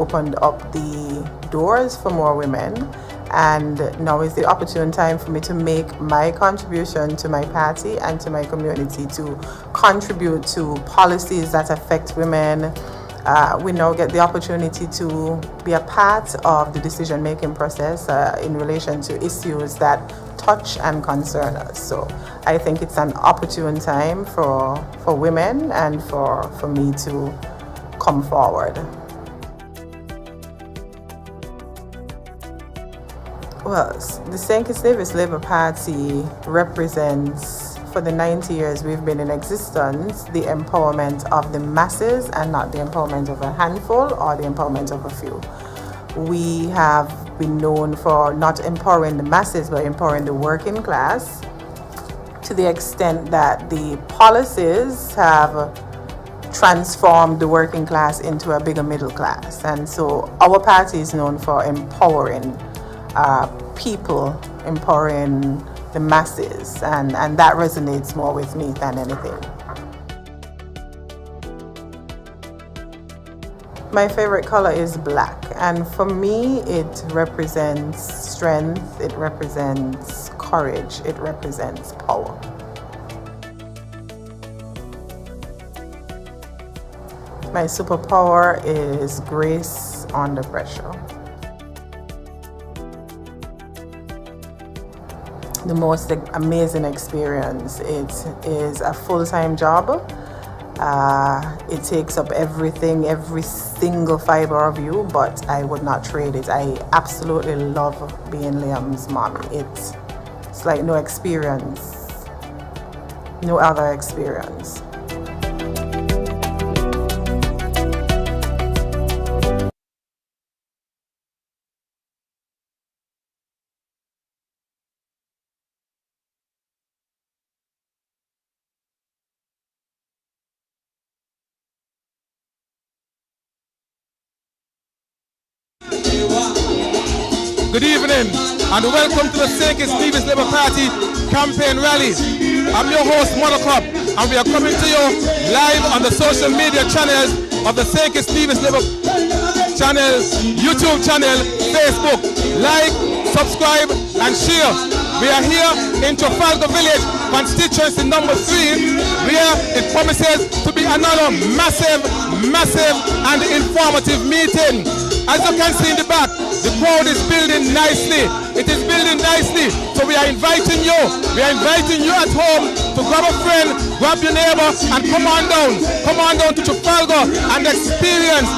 opened up the doors for more women, and now is the opportune time for me to make my contribution to my party and to my community to contribute to policies that affect women. We now get the opportunity to be a part of the decision-making process in relation to issues that touch and concern us. So I think it's an opportune time for women and for me to come forward. Well, the St. Kitts Nevis Labour Party represents, for the 90 years we've been in existence, the empowerment of the masses and not the empowerment of a handful or the empowerment of a few. We have been known for not empowering the masses but empowering the working class, to the extent that the policies have transformed the working class into a bigger middle class. And so our party is known for empowering people, empowering the masses, and that resonates more with me than anything. My favorite color is black, and for me it represents strength, it represents courage, it represents power. My superpower is grace under pressure. The most amazing experience. It is a full-time job. It takes up everything, every single fiber of you, but I would not trade it. I absolutely love being Liam's mommy. It's like no experience, no other experience. Good evening and welcome to the St. Kitts Nevis Labour Party campaign rally. I'm your host, Motherhood, and we are coming to you live on the social media channels of the St. Kitts Nevis Labour channel, YouTube channel, Facebook. Like, subscribe and share. We are here in Trafalgar Village, constituency number 3, where it promises to be another massive and informative meeting. As you can see in the back, the crowd is building nicely. It is building nicely. So we are inviting you. We are inviting you at home to grab a friend, grab your neighbor, and come on down to Trafalgar and experience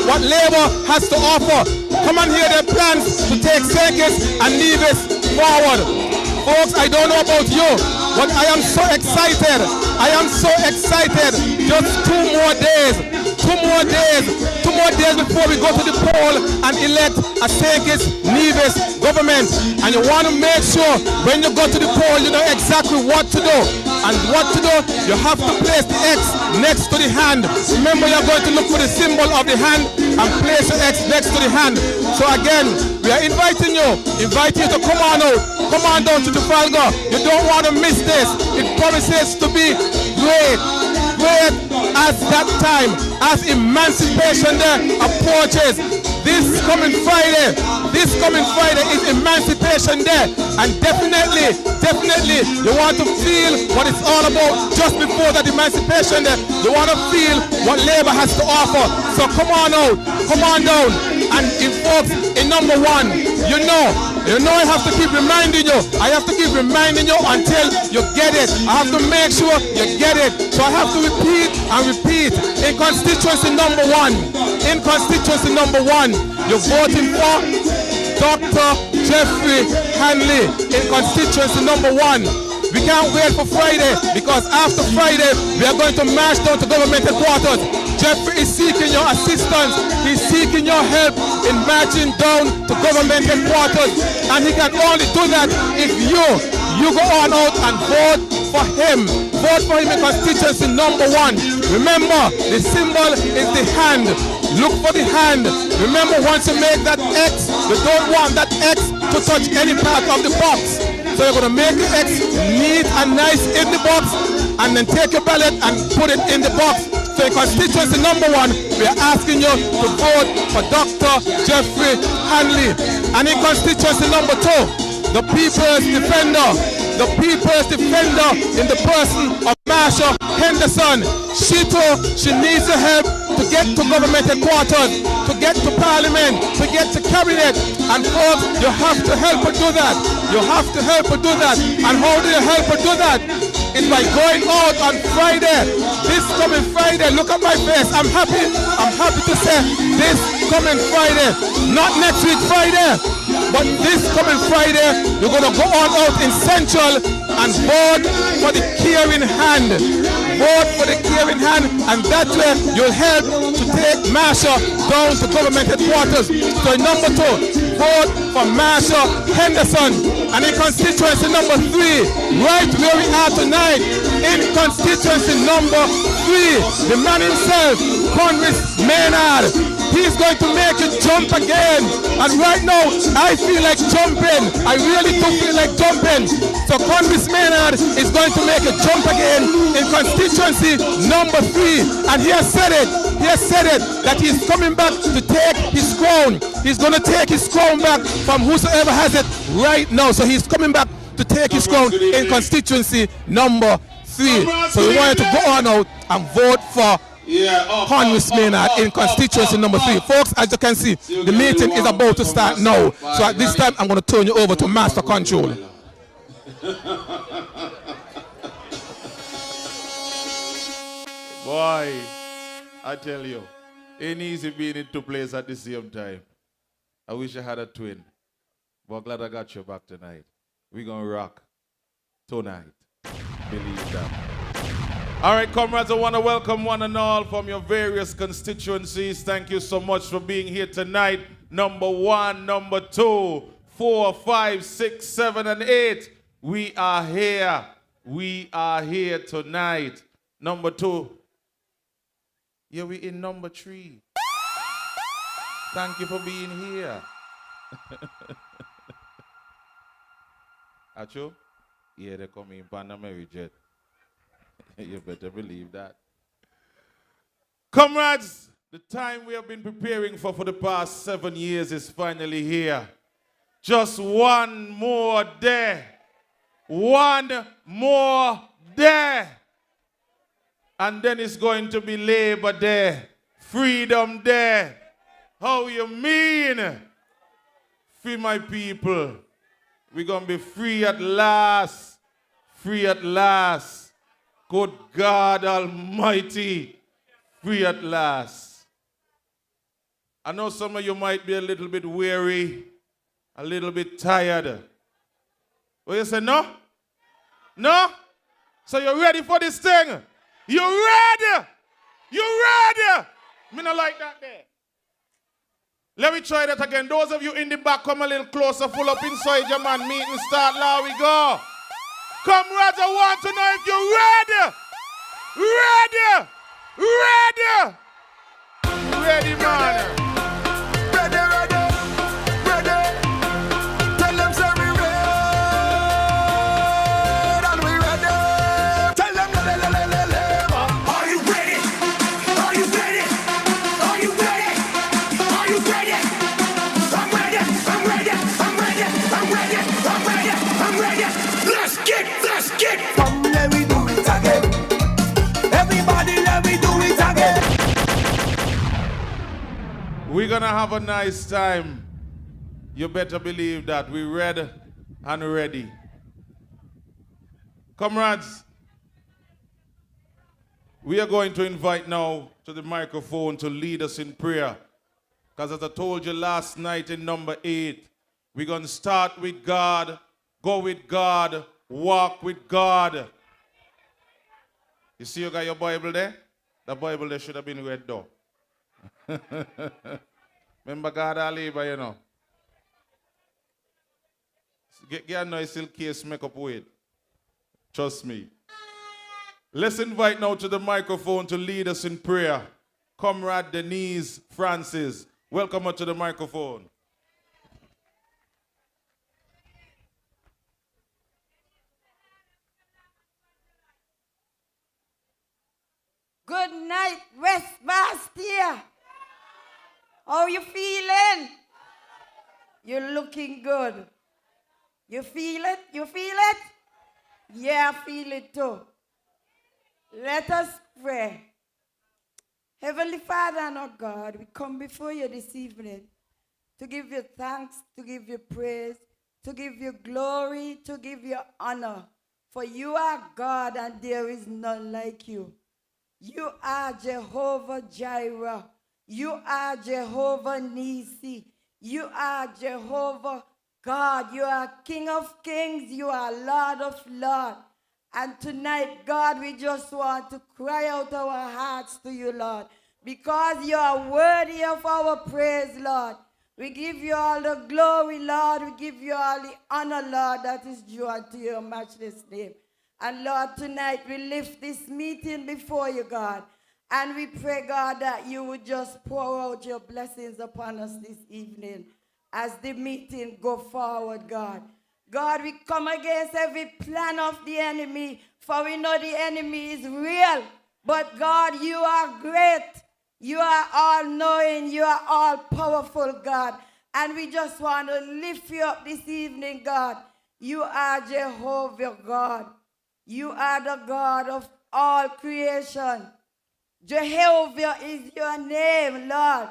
what Labour has to offer. Come and hear their plans to take St. Kitts and Nevis forward. Folks, I don't know about you, but I am so excited. I am so excited. Just 2 more days. 2 more days before we go to the poll and elect a St. Kitts Nevis government. And you want to make sure when you go to the poll you know exactly what to do. And what to do, you have to place the X next to the hand. Remember, you're going to look for the symbol of the hand and place the X next to the hand. So again, we are inviting you to come on out. Come on down to Trafalgar. You don't want to miss this. It promises to be great as that time, as Emancipation Day approaches. This coming Friday is Emancipation Day, and definitely you want to feel what it's all about just before that Emancipation Day. You want to feel what Labour has to offer. So come on out, come on down, and folks, in number 1, you know I have to keep reminding you. I have to keep reminding you until you get it. I have to make sure you get it. So I have to repeat and repeat. In constituency number 1, you're voting for Dr. Jeffrey Hanley in constituency number 1. We can't wait for Friday, because after Friday we are going to march down to government headquarters. Jeffrey is seeking your assistance. He's seeking your help in marching down to government headquarters. And he can only do that if you go on out and vote for him. Vote for him in constituency number 1. Remember, the symbol is the hand. Look for the hand. Remember, once you make that X, you don't want that X to touch any part of the box. So you're going to make the X neat and nice in the box, and then take your ballot and put it in the box. So in constituency number 1, we are asking you to vote for Dr. Jeffrey Hanley. And in constituency number 2, the people's defender in the person of Marsha Henderson. She needs the help to get to government headquarters, to get to parliament, to get to cabinet. And folks, you have to help her do that. You have to help her do that. And how do you help her do that? It's by going out on Friday. This coming Friday, look at my face. I'm happy to say this coming Friday. Not next week Friday, but this coming Friday, you're going to go on out in Central and vote for the caring hand. Vote for the caring hand, and that way you'll help to take Marsha down to government headquarters. So number 2, vote for Marsha Henderson. And in constituency number 3, right where we are tonight, in constituency number 3, the man himself, Congress Maynard, he's going to make you jump again. And right now, I feel like jumping. I really do feel like jumping. So Congress Maynard is going to make you jump again in constituency number 3. And he has said it, that he's coming back to take his crown. He's going to take his crown back from whosoever has it right now. So he's coming back to take his crown in constituency number 3. So we want you to go on out and vote for Congress Maynard in constituency number 3. Folks, as you can see, the meeting is about to start now. So at this time, I'm going to turn you over to Master Control. Boy, I tell you, ain't easy being in 2 places at the same time. I wish I had a twin, but glad I got you back tonight. We're going to rock tonight. Believe that. All right, comrades, I want to welcome one and all from your various constituencies. Thank you so much for being here tonight. Number 1, number 2, 4, 5, 6, 7, and 8. We are here. We are here tonight. Number 2. Yeah, we in number 3. Thank you for being here. Acho? Yeah, they come in Panama jet. You better believe that. Comrades, the time we have been preparing for the past 7 years is finally here. Just one more day. One more day. And then it's going to be Labor Day, Freedom Day. How you mean? Free my people. We're going to be free at last. Free at last. Good God Almighty. Free at last. I know some of you might be a little bit weary, a little bit tired. But you say no? No? So you're ready for this thing? You ready? You ready? Me not like that there. Let me try that again. Those of you in the back, come a little closer, full up inside your man. Meeting start, now we go. Comrades, I want to know if you're ready. Ready. Ready, man. We're gonna have a nice time. You better believe that. We're ready and ready. Comrades, we are going to invite now to the microphone to lead us in prayer. Because as I told you last night in number 8, we're going to start with God, go with God, walk with God. You see you got your Bible there? The Bible there should have been read though. Remember God all labor, you know. Get a nice little case make up with. Trust me. Let's invite now to the microphone to lead us in prayer. Comrade Denise Francis. Welcome her to the microphone. good night, West Bastille. How you feeling? You're looking good. You feel it? You feel it? Yeah, I feel it too. Let us pray. Heavenly Father and our God, we come before you this evening to give you thanks, to give you praise, to give you glory, to give you honor. For you are God and there is none like you. You are Jehovah Jireh. You are Jehovah Nisi. You are Jehovah God. You are King of Kings. You are Lord of Lords. And tonight, God, we just want to cry out our hearts to you, Lord, because you are worthy of our praise, Lord. We give you all the glory, Lord. We give you all the honor, Lord, that is due unto your matchless name. And Lord, tonight we lift this meeting before you, God. And we pray, God, that you would just pour out your blessings upon us this evening as the meeting go forward, God. God, we come against every plan of the enemy, for we know the enemy is real. But God, you are great. You are all-knowing. You are all-powerful, God. And we just want to lift you up this evening, God. You are Jehovah, God. You are the God of all creation. Jehovah is your name, Lord.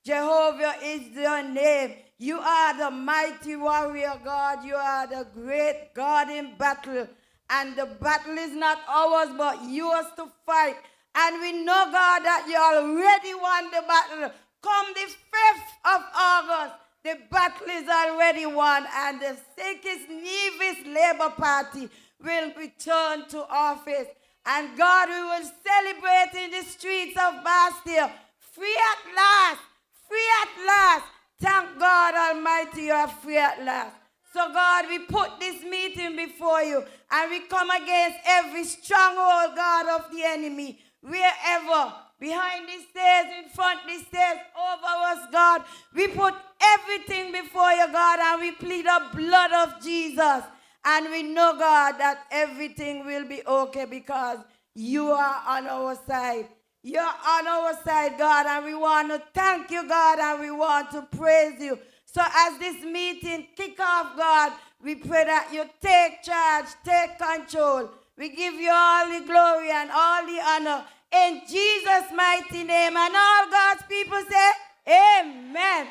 Jehovah is your name. You are the mighty warrior, God. You are the great God in battle. And the battle is not ours, but yours to fight. And we know, God, that you already won the battle. Come the 5th of August, the battle is already won. And the Sikis Nevis Labour Party will return to office. And God, we will celebrate in the streets of Bastille. Free at last. Free at last. Thank God Almighty, you are free at last. So God, we put this meeting before you and we come against every stronghold, God, of the enemy. Wherever, behind the stairs, in front of the stairs, over us, God. We put everything before you, God, and we plead the blood of Jesus. And we know, God, that everything will be okay because you are on our side. You're on our side, God, and we want to thank you, God, and we want to praise you. So as this meeting kick off, God, we pray that you take charge, take control. We give you all the glory and all the honor in Jesus' mighty name. And all God's people say, amen.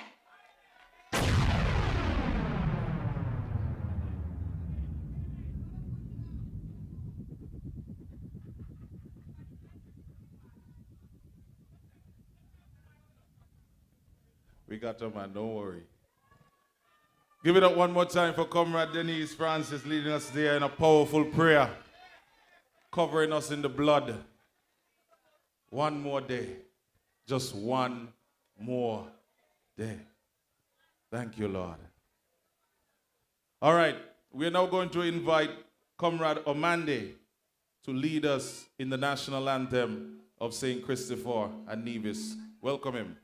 We got them, man, don't worry. Give it up one more time for Comrade Denise Francis leading us there in a powerful prayer, covering us in the blood. One more day. Just one more day. Thank you, Lord. All right, we're now going to invite Comrade Omande to lead us in the national anthem of St. Christopher and Nevis. Welcome him.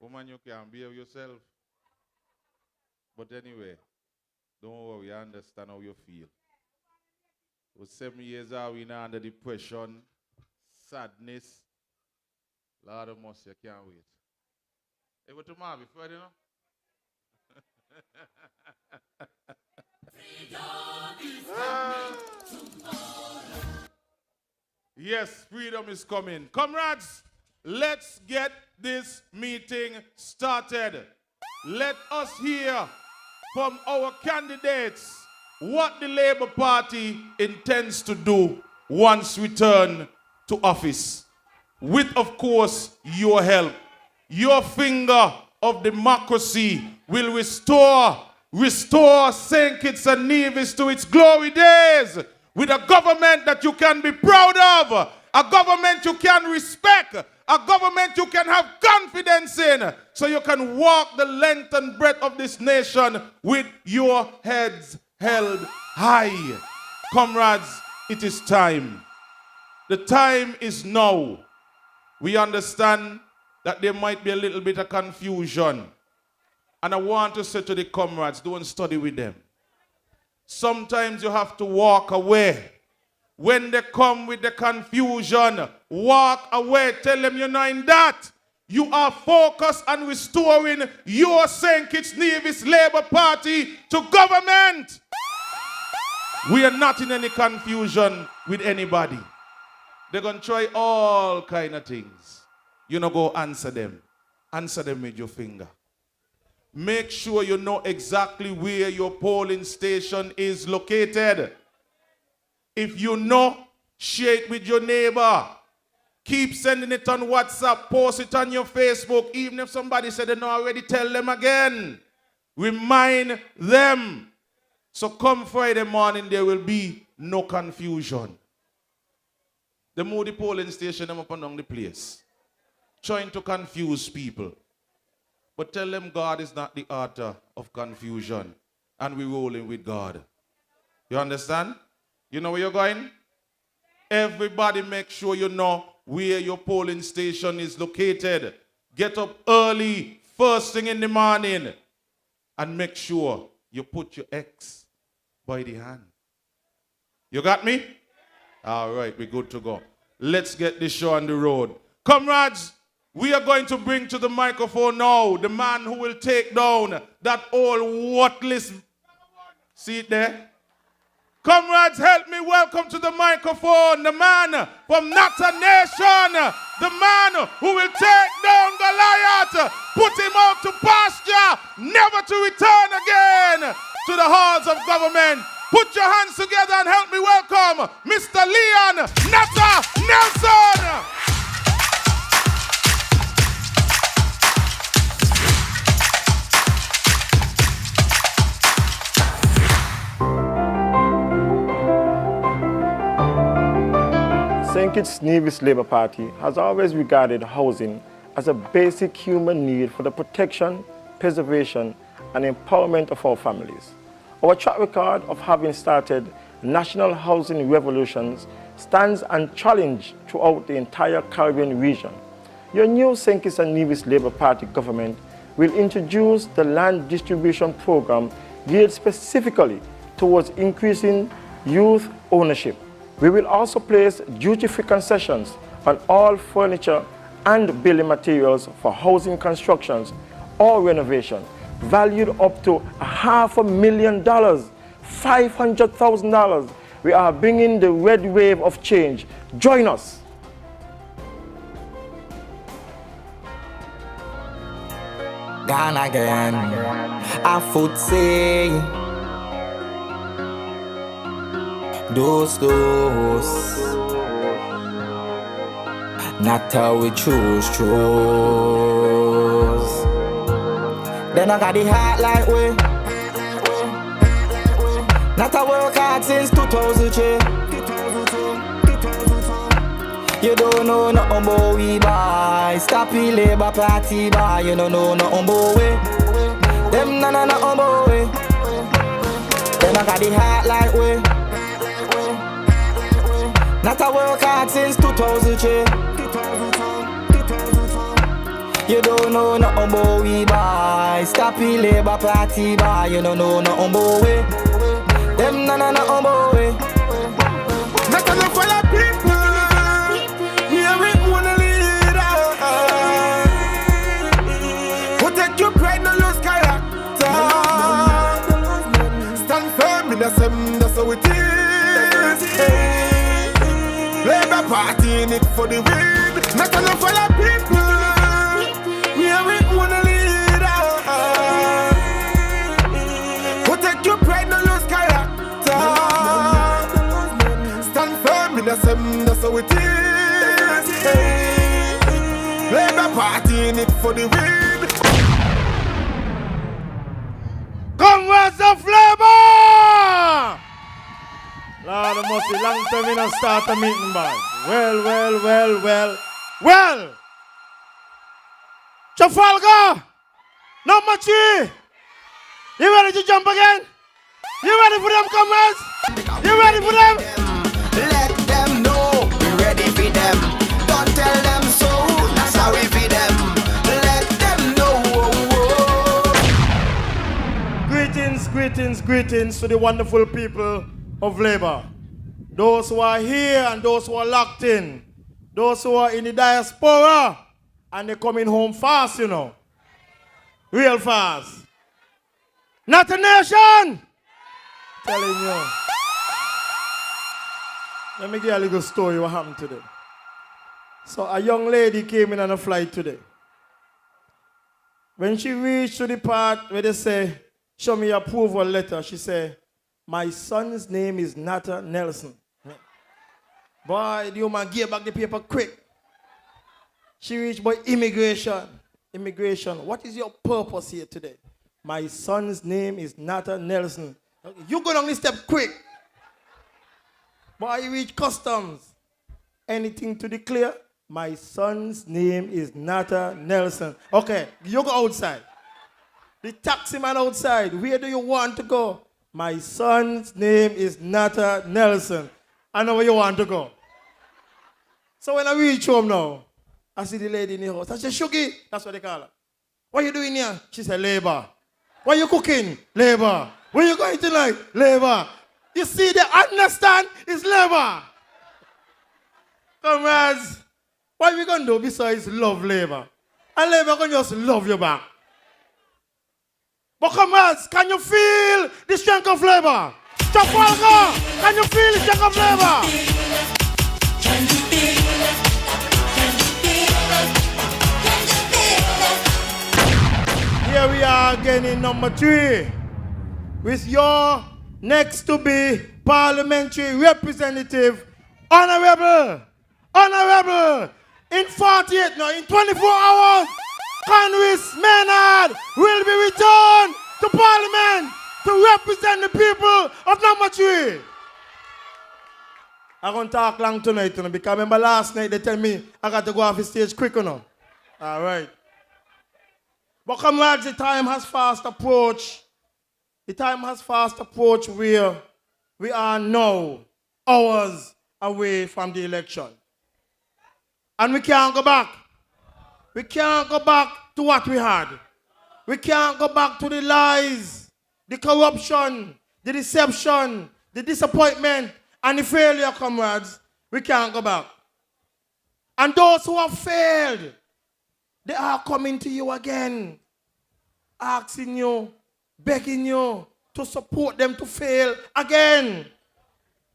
Woman, you can behave yourself. But anyway, don't worry, I understand how you feel. It was 7 years are we now under depression, sadness. Lord of mercy, you can't wait. Hey, what tomorrow, Friday, no? Yes, freedom is coming. Comrades, let's get this meeting started. Let us hear from our candidates what the Labour Party intends to do once returned to office. With, of course, your help. Your finger of democracy will restore St. Kitts and Nevis to its glory days with a government that you can be proud of, a government you can respect, a government you can have confidence in, so you can walk the length and breadth of this nation with your heads held high. Comrades, it is time. The time is now. We understand that there might be a little bit of confusion. And I want to say to the comrades, don't study with them. Sometimes you have to walk away. When they come with the confusion, walk away. Tell them you're not in that. You are focused on restoring your St. Kitts Nevis Labour Party to government. We are not in any confusion with anybody. They're going to try all kind of things. You know, go answer them. Answer them with your finger. Make sure you know exactly where your polling station is located. If you know, share it with your neighbor. Keep sending it on WhatsApp. Post it on your Facebook. Even if somebody said they know already, tell them again. Remind them. So come Friday morning, there will be no confusion. They move the polling station up and down the place, trying to confuse people. But tell them God is not the author of confusion, and we're rolling with God. You understand? You know where you're going? Everybody make sure you know where your polling station is located. Get up early, first thing in the morning, and make sure you put your X by the hand. You got me? All right, we're good to go. Let's get this show on the road. Comrades, we are going to bring to the microphone now the man who will take down that old worthless... See it there? Comrades, help me welcome to the microphone the man from Not a Nation, the man who will take down Goliath, put him out to pasture, never to return again to the halls of government. Put your hands together and help me welcome Mr. Leon Natta Nelson. St. Kitts Nevis Labour Party has always regarded housing as a basic human need for the protection, preservation, and empowerment of our families. Our track record of having started national housing revolutions stands unchallenged throughout the entire Caribbean region. Your new St. Kitts and Nevis Labour Party government will introduce the land distribution program geared specifically towards increasing youth ownership. We will also place duty-free concessions on all furniture and building materials for housing constructions or renovation, valued up to $500,000, $500,000. We are bringing the red wave of change. Join us. Gone again, I would say, those, not how we choose. Then I got the heart like we, not a work hard since 2003. You don't know nothing about we boy. Stop the Labour Party boy. You don't know nothing about we. Them nothing about we. Then I got the heart like we, not a work hard since 2003. You don't know nothing about we boy. Stop the Labour Party boy. You don't know nothing about we. Them na nothing about we. Not enough for the people. Here we wanna lead us. Protect your pride, no lose character. Stand firm in the same, that's how it is. Labour Party in it for the win. Not enough for the people. Here we wanna lead us. Protect your pride, no lose character. Stand firm in the same, that's how it is. Labour Party in it for the win. Comrades of Labour! Lord, it must be long time in a start a meeting, boy. Well. Trafalgar, number 3. You ready to jump again? You ready for them, comrades? You ready for them? Let them know we're ready for them. Don't tell them so, that's how we feed them. Let them know. Greetings to the wonderful people of Labour. Those who are here and those who are locked in. Those who are in the diaspora and they're coming home fast, you know. Real fast. Not a nation! Telling you. Let me give you a little story what happened today. So a young lady came in on a flight today. When she reached to the part where they say, show me your approval letter, she said, my son's name is Nata Nelson. Boy, the woman gave back the paper quick. She reached by immigration. What is your purpose here today? My son's name is Nata Nelson. You go down this step quick. Boy, you reach customs. Anything to declare? My son's name is Nata Nelson. Okay, you go outside. The taxi man outside, where do you want to go? My son's name is Nata Nelson. I know where you want to go. So when I reach home now, I see the lady in the house. I say, Shugi, that's what they call her. What are you doing here? She said, Labour. What are you cooking? Labour. Where are you going tonight? Labour. You see, they understand it's Labour. Comrades, what are we going to do besides love Labour? And Labour going to just love you back. But comrades, can you feel the strength of Labour? Trafalgar, can you feel the strength of Labour? Here we are again in number 3 with your next to be parliamentary representative, honorable, in 24 hours, Conwys Maynard will be returned to Parliament to represent the people of number 3. I'm going to talk long tonight, because remember last night they tell me I got to go off the stage quick, All right. But comrades, the time has fast approached. Where we are now hours away from the election. And we can't go back. We can't go back to what we had. We can't go back to the lies, the corruption, the deception, the disappointment, and the failure, comrades. We can't go back. And those who have failed, they are coming to you again, asking you, begging you to support them to fail again.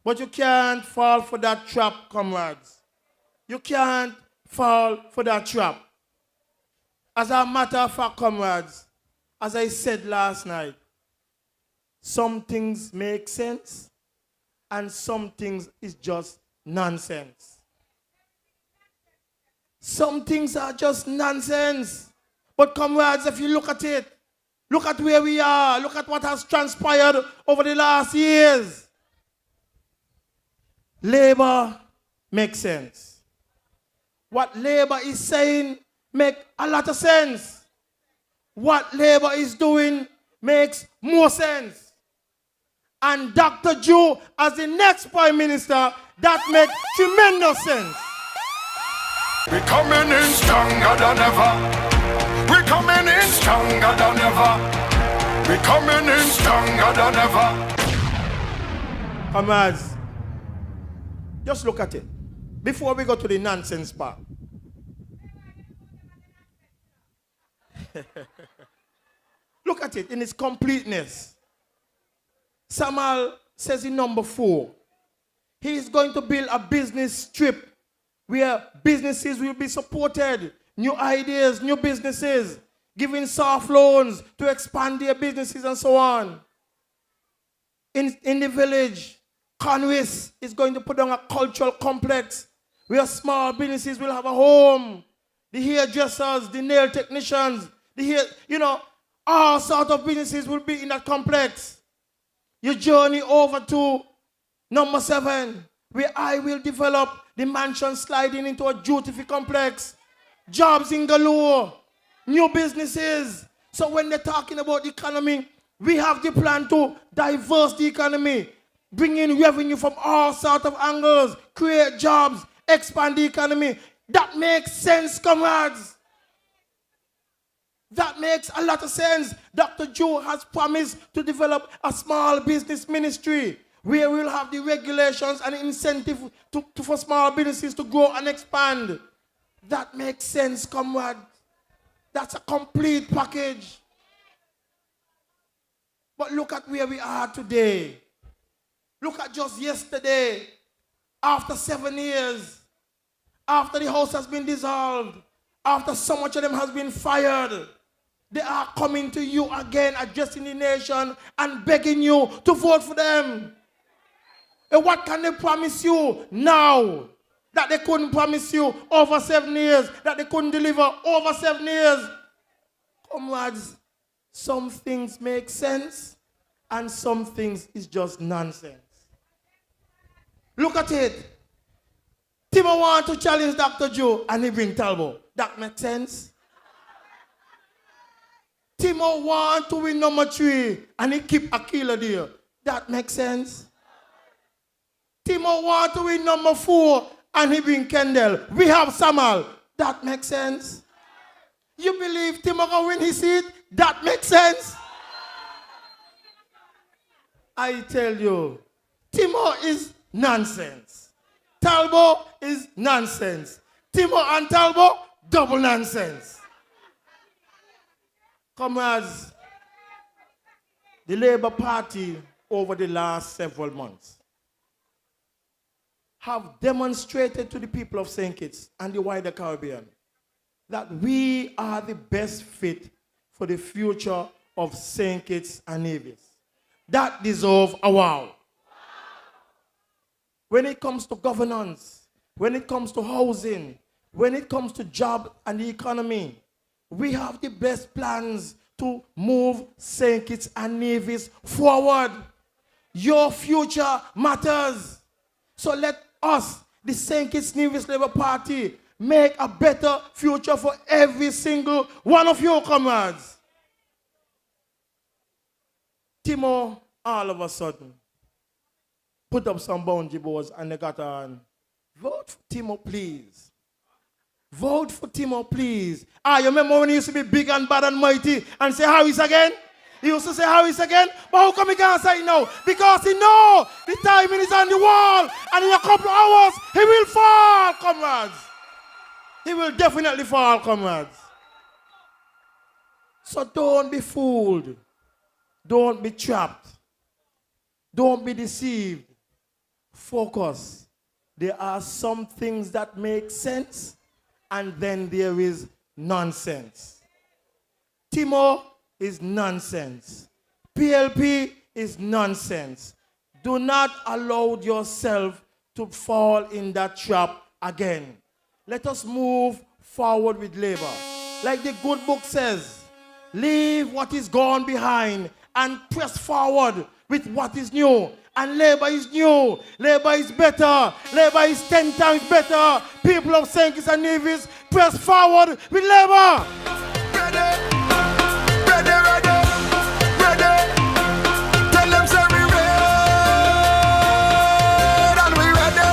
But you can't fall for that trap, comrades. You can't fall for that trap. As a matter of fact, comrades, as I said last night, some things make sense and some things is just nonsense. Some things are just nonsense. But comrades, if you look at it, look at where we are, look at what has transpired over the last years. Labour makes sense. What Labour is saying makes a lot of sense. What Labour is doing makes more sense. And Dr. Joe as the next Prime Minister, that makes tremendous sense. We're coming in stronger than ever. stronger than ever. We coming in stronger than ever. Comrades, just look at it. Before we go to the nonsense part. Look at it in its completeness. Samuel says in number 4, he is going to build a business strip where businesses will be supported, new ideas, new businesses, giving soft loans to expand their businesses and so on. In the village, Conwis is going to put on a cultural complex where small businesses will have a home. The hairdressers, the nail technicians, all sorts of businesses will be in that complex. You journey over to number 7, where I will develop the mansion sliding into a duty-free complex. Jobs in galore, new businesses. So when they're talking about the economy, we have the plan to diverse the economy, bring in revenue from all sorts of angles, create jobs, expand the economy. That makes sense, comrades. That makes a lot of sense. Dr. Joe has promised to develop a small business ministry where we'll have the regulations and incentive for small businesses to grow and expand. That makes sense, comrade. That's a complete package. But look at where we are today. Look at just yesterday, after 7 years, after the house has been dissolved, after so much of them has been fired, they are coming to you again, addressing the nation and begging you to vote for them. And what can they promise you now that they couldn't promise you over 7 years, that they couldn't deliver over 7 years? Comrades, some things make sense and some things is just nonsense. Look at it. Timo want to challenge Dr. Joe and he bring Talbot. That makes sense. Timo want to win number 3 and he keep Aquila there. That makes sense. Timo want to win number 4 and he bring Kendall. We have Samuel. That makes sense. You believe Timo can win his seat? That makes sense. I tell you, Timo is nonsense. Talbot is nonsense. Timo and Talbot, double nonsense. Comrades, the Labour Party over the last several months have demonstrated to the people of St. Kitts and the wider Caribbean that we are the best fit for the future of St. Kitts and Nevis. That deserves a wow. When it comes to governance, when it comes to housing, when it comes to job and the economy, we have the best plans to move St. Kitts and Nevis forward. Your future matters. So let us, the St. Kitts Nevis Labour Party, make a better future for every single one of you, comrades. Timo, all of a sudden, put up some boundary boards and they got on, vote for Timo, please. Vote for Timo, please. You remember when he used to be big and bad and mighty and say Harris again? He used to say Harris again, but how come he can't say it now? Because he knows the timing is on the wall and in a couple of hours he will fall, comrades. He will definitely fall, comrades. So don't be fooled. Don't be trapped. Don't be deceived. Focus. There are some things that make sense and then there is nonsense. Timo is nonsense. PLP is nonsense. Do not allow yourself to fall in that trap again. Let us move forward with labor. Like the good book says, leave what is gone behind and press forward with what is new. And labor is new. Labor is better. Labor is 10 times better. People of St. Kitts and Nevis, press forward with labor. Ready, ready, ready, ready. Tell them say we ready and we ready.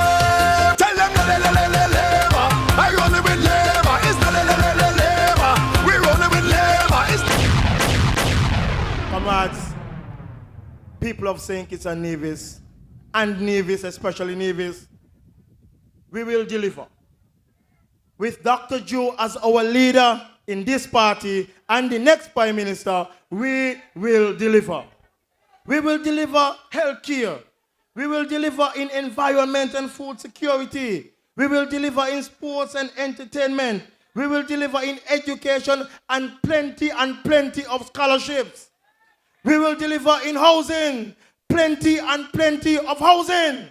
Tell them labor. I rolling with labor. It's the labor. We rolling with labor. It's people of St. Kitts and Nevis, especially Nevis, we will deliver. With Dr. Joe as our leader in this party and the next Prime Minister, we will deliver. We will deliver health care. We will deliver in environment and food security. We will deliver in sports and entertainment. We will deliver in education and plenty of scholarships. We will deliver in housing, plenty of housing.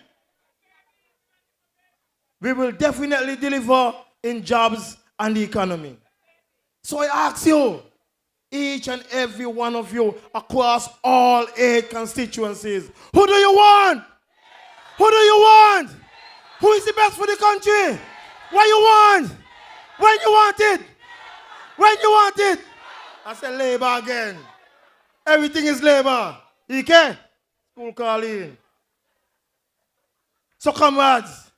We will definitely deliver in jobs and the economy. So I ask you, each and every one of you across all 8 constituencies, who do you want? Who do you want? Who is the best for the country? What you want? When you want it? When you want it? I said labor again. Everything is labor. Okay? School calling. So comrades,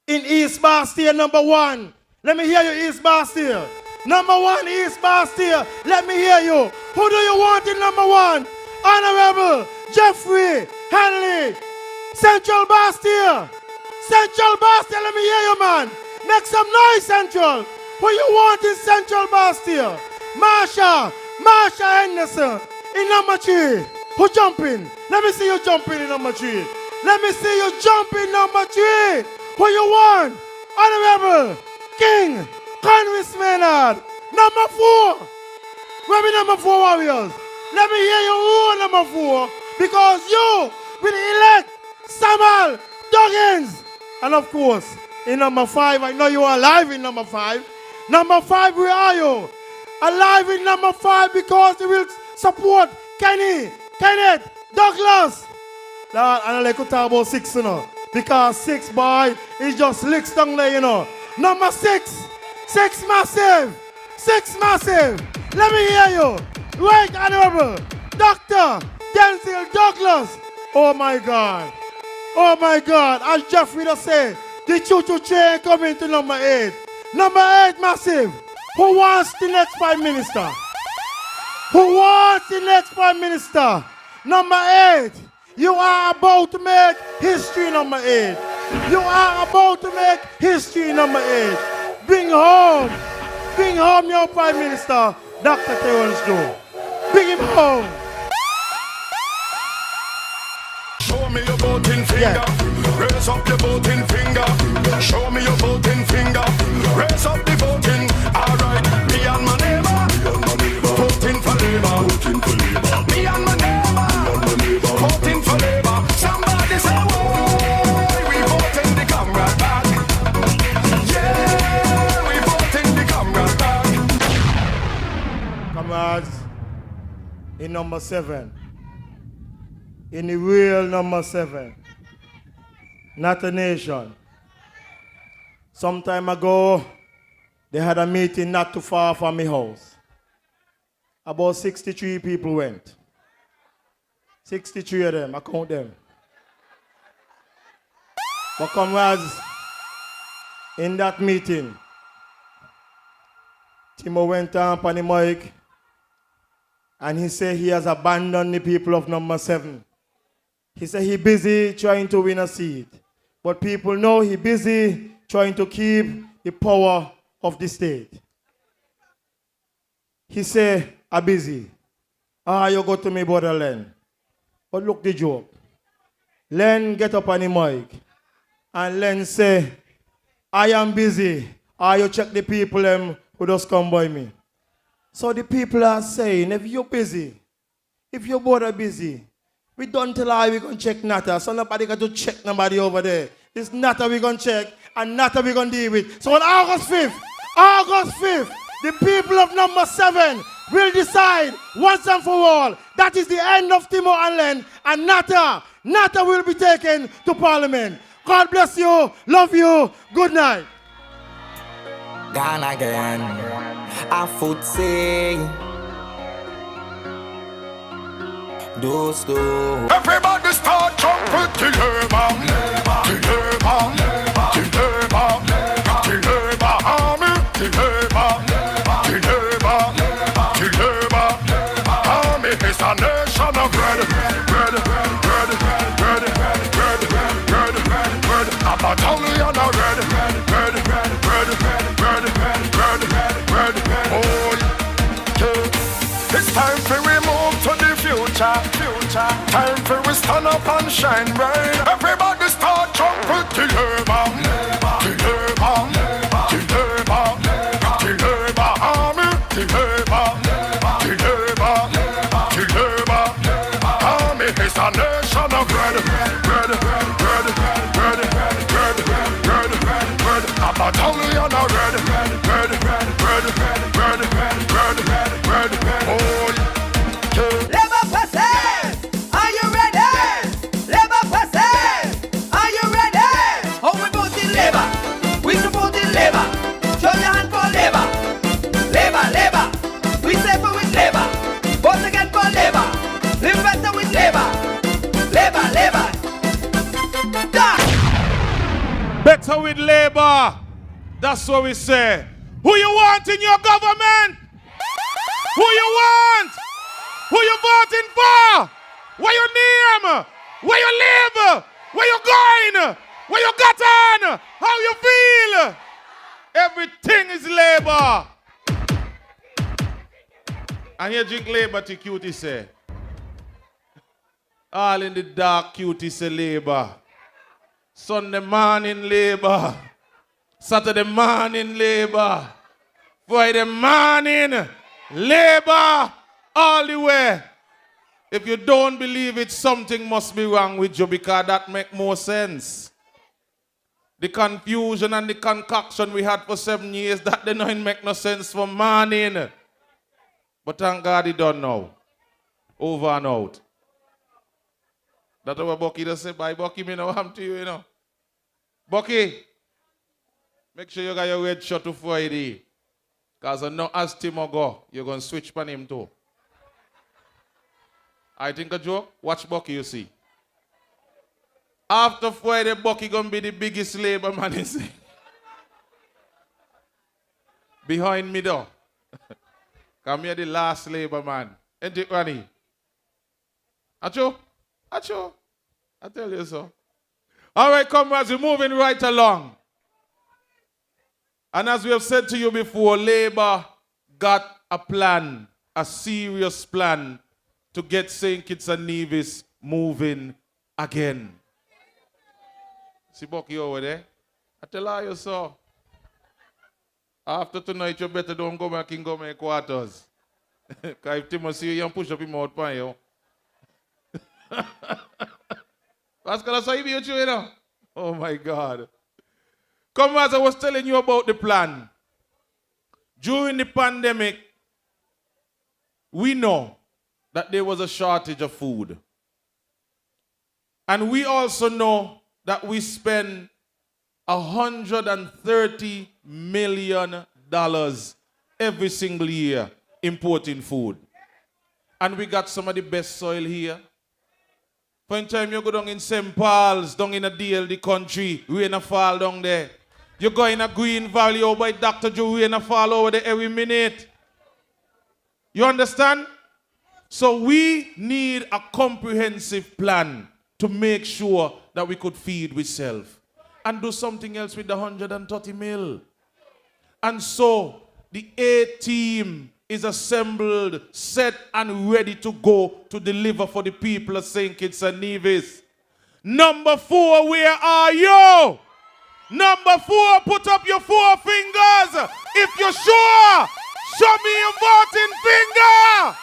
in East Bastille, number 1. Let me hear you, East Bastille. Number 1, East Bastille. Let me hear you. Who do you want in number 1? Honorable Jeffrey Henley. Central Bastille. Central Bastille, let me hear you, man. Make some noise, Central. Who you want in Central Bastille? Marsha Henderson in number 3. Who jumping? Let me see you jumping in number 3. Let me see you jumping number 3. Who you want? Honorable King Conway Maynard. Number 4. Where be number 4 warriors? Let me hear you rule number 4. Because you will elect Samuel Duggins. And of course, in number 5, I know you are alive in number 5. Number 5, where are you? Alive in number 5 because they will support Kenneth Douglas. Lord, and I like to talk about 6, you know. Because 6, boy, is just licks down there, you know. Number 6 massive. 6 massive. Let me hear you. Right, Honorable Dr. Denzel Douglas. Oh my God. Oh my God. As Jeffrey just said, the choo-choo train coming to number 8. Number 8, massive. Who wants the next Prime Minister? Who wants the next Prime Minister? Number 8. You are about to make history, number 8. You are about to make history, number 8. Bring home your Prime Minister, Dr. Terrence Joe. Bring him home. Show me your voting finger. Raise up your voting finger. Show me your voting finger. Raise up the voting. All right, me and my neighbor. Voting for Labour. Me and my neighbor. Voting for Labour. Somebody say, whoa, we voting the comrade back. Yeah, we voting the comrade back. Comrades, in number 7. In the real number 7. Not a nation. Some time ago, they had a meeting not too far from my house. About 63 people went. 63 of them, I count them. But comrades, in that meeting, Timo went on the mic and he said he has abandoned the people of number 7. He said he's busy trying to win a seat. But people know he's busy trying to keep the power of the state. He said, I'm busy. You go to me, brother Len. But look the joke. Len get up on the mic. And Len say, I am busy. You check the people who just come by me. So the people are saying, if you're busy, if your brother busy, we don't tell her we're going to check Nata, so nobody got to check nobody over there. It's Nata we're going to check, and Nata we're going to deal with. So on August 5th, the people of number 7 will decide once and for all. That is the end of Timo and Len, and Nata will be taken to Parliament. God bless you, love you, good night. Gone again, I foot say. Everybody start jumping till Labour, till Labour, till Labour, till Labour, army, till Labour, till Labour, till Labour, army is a nation of red, red, battalion of red. Oh, yeah. It's time for we move to the future. Time for we stand up and shine bright. Everybody start jump with the labor. The labor. The labor. The labor army. The labor. The labor. The labor army is a nation of red. A battalion of red. Oh, yeah. Labor person, are you ready? Labor person, are you ready? How we vote in labor? We support in labor. Show your hand for labor. Labor. We say for with labor. Vote again for labor. Live better with labor. Labor. Done. Better with labor. That's what we say. Who you want in your government? Who you want? Who you voting for? What your name? Where you live? Where you going? Where you got on? How you feel? Everything is labor. And you drink labor to cutie say. All in the dark cutie say labor. Sunday morning labor. Saturday morning labor. Friday morning labor. All the way. If you don't believe it, something must be wrong with you because that makes more sense. The confusion and the concoction we had for 7 years, that didn't make no sense for morning. But thank God it done now. Over and out. That's what Bucky does say. Bye, Bucky, me know I'm to you, you know. Bucky, make sure you got your red shirt to Friday. Because I know as Timo go, you're going to switch on him too. I think a joke. Watch Bucky, you see. After Friday, Bucky going to be the biggest labor man in say. Behind me though. Come here, the last labor man. Ain't it, Ronnie? Acho? I tell you so. All right, comrades, we're moving right along. And as we have said to you before, Labour got a plan, a serious plan to get St. Kitts and Nevis moving again. See Bucky over there? I tell you so. After tonight, you better don't go back in government quarters. Because if Timo see you, you push up him out for you. Pascal, so you know? Oh my God. Come as I was telling you about the plan. During the pandemic, we know that there was a shortage of food. And we also know that we spend $130 million every single year importing food. And we got some of the best soil here. For time you go down in St. Paul's, down in a DLD country, rain a fall down there. You go in a Green Valley over by Dr. Joe, rain a fall over there every minute. You understand? So we need a comprehensive plan to make sure that we could feed ourselves and do something else with the 130 mil. And so the A team is assembled, set and ready to go to deliver for the people of St. Kitts and Nevis. Number 4, where are you? Number 4, put up your 4 fingers. If you're sure, show me your voting finger.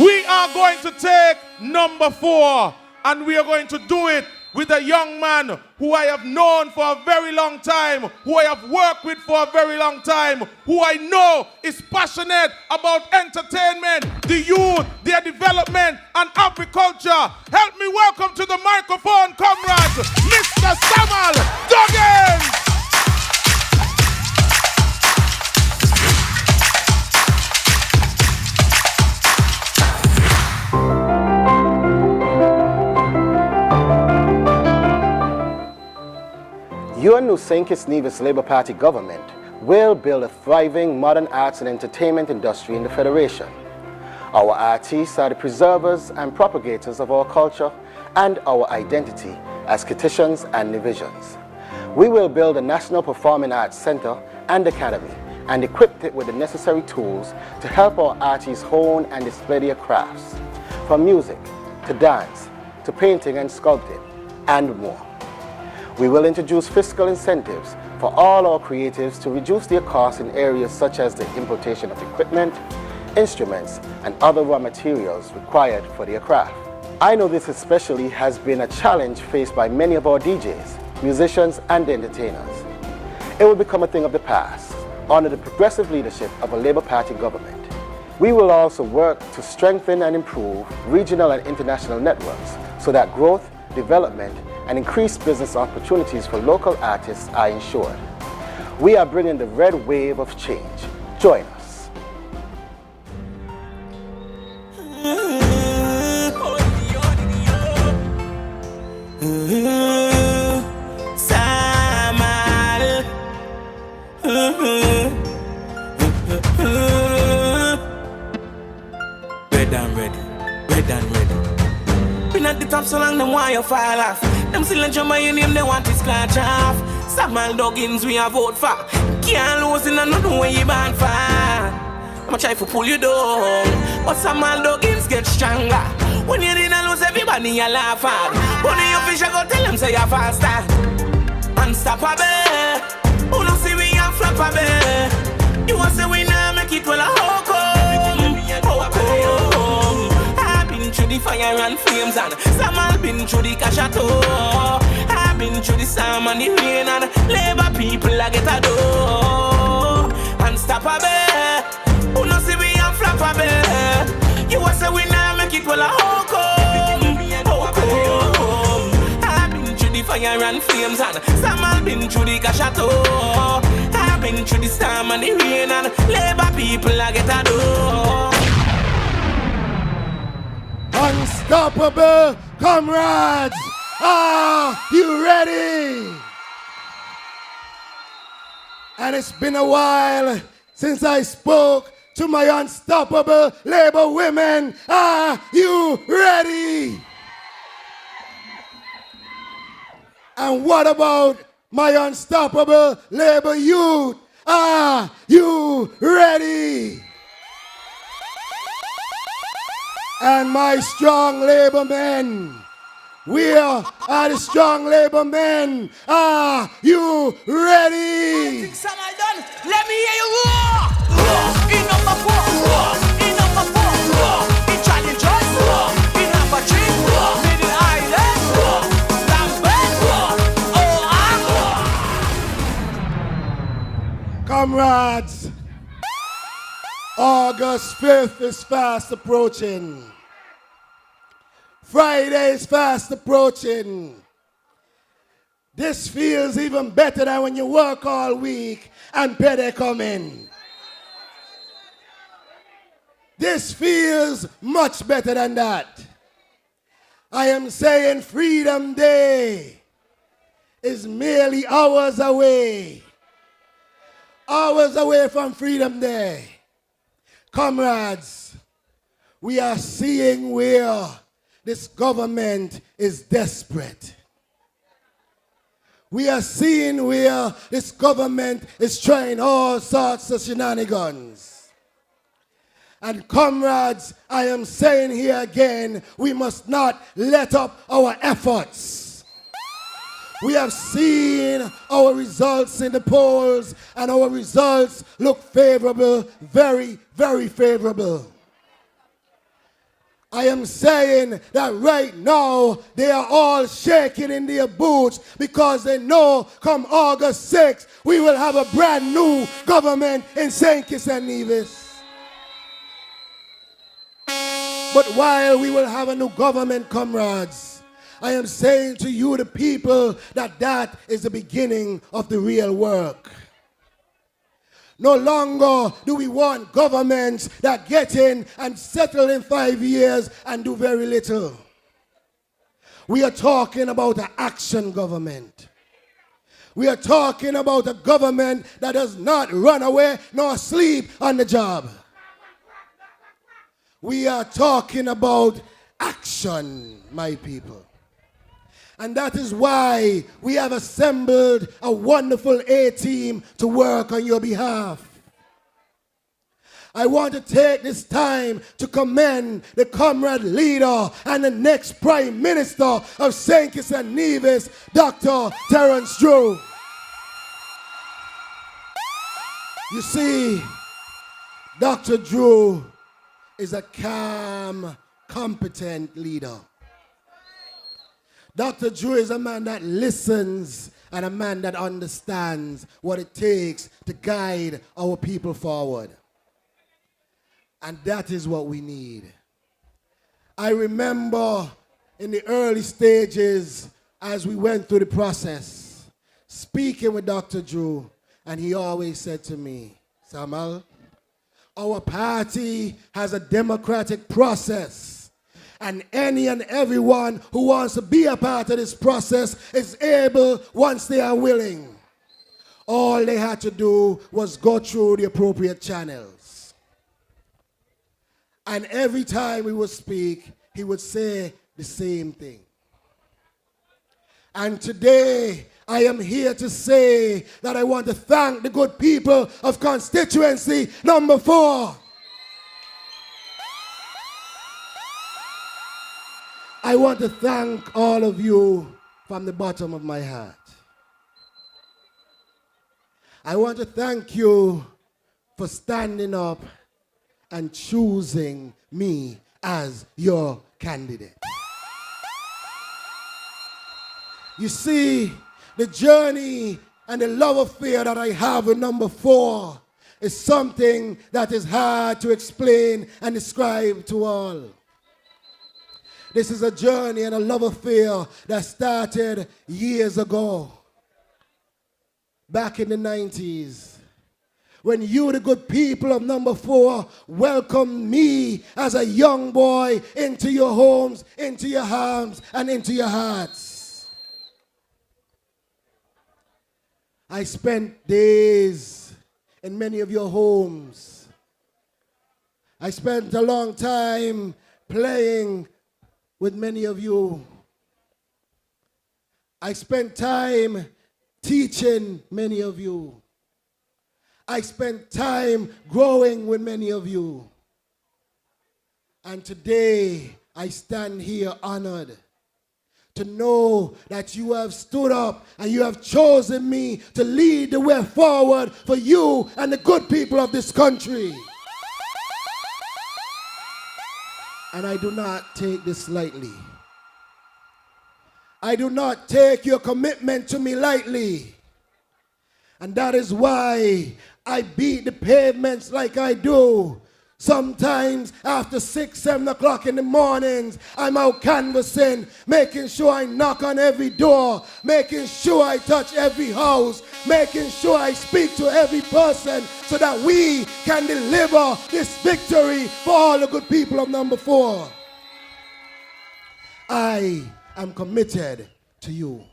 We are going to take number 4 and we are going to do it with a young man who I have known for a very long time, who I have worked with for a very long time, who I know is passionate about entertainment, the youth, their development, and agriculture. Help me welcome to the microphone, comrades, Mr. Samuel Duggins. Your new St. Kitts Nevis Labour Party government will build a thriving modern arts and entertainment industry in the Federation. Our artists are the preservers and propagators of our culture and our identity, as kitchens and divisions. We will build a National Performing Arts Center and Academy and equip it with the necessary tools to help our artists hone and display their crafts, from music to dance to painting and sculpting and more. We will introduce fiscal incentives for all our creatives to reduce their costs in areas such as the importation of equipment, instruments, and other raw materials required for their craft. I know this especially has been a challenge faced by many of our DJs, musicians, and entertainers. It will become a thing of the past under the progressive leadership of a Labour Party government. We will also work to strengthen and improve regional and international networks so that growth, development, and increased business opportunities for local artists are ensured. We are bringing the red wave of change. Join us. Red and ready. Been at the top so long, them why you fall off. Them still enjoy my name, they want to scratch off. Samuel Duggins we a vote for. Can't lose in another way you born for. I'ma try to pull you down, but Samuel Duggins get stronger. When you didn't lose, everybody you laugh at. When you fish, I go tell them say you're faster. Unstoppable. Who don't see we are flappable? You want say we now make it well a hoe come. I've been through the fire and flames and some have been through the cachato. I've been through the storm and the rain and Labour people I get a door. Unstoppable. Who don't see we are flappable? You want say we now make it well a hoe come. I've been through the fire and flames and some have been through the cachato. I've been through the storm and the rain and Labour people I get a door. Unstoppable comrades, are you ready? And it's been a while since I spoke to my unstoppable Labour women. Are you ready? And what about my unstoppable Labour youth? Are you ready? And my strong Labour men, where are the strong Labour men? Are you ready? Let me hear you roar! In number 4, in number 4, in Charlie Joyce, in number 3, Middle Island, Lambeth, Comrades, August 5th is fast approaching. Friday is fast approaching. This feels even better than when you work all week and payday come in. This feels much better than that. I am saying Freedom Day is merely hours away. Hours away from Freedom Day. Comrades, we are seeing where this government is desperate. We are seeing where this government is trying all sorts of shenanigans. And comrades, I am saying here again, we must not let up our efforts. We have seen our results in the polls, and our results look favorable, very, very favorable. I am saying that right now they are all shaking in their boots because they know come August 6th we will have a brand new government in St. Kitts and Nevis. But while we will have a new government, comrades, I am saying to you, the people, that that is the beginning of the real work. No longer do we want governments that get in and settle in 5 years and do very little. We are talking about an action government. We are talking about a government that does not run away nor sleep on the job. We are talking about action, my people. And that is why we have assembled a wonderful A-team to work on your behalf. I want to take this time to commend the comrade leader and the next Prime Minister of St. Kitts and Nevis, Dr. Terence Drew. You see, Dr. Drew is a calm, competent leader. Dr. Drew is a man that listens and a man that understands what it takes to guide our people forward. And that is what we need. I remember in the early stages as we went through the process, speaking with Dr. Drew, and he always said to me, Samuel, our party has a democratic process, and any and everyone who wants to be a part of this process is able once they are willing. All they had to do was go through the appropriate channels. And every time we would speak, he would say the same thing. And today, I am here to say that I want to thank the good people of constituency number 4. I want to thank all of you from the bottom of my heart. I want to thank you for standing up and choosing me as your candidate. You see, the journey and the love affair that I have with number 4 is something that is hard to explain and describe to all. This is a journey and a love affair that started years ago, back in the 90s. When you, the good people of number 4, welcomed me as a young boy into your homes, into your arms, and into your hearts. I spent days in many of your homes. I spent a long time playing with many of you. I spent time teaching many of you. I spent time growing with many of you. And today, I stand here honored to know that you have stood up and you have chosen me to lead the way forward for you and the good people of this country. And I do not take this lightly. I do not take your commitment to me lightly. And that is why I beat the pavements like I do. Sometimes after 6, 7 o'clock in the mornings, I'm out canvassing, making sure I knock on every door, making sure I touch every house, making sure I speak to every person so that we can deliver this victory for all the good people of number 4. I am committed to you.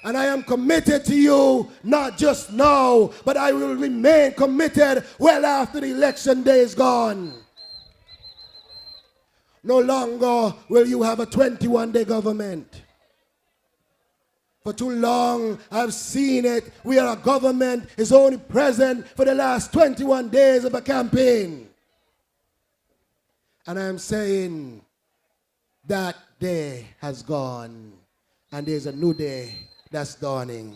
And I am committed to you, not just now, but I will remain committed well after the election day is gone. No longer will you have a 21-day government. For too long, I've seen it where a government is only present for the last 21 days of a campaign. And I'm saying that day has gone, and there's a new day that's dawning.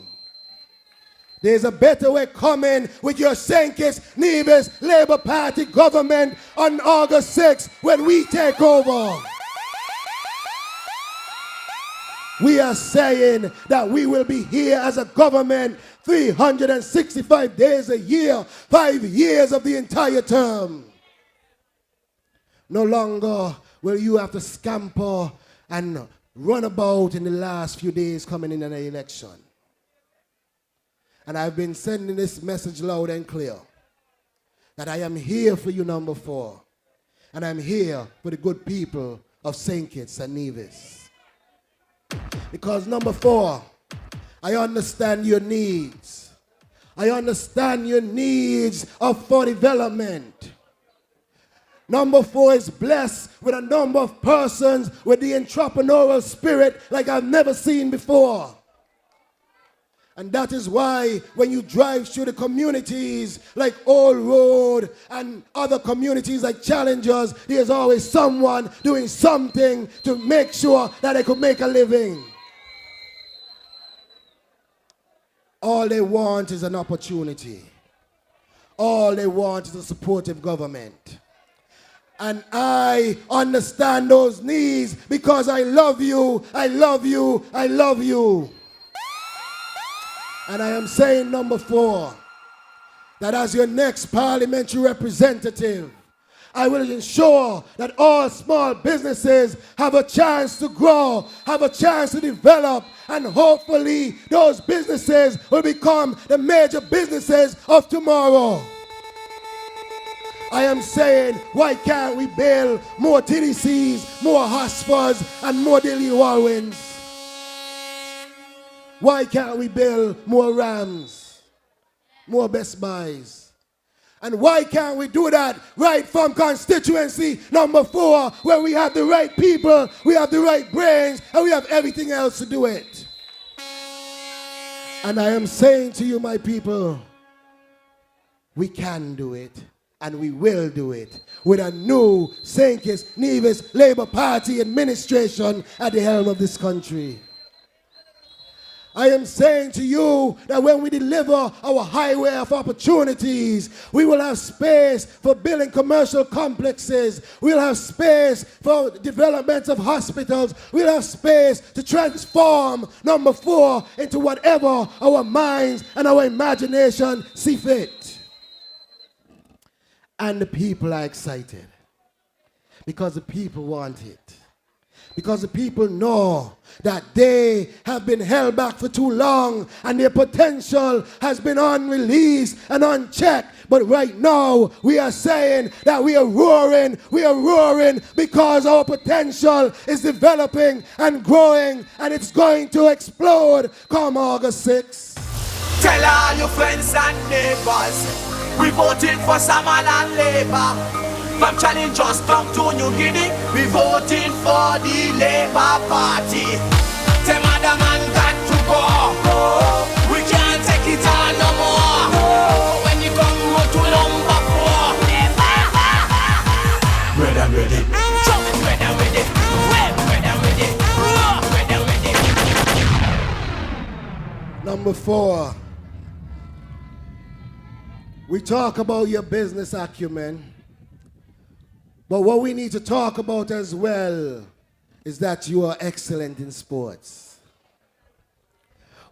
There's a better way coming with your St. Kitts Nevis Labour Party government on August 6th when we take over. We are saying that we will be here as a government 365 days a year, 5 years of the entire term. No longer will you have to scamper and run about in the last few days coming in an election. And I've been sending this message loud and clear that I am here for you, number 4. And I'm here for the good people of St. Kitts and Nevis. Because number 4, I understand your needs. I understand your needs for development. Number 4 is blessed with a number of persons with the entrepreneurial spirit like I've never seen before. And that is why when you drive through the communities like Old Road and other communities like Challengers, there's always someone doing something to make sure that they could make a living. All they want is an opportunity. All they want is a supportive government. And I understand those needs because I love you, I love you, I love you. And I am saying, number 4, that as your next parliamentary representative, I will ensure that all small businesses have a chance to grow, have a chance to develop, and hopefully those businesses will become the major businesses of tomorrow. I am saying, why can't we build more TDCs, more Hosfors, and more Daily Warwins? Why can't we build more Rams, more Best Buys? And why can't we do that right from constituency number 4, where we have the right people, we have the right brains, and we have everything else to do it? And I am saying to you, my people, we can do it, and we will do it with a new St. Kitts Nevis Labour Party administration at the helm of this country. I am saying to you that when we deliver our highway of opportunities, we will have space for building commercial complexes. We'll have space for development of hospitals. We'll have space to transform number 4 into whatever our minds and our imagination see fit. And the people are excited because the people want it. Because the people know that they have been held back for too long and their potential has been unreleased and unchecked. But right now, we are saying that we are roaring because our potential is developing and growing, and it's going to explode come August 6th. Tell all your friends and neighbors, we voting for Saman and Labour. From challengers come to New Guinea, we voting for the Labour Party. Tell Madam man got to go. We can't take it on no more. When you come to number 4, ready and ready. Ready and ready. Ready and ready. Number 4. We talk about your business acumen. But what we need to talk about as well is that you are excellent in sports.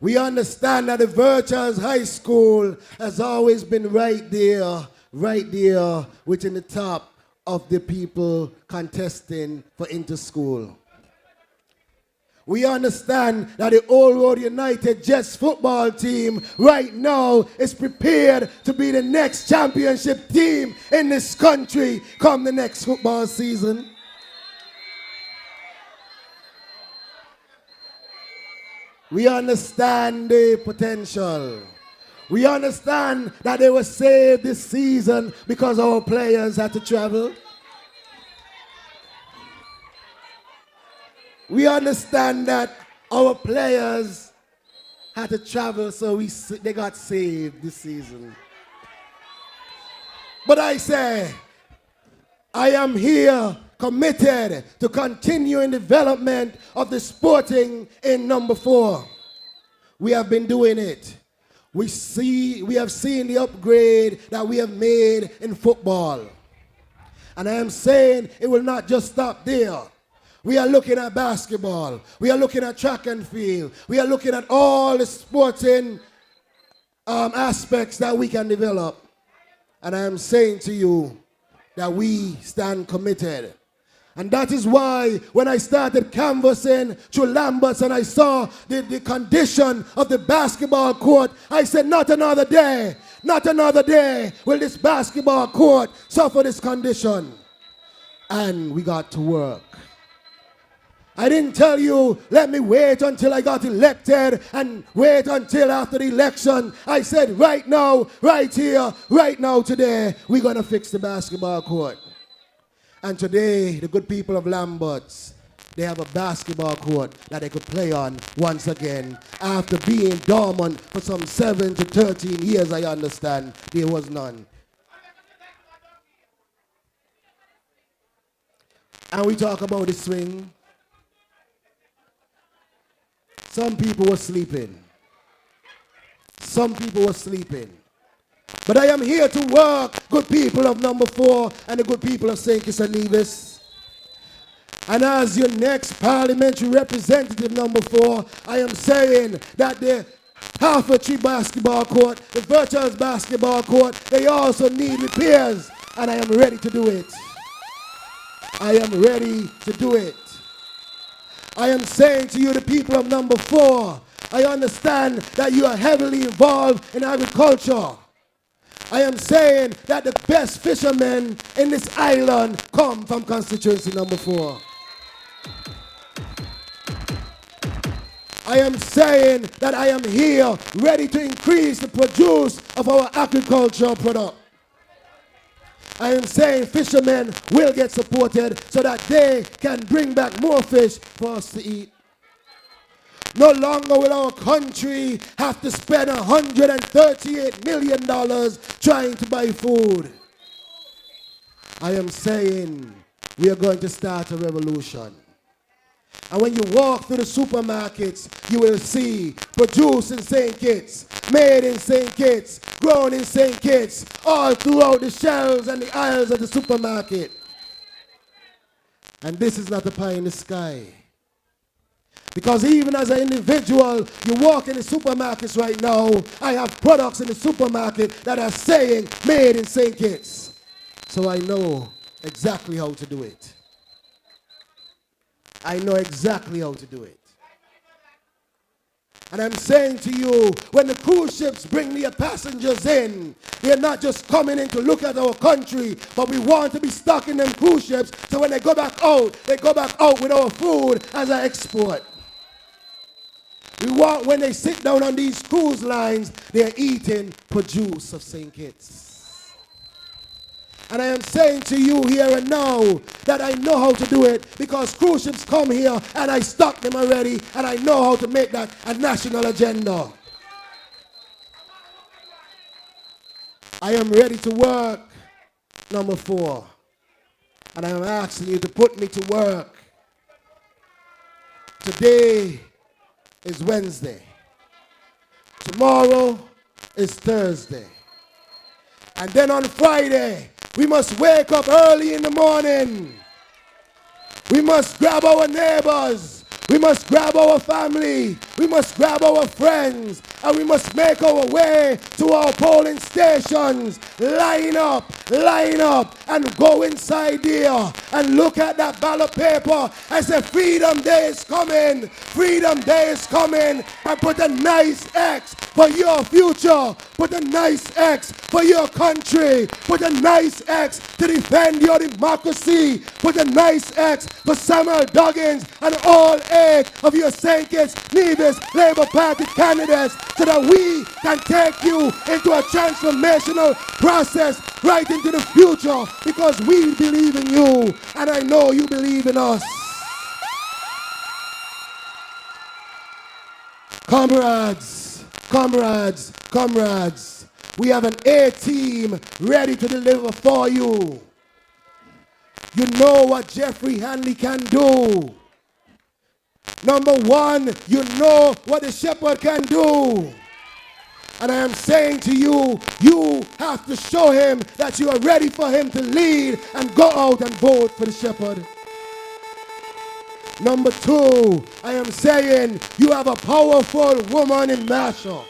We understand that the Virtuals High School has always been right there within the top of the people contesting for inter-school. We understand that the Old Road United Jets football team right now is prepared to be the next championship team in this country come the next football season. We understand the potential. We understand that they were saved this season because our players had to travel. We understand that our players had to travel, so they got saved this season. But I say, I am here committed to continuing development of the sporting in number 4. We have been doing it. We have seen the upgrade that we have made in football. And I am saying it will not just stop there. We are looking at basketball. We are looking at track and field. We are looking at all the sporting aspects that we can develop. And I am saying to you that we stand committed. And that is why when I started canvassing through Lamberts and I saw the condition of the basketball court, I said, not another day will this basketball court suffer this condition. And we got to work. I didn't tell you, let me wait until I got elected and wait until after the election. I said right now, right here, right now today, we're going to fix the basketball court. And today, the good people of Lamberts, they have a basketball court that they could play on once again. After being dormant for some 7 to 13 years, I understand, there was none. And we talk about the swing. Some people were sleeping. Some people were sleeping. But I am here to work, good people of number 4 and the good people of St. Kitts and Nevis. And as your next parliamentary representative, number 4, I am saying that the Half-a-Tree basketball court, the Virtuous basketball court, they also need repairs. And I am ready to do it. I am ready to do it. I am saying to you, the people of number 4, I understand that you are heavily involved in agriculture. I am saying that the best fishermen in this island come from constituency number 4. I am saying that I am here ready to increase the produce of our agricultural product. I am saying fishermen will get supported so that they can bring back more fish for us to eat. No longer will our country have to spend $138 million trying to buy food. I am saying we are going to start a revolution. And when you walk through the supermarkets, you will see produced in St. Kitts, made in St. Kitts, grown in St. Kitts, all throughout the shelves and the aisles of the supermarket. And this is not a pie in the sky. Because even as an individual, you walk in the supermarkets right now, I have products in the supermarket that are saying made in St. Kitts. So I know exactly how to do it. I know exactly how to do it. And I'm saying to you, when the cruise ships bring their passengers in, they're not just coming in to look at our country, but we want to be stuck in them cruise ships, so when they go back out with our food as an export. We want, when they sit down on these cruise lines, they're eating produce of St. Kitts. And I am saying to you here and now that I know how to do it because cruise ships come here and I stock them already and I know how to make that a national agenda. I am ready to work, number 4. And I am asking you to put me to work. Today is Wednesday. Tomorrow is Thursday. And then on Friday, we must wake up early in the morning. We must grab our neighbors. We must grab our family. We must grab our friends. And we must make our way to our polling stations. Line up, and go inside there and look at that ballot paper and say, Freedom Day is coming. Freedom Day is coming. And put a nice X for your future. Put a nice X for your country. Put a nice X to defend your democracy. Put a nice X for Samuel Duggins and all 8 of your St. Kitts Nevis Labour Party candidates so that we can take you into a transformational process right into the future because we believe in you and I know you believe in us. Comrades, we have an A-team ready to deliver for you. You know what Jeffrey Hanley can do. Number 1, you know what the shepherd can do. And I am saying to you, you have to show him that you are ready for him to lead and go out and vote for the shepherd. Number 2, I am saying you have a powerful woman in Marshall,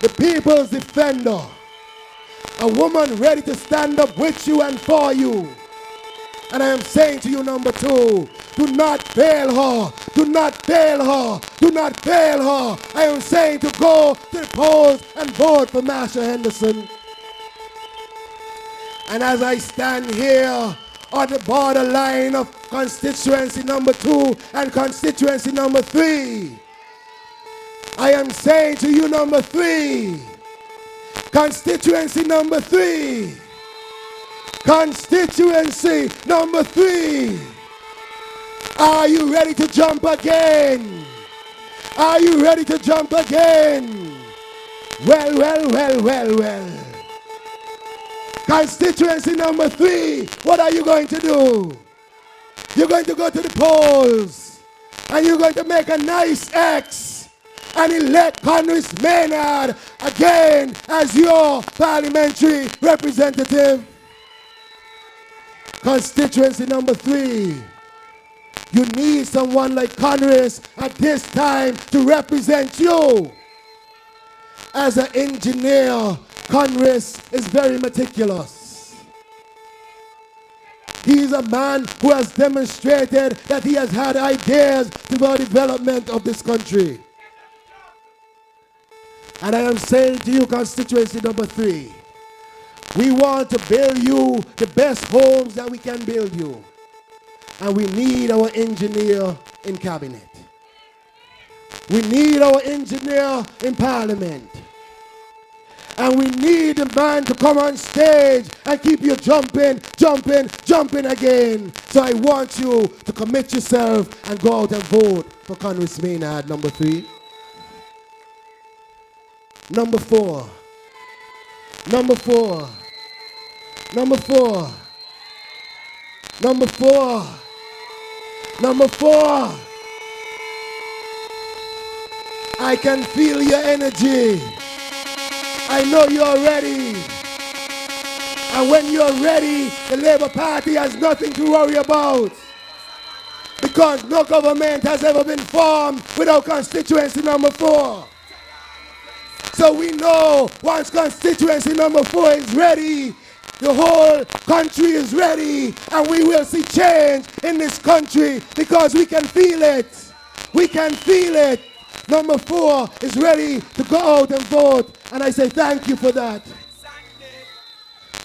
the people's defender, a woman ready to stand up with you and for you. And I am saying to you, number 2, do not fail her. Do not fail her. Do not fail her. I am saying to go to the polls and vote for Marsha Henderson. And as I stand here on the borderline of constituency number 2 and constituency number 3, I am saying to you, number 3, constituency number 3, Constituency number 3. Are you ready to jump again? Are you ready to jump again? Well. Constituency number 3, what are you going to do? You're going to go to the polls and you're going to make a nice X and elect Congress Maynard again as your parliamentary representative. Constituency number 3. You need someone like Congress at this time to represent you. As an engineer, Congress is very meticulous. He is a man who has demonstrated that he has had ideas for the development of this country. And I am saying to you, constituency number 3, we want to build you the best homes that we can build you. And we need our engineer in cabinet. We need our engineer in parliament. And we need the man to come on stage and keep you jumping again. So I want you to commit yourself and go out and vote for Congress Maynard number 3. Number 4. Number 4. Number 4. Number 4. Number 4. I can feel your energy. I know you're ready. And when you're ready, the Labour Party has nothing to worry about. Because no government has ever been formed without constituency number 4. So we know once constituency number 4 is ready, the whole country is ready, and we will see change in this country because we can feel it. We can feel it. Number 4 is ready to go out and vote, and I say thank you for that.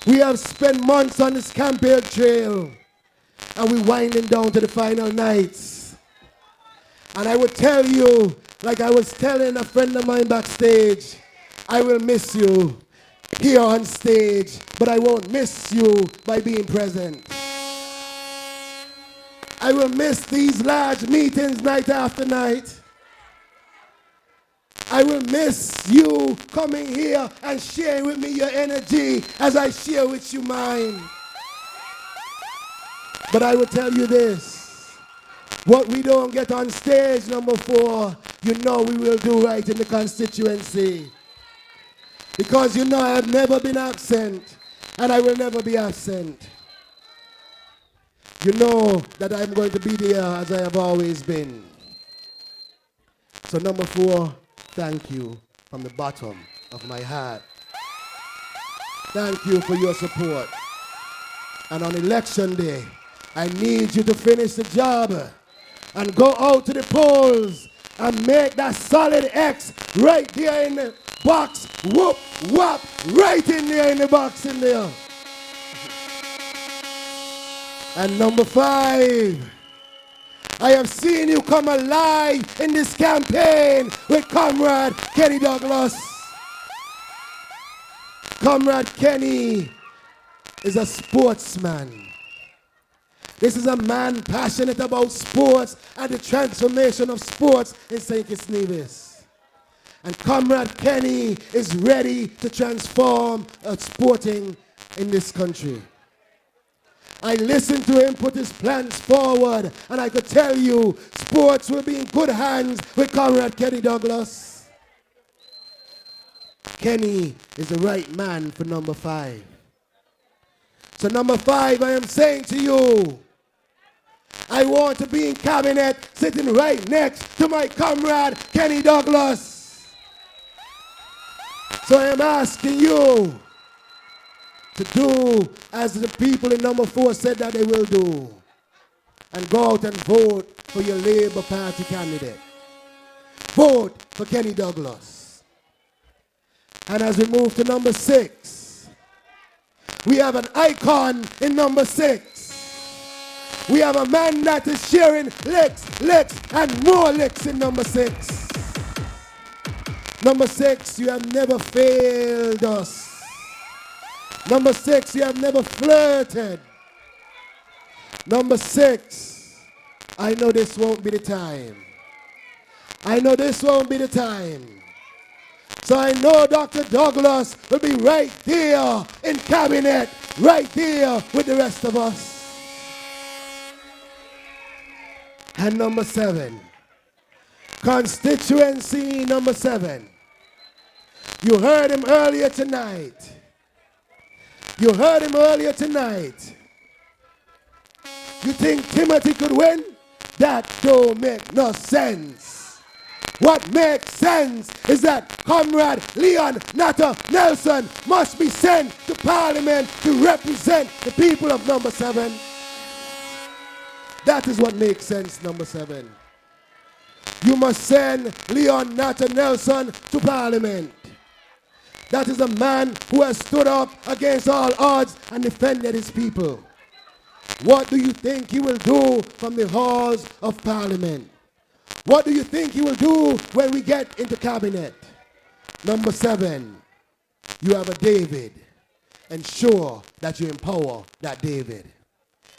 We have spent months on this campaign trail, and we're winding down to the final nights. And I would tell you, like I was telling a friend of mine backstage, I will miss you here on stage, but I won't miss you by being present. I will miss these large meetings night after night. I will miss you coming here and sharing with me your energy as I share with you mine. But I will tell you this, what we don't get on stage, number 4, you know we will do right in the constituency. Because you know I have never been absent, and I will never be absent. You know that I'm going to be there as I have always been. So number 4, thank you from the bottom of my heart. Thank you for your support. And on election day, I need you to finish the job and go out to the polls and make that solid X right there in the box. Whoop, whop, right in there in the box in there. And number 5, I have seen you come alive in this campaign with Comrade Kenny Douglas. Comrade Kenny is a sportsman. This is a man passionate about sports and the transformation of sports in St. Kitts Nevis. And Comrade Kenny is ready to transform sporting in this country. I listened to him put his plans forward, and I could tell you sports will be in good hands with Comrade Kenny Douglas. Kenny is the right man for number 5. So number 5, I am saying to you, I want to be in cabinet sitting right next to my comrade Kenny Douglas. So I am asking you to do as the people in number 4 said that they will do, and go out and vote for your Labour Party candidate. Vote for Kenny Douglas. And as we move to number 6, we have an icon in number 6. We have a man that is sharing licks, and more licks in number 6. Number 6, you have never failed us. Number 6, you have never flirted. Number 6, I know this won't be the time. I know this won't be the time. So I know Dr. Douglas will be right there in cabinet, right there with the rest of us. And number 7, constituency number 7. You heard him earlier tonight. You heard him earlier tonight. You think Timothy could win? That don't make no sense. What makes sense is that Comrade Leon Natta Nelson must be sent to Parliament to represent the people of number 7. That is what makes sense, number 7. You must send Leon Natta Nelson to Parliament. That is a man who has stood up against all odds and defended his people. What do you think he will do from the halls of Parliament? What do you think he will do when we get into cabinet? Number 7, you have a David. Ensure that you empower that David.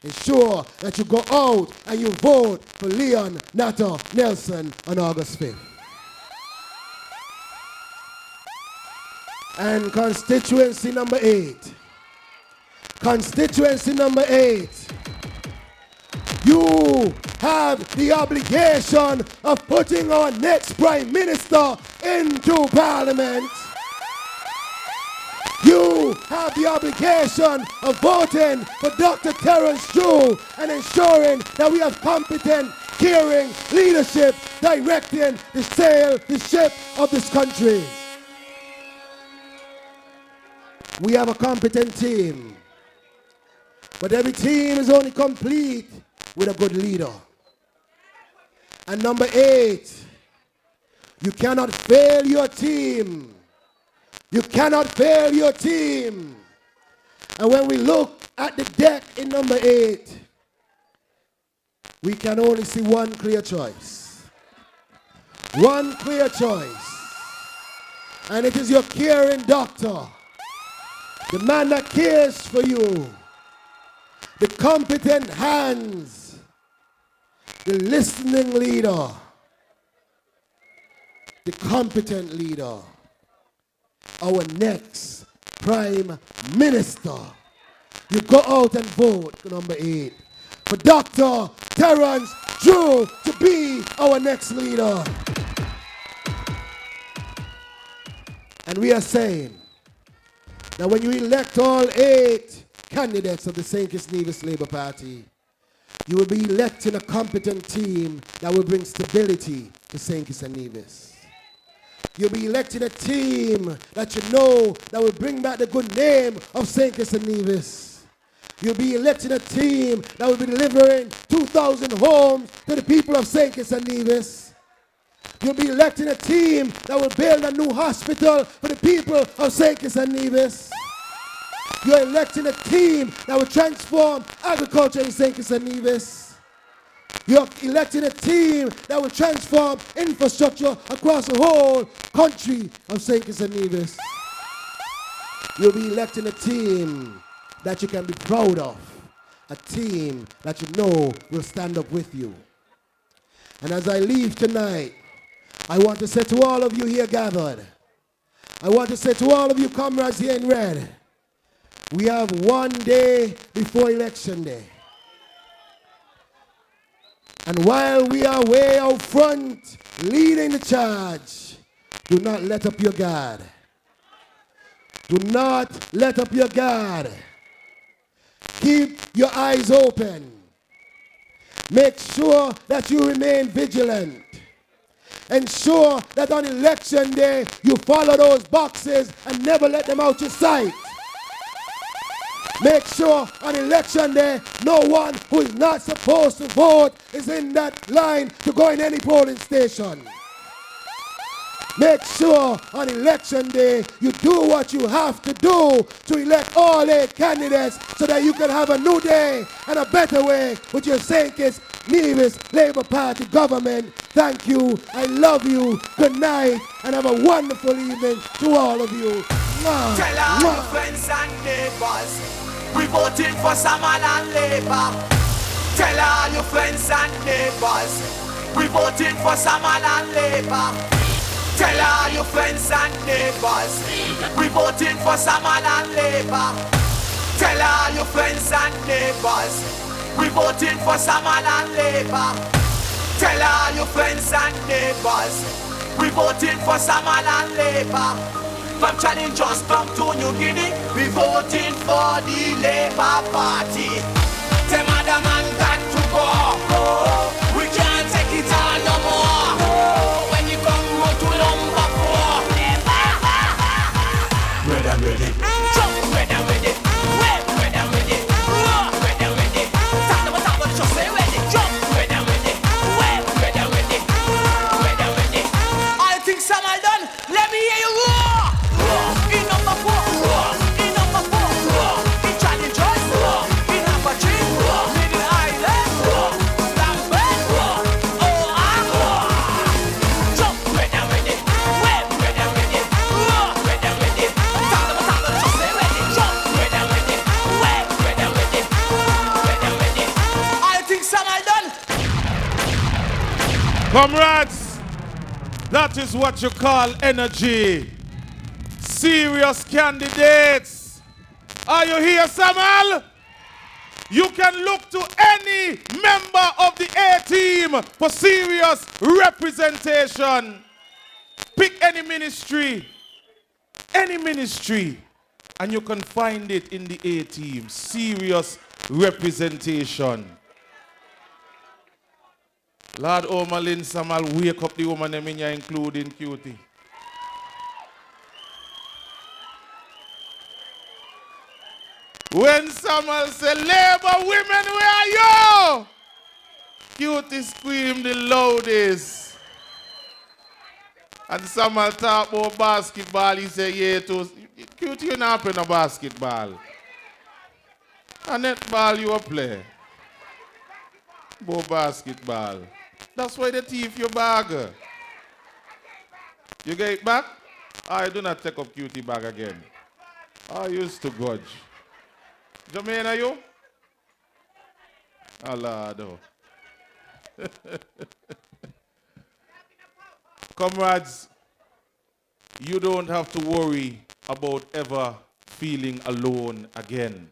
Ensure that you go out and you vote for Leon Natta Nelson on August 5th. And constituency number 8. Constituency number 8. You have the obligation of putting our next Prime Minister into Parliament. You have the obligation of voting for Dr. Terence Drew and ensuring that we have competent, caring leadership directing the ship of this country. We have a competent team, but every team is only complete with a good leader. And number 8, you cannot fail your team. You cannot fail your team. And when we look at the deck in number 8, we can only see one clear choice. One clear choice. And it is your caring doctor, the man that cares for you, the competent hands, the listening leader, the competent leader, our next Prime Minister. You go out and vote, number 8, for Dr. Terence Drew to be our next leader. And we are saying that when you elect all 8 candidates of the St. Kitts Nevis Labour Party, you will be electing a competent team that will bring stability to St. Kitts and Nevis. You'll be electing a team that you know that will bring back the good name of St. Kitts and Nevis. You'll be electing a team that will be delivering 2,000 homes to the people of St. Kitts and Nevis. You'll be electing a team that will build a new hospital for the people of St. Kitts and Nevis. You're electing a team that will transform agriculture in St. Kitts and Nevis. You're electing a team that will transform infrastructure across the whole country of St. Kitts and Nevis. You'll be electing a team that you can be proud of, a team that you know will stand up with you. And as I leave tonight, I want to say to all of you here gathered, I want to say to all of you comrades here in red, we have one day before election day. And while we are way out front, leading the charge, do not let up your guard. Do not let up your guard. Keep your eyes open. Make sure that you remain vigilant. Ensure that on election day, you follow those boxes and never let them out your sight. Make sure on election day, no one who is not supposed to vote is in that line to go in any polling station. Make sure on election day you do what you have to do to elect all 8 candidates so that you can have a new day and a better way with your St. Nevis Labour Party government. Thank you. I love you. Good night and have a wonderful evening to all of you. Mwah. Tell all Mwah. your friends and neighbors, we voting for Samal and Labour. Tell all your friends and neighbors, we voting for Samal and Labour. Tell all your friends and neighbors, we voting for Samal and Labour. Tell all your friends and neighbors, we voting for Samal and Labour. Tell all your friends and neighbors, we voting for Samal and Labour. From challengers come to New Guinea, we voting for the Labour Party. Tell Madam man got to go. We can't take it on no more. When you come road to number 4, red and ready. Jump, red and ready. Wait, red and ready. Red and ready. Tap, just say ready. Jump, red and ready. Wait, red and ready. Red and ready. I think some are done. Let me hear you roar. In number 4. In number 4. In challengers. In number 3. Middle Island. Lambert. Jump, red and ready. Wait, red and ready. Red and ready. Tap, just say ready. Jump, red and ready. Wait, red and ready. Red and ready. I think some are done. Comrades, that is what you call energy. Serious candidates. Are you here, Samal? You can look to any member of the A team for serious representation. Pick any ministry, and you can find it in the A team. Serious representation. Lord Omalin Samal, wake up the woman them in here, including Cutie. When Samal say, Labour women, where are you? Cutie screamed the loudest. And Samal talk about basketball, he say, yeah, too. Cutie, you're not playing a basketball. A netball you a play. About basketball. That's why they thief your bag. You get it back? I do not take up Cutie bag again. I used to grudge. Jermaine, are you? Allah, no. Comrades, you don't have to worry about ever feeling alone again.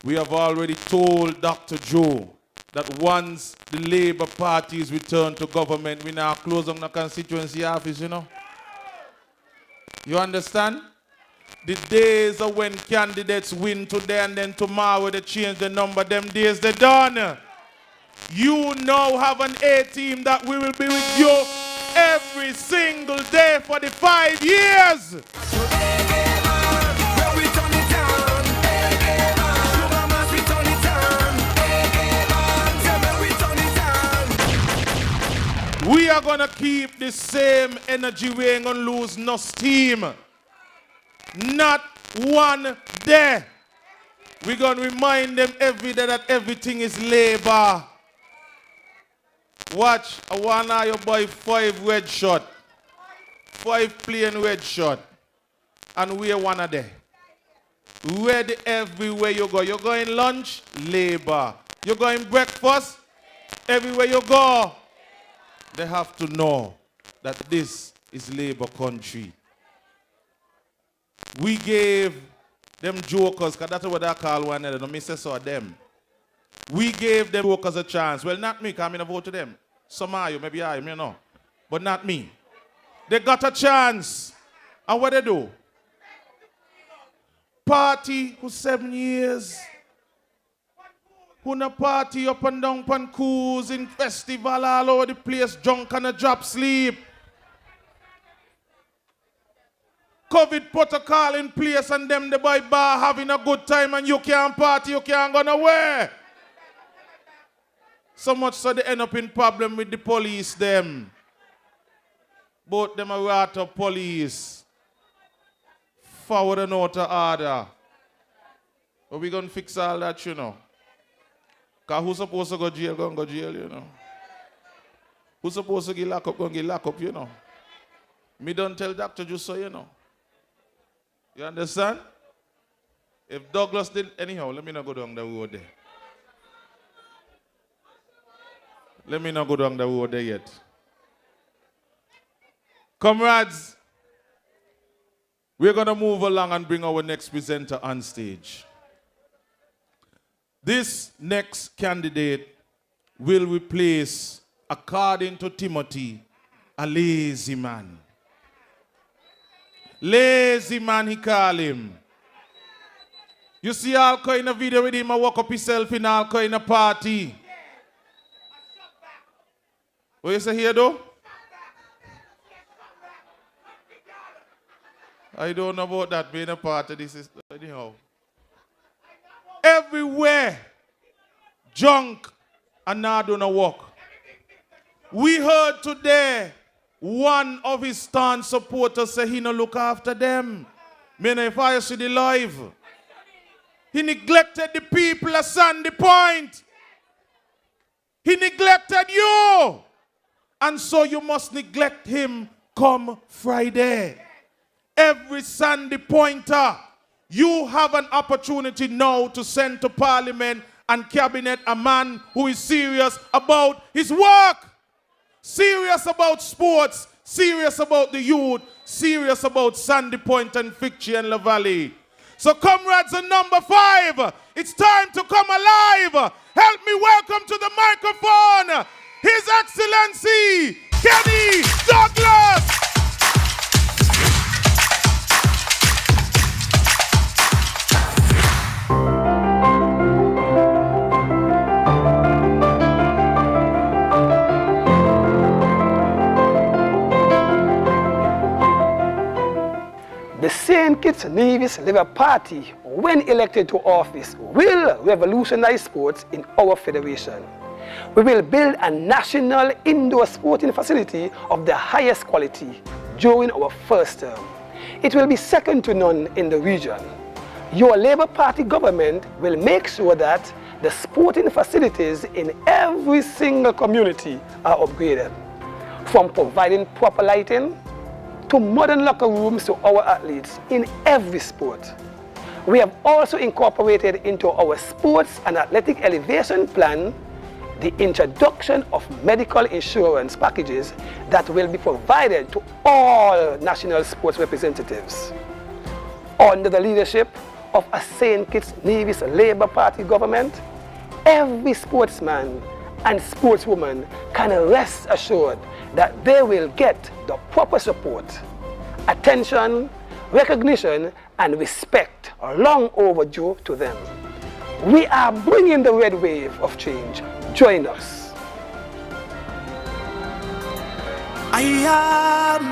We have already told Dr. Joe that once the Labour parties return to government, we now close on the constituency office, you know. You understand? The days of when candidates win today and then tomorrow they change the number, them days they're done. You now have an A team that we will be with you every single day for the 5 years. We are going to keep the same energy. We ain't going to lose no steam. Not one day. We're going to remind them every day that everything is labor. Watch, I want you buy 5 red shot. 5 plain red shot. And wear one a day. Ready everywhere you go. You're going lunch, labor. You're going breakfast, everywhere you go. They have to know that this is Labour country. We gave them jokers, because that's what they call one another. No, say so them. We gave them jokers a chance. Well, not me, because I'm going to vote to them. Some of you, maybe I, you know. But not me. They got a chance. And what they do? Party for 7 years. Who na party up and down pan cruise in festival all over the place, drunk and a drop sleep. COVID protocol in place and them the boy bar having a good time and you can't party, you can't go nowhere. So much so they end up in problem with the police them. Both them are rat of police. Forward and out of order. But we gonna fix all that, you know. Because who's supposed to go jail, gonna go jail, you know. Who's supposed to get locked up, gonna get locked up, you know. Me don't tell doctor just so you know. You understand? If Douglas did, anyhow, let me not go down the road there. Let me not go down the road there yet. Comrades, we're going to move along and bring our next presenter on stage. This next candidate will replace, according to Timothy, a lazy man. Lazy man, he call him. You see Alco in a video with him, I walk up himself in Alco in a party. What you say here though? I don't know about that being a part of this. Anyhow. Everywhere, junk and now don't walk. We heard today one of his staunch supporters say he no look after them. Man, if I see the live, he neglected the people at Sandy Point. He neglected you. And so you must neglect him come Friday. Every Sandy Pointer, you have an opportunity now to send to Parliament and Cabinet a man who is serious about his work. Serious about sports, serious about the youth, serious about Sandy Point and Fichy and La Valley. So comrades on number 5, it's time to come alive. Help me welcome to the microphone His Excellency Kenny Douglas. The St. Kitts Nevis Labour Party, when elected to office, will revolutionize sports in our federation. We will build a national indoor sporting facility of the highest quality during our first term. It will be second to none in the region. Your Labour Party government will make sure that the sporting facilities in every single community are upgraded, from providing proper lighting to modern locker rooms to our athletes in every sport. We have also incorporated into our sports and athletic elevation plan the introduction of medical insurance packages that will be provided to all national sports representatives. Under the leadership of a St. Kitts Nevis Labour Party government, every sportsman and sportswoman can rest assured that they will get the proper support, attention, recognition, and respect long overdue to them. We are bringing the red wave of change. Join us. I am.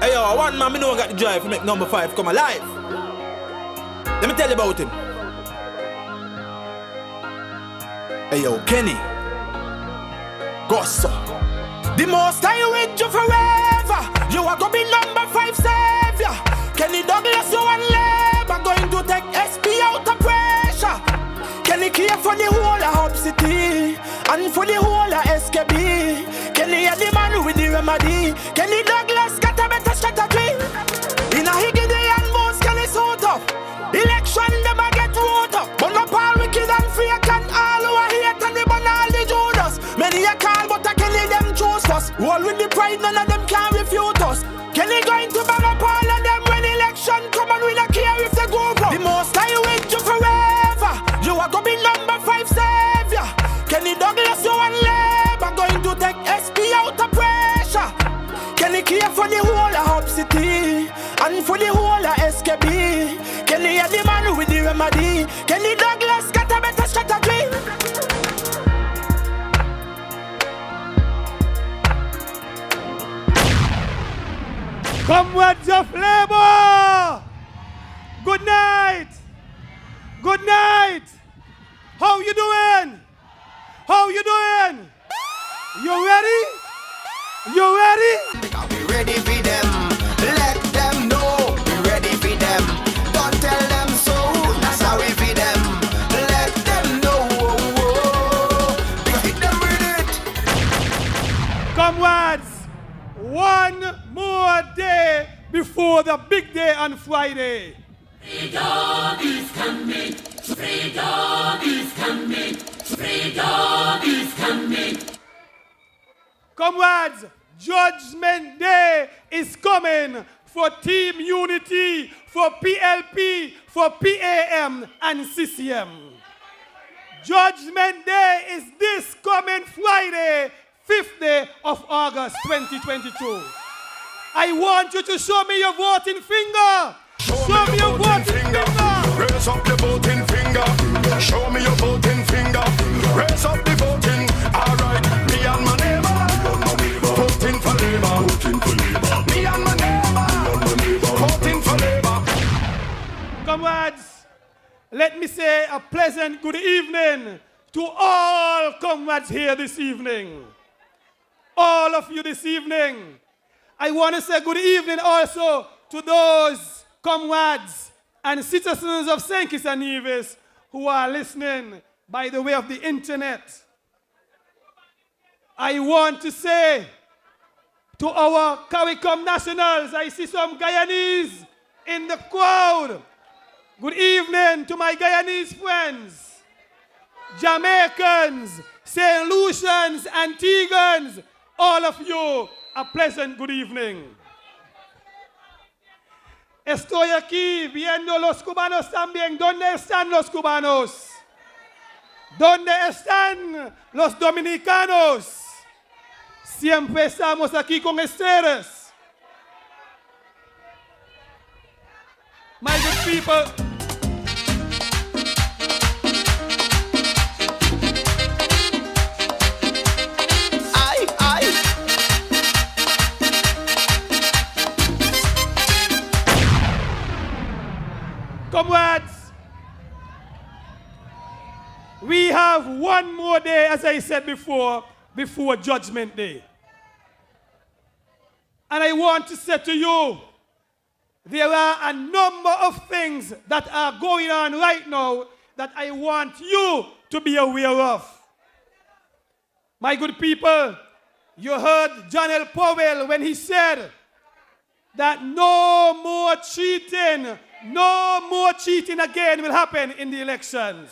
Hey yo, one man, me know I got the drive to make number 5 come alive. Let me tell you about him. Hey yo, Kenny. Gosso. The most I with you forever. You are gonna be number 5 savior. Kenny Douglas, you and Labour going to take SP out of pressure. Kenny care for the whole of Hub City and for the whole of SKB. Kenny is the man with the remedy. Kenny Douglas got a better strategy. In a Higgity and most Kenny suit up. Election them a get rolled up. But no Paul wicked and fake and all who are hate and we burn all the Judas. Many a call but I Kenny them choose us. All with the pride none of them can refute us. Kenny going to bang up all of them when election come and we don't care if they go wrong. The most I with you forever. You are going to be number 5 savior. Kenny Douglas, you and Labour going to take SP out of pressure. Kenny care for the whole of Hub City and for the whole of SKB. Kenny is the man with the remedy. Kenny Douglas got a better strategy. Comrades of Labour! Good night! Good night! How you doing? How you doing? You ready? You ready? We ready for them. Let them know we ready for them. Don't tell them so. That's how we feed them. Let them know. We hit them with it. Comrades, one more day before the big day on Friday. Freedom is coming. Freedom is coming. Freedom is coming. Comrades, Judgment Day is coming for Team Unity, for PLP, for PAM, and CCM. Judgment Day is this coming Friday, 5th day of August 2022. I want you to show me your voting finger. Show me your voting finger. Raise up your voting finger. Show me your voting finger. Raise up the voting. All right, me and my neighbor. Voting for Labour. Me and my neighbor. Voting for Labour. Comrades, let me say a pleasant good evening to all comrades here this evening. All of you this evening. I want to say good evening also to those comrades and citizens of St. Kitts and Nevis who are listening by the way of the internet. I want to say to our CARICOM nationals, I see some Guyanese in the crowd. Good evening to my Guyanese friends, Jamaicans, St. Lucians, Antiguans, all of you, a pleasant good evening. Estoy aquí viendo los cubanos también. ¿Dónde están los cubanos? ¿Dónde están los dominicanos? Siempre estamos aquí con ustedes. My good people. Comrades, we have one more day, as I said before Judgment Day. And I want to say to you, there are a number of things that are going on right now that I want you to be aware of. My good people, you heard John L. Powell when he said that no more cheating again will happen in the elections.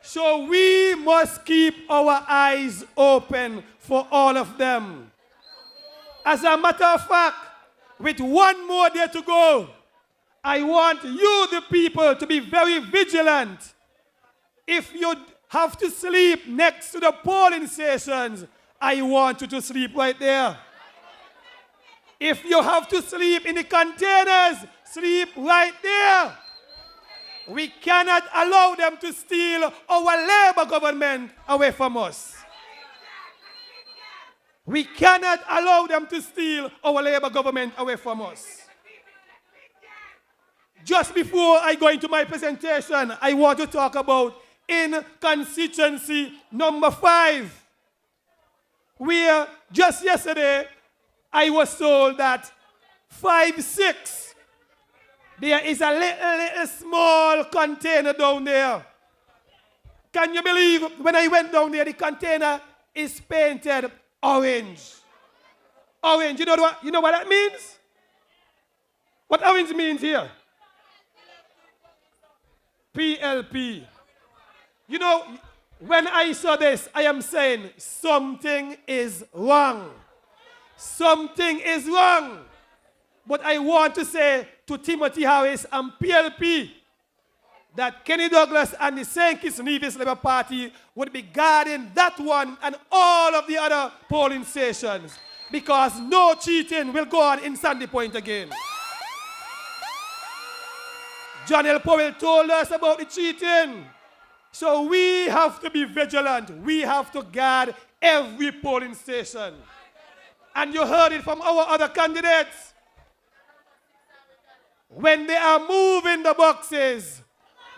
So we must keep our eyes open for all of them. As a matter of fact, with one more day to go, I want you, the people, to be very vigilant. If you have to sleep next to the polling stations, I want you to sleep right there. If you have to sleep in the containers, sleep right there. We cannot allow them to steal our Labour government away from us. We cannot allow them to steal our Labour government away from us. Just before I go into my presentation, I want to talk about in constituency number 5, where just yesterday I was told that 5-6, there is a little small container down there. Can you believe when I went down there, the container is painted orange. Orange, you know what that means? What orange means here? PLP. You know, when I saw this, I am saying something is wrong. Something is wrong. But I want to say to Timothy Harris and PLP that Kenny Douglas and the St. Kitts Nevis Labour Party would be guarding that one and all of the other polling stations, because no cheating will go on in Sandy Point again. John L. Powell told us about the cheating. So we have to be vigilant. We have to guard every polling station. And you heard it from our other candidates. When they are moving the boxes,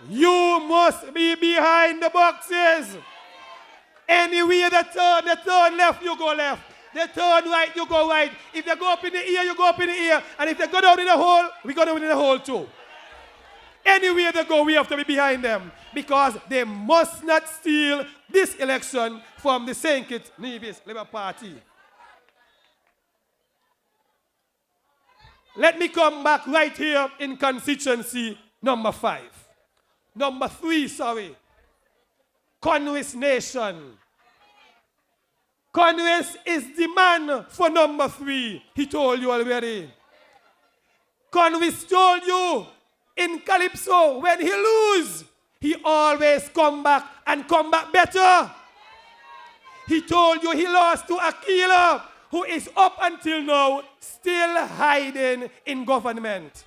you must be behind the boxes. Anywhere they turn left, you go left. They turn right, you go right. If they go up in the ear, you go up in the ear. And if they go down in the hole, we go down in the hole too. Anywhere they go, we have to be behind them. Because they must not steal this election from the St. Kitts Nevis Labour Party. Let me come back right here in constituency number 5. Number 3, sorry. Conwis Nation. Conwis is the man for number 3. He told you already. Conwis told you in Calypso, when he lose, he always come back and come back better. He told you he lost to Aquila, who is up until now still hiding in government.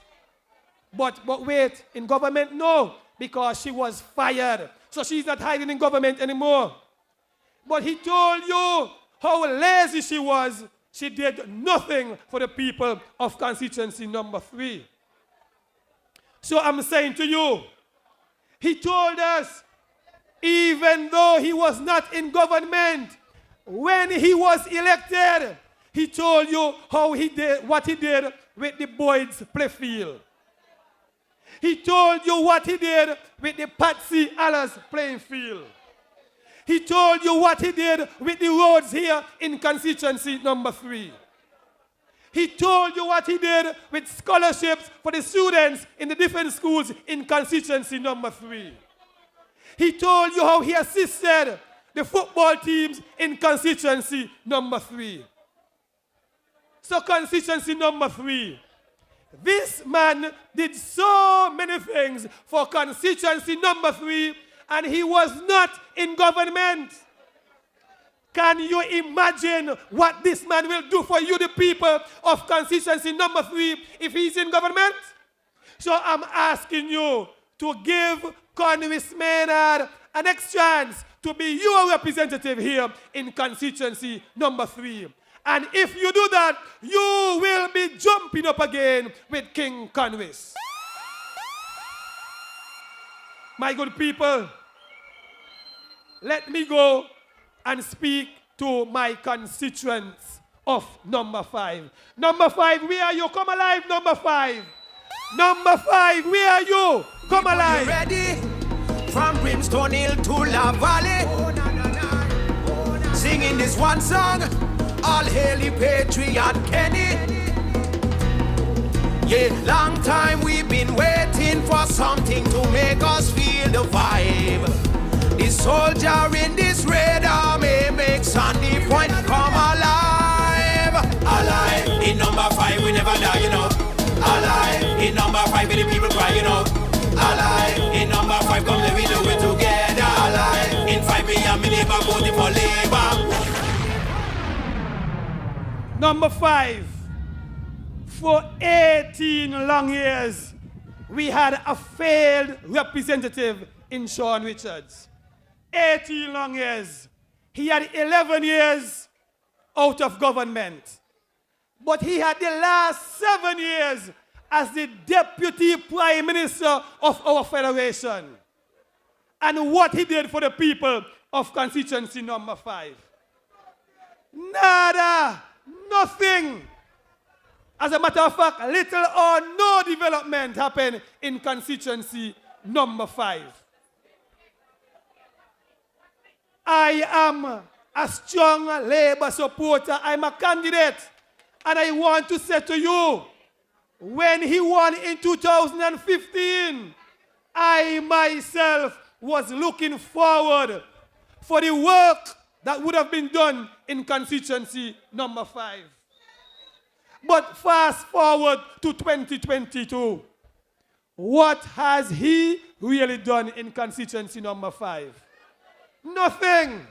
But wait, in government, no, because she was fired. So she's not hiding in government anymore. But he told you how lazy she was. She did nothing for the people of constituency number 3. So I'm saying to you, he told us, even though he was not in government, when he was elected, he told you how he did, what he did with the Boyd's playfield. He told you what he did with the Patsy Allers playing field. He told you what he did with the roads here in constituency number 3. He told you what he did with scholarships for the students in the different schools in constituency number 3. He told you how he assisted the football teams in constituency number 3. So constituency number 3. This man did so many things for constituency number 3, and he was not in government. Can you imagine what this man will do for you, the people of constituency number 3, if he's in government? So I'm asking you to give Conwis Maynard an next chance to be your representative here in constituency number 3. And if you do that, you will be jumping up again with King Conwis. My good people, let me go and speak to my constituents of number 5. Number 5, where are you? Come alive, number 5. Number 5, where are you? Come alive. Ready? From Brimstone Hill to La Valley. Singing this one song. All hail the patriot Kenny. Yeah, long time we've been waiting for something to make us feel the vibe. The soldier in this red army makes Sandy Point come alive. Alive. In number 5 we never die, you know. Alive. In number 5 the people cry, you know. Alive. In number 5 come let we do it together. Alive. In 5 me and me neighbor voting for Labour. Number 5, for 18 long years, we had a failed representative in Sean Richards. 18 long years. He had 11 years out of government. But he had the last 7 years as the Deputy Prime Minister of our federation. And what he did for the people of constituency number 5. Nada. Nothing. As a matter of fact, little or no development happened in constituency number 5. I am a strong Labour supporter. I'm a candidate. And I want to say to you, when he won in 2015, I myself was looking forward for the work that would have been done in constituency number 5. But fast forward to 2022. What has he really done in constituency number 5? Nothing.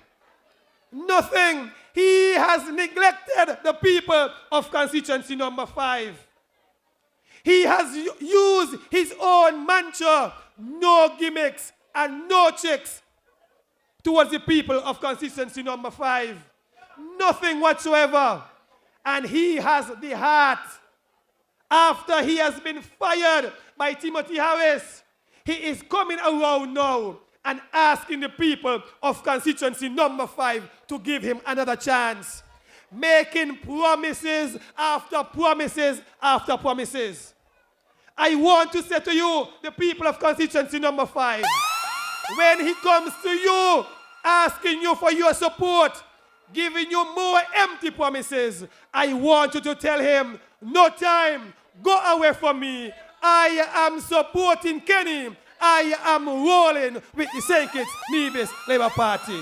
Nothing. He has neglected the people of constituency number 5. He has used his own mantra, no gimmicks and no tricks, towards the people of constituency number 5. Nothing whatsoever. And he has the heart. After he has been fired by Timothy Harris, he is coming around now and asking the people of constituency number 5 to give him another chance. making promises after promises after promises. I want to say to you, the people of constituency number 5, when he comes to you, asking you for your support, giving you more empty promises, I want you to tell him, no time, go away from me. I am supporting Kenny. I am rolling with the St. Kitts Nevis Labour Party.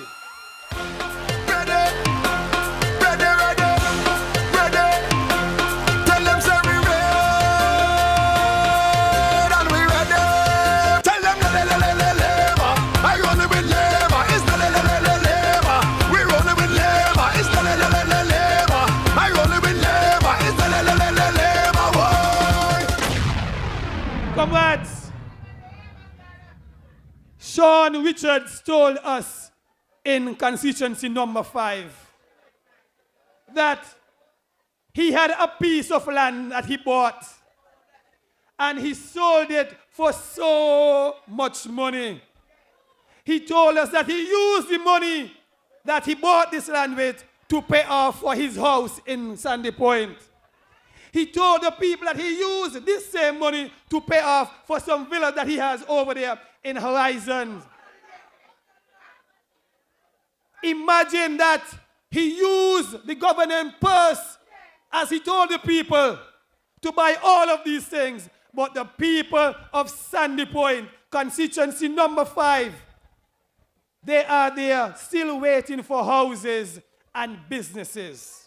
Comrades, Sean Richards told us in constituency number 5 that he had a piece of land that he bought and he sold it for so much money. He told us that he used the money that he bought this land with to pay off for his house in Sandy Point. He told the people that he used this same money to pay off for some villa that he has over there in Horizons. Imagine that he used the government purse, as he told the people, to buy all of these things. But the people of Sandy Point, constituency number 5, they are there still waiting for houses and businesses.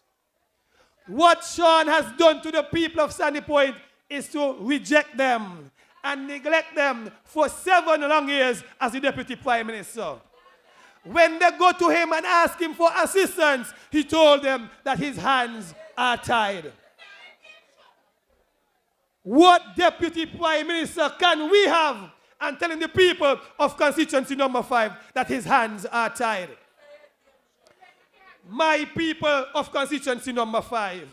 What Sean has done to the people of Sandy Point is to reject them and neglect them for 7 long years as the Deputy Prime Minister. When they go to him and ask him for assistance, he told them that his hands are tied. What Deputy Prime Minister can we have and telling the people of constituency number 5 that his hands are tied? My people of constituency number 5,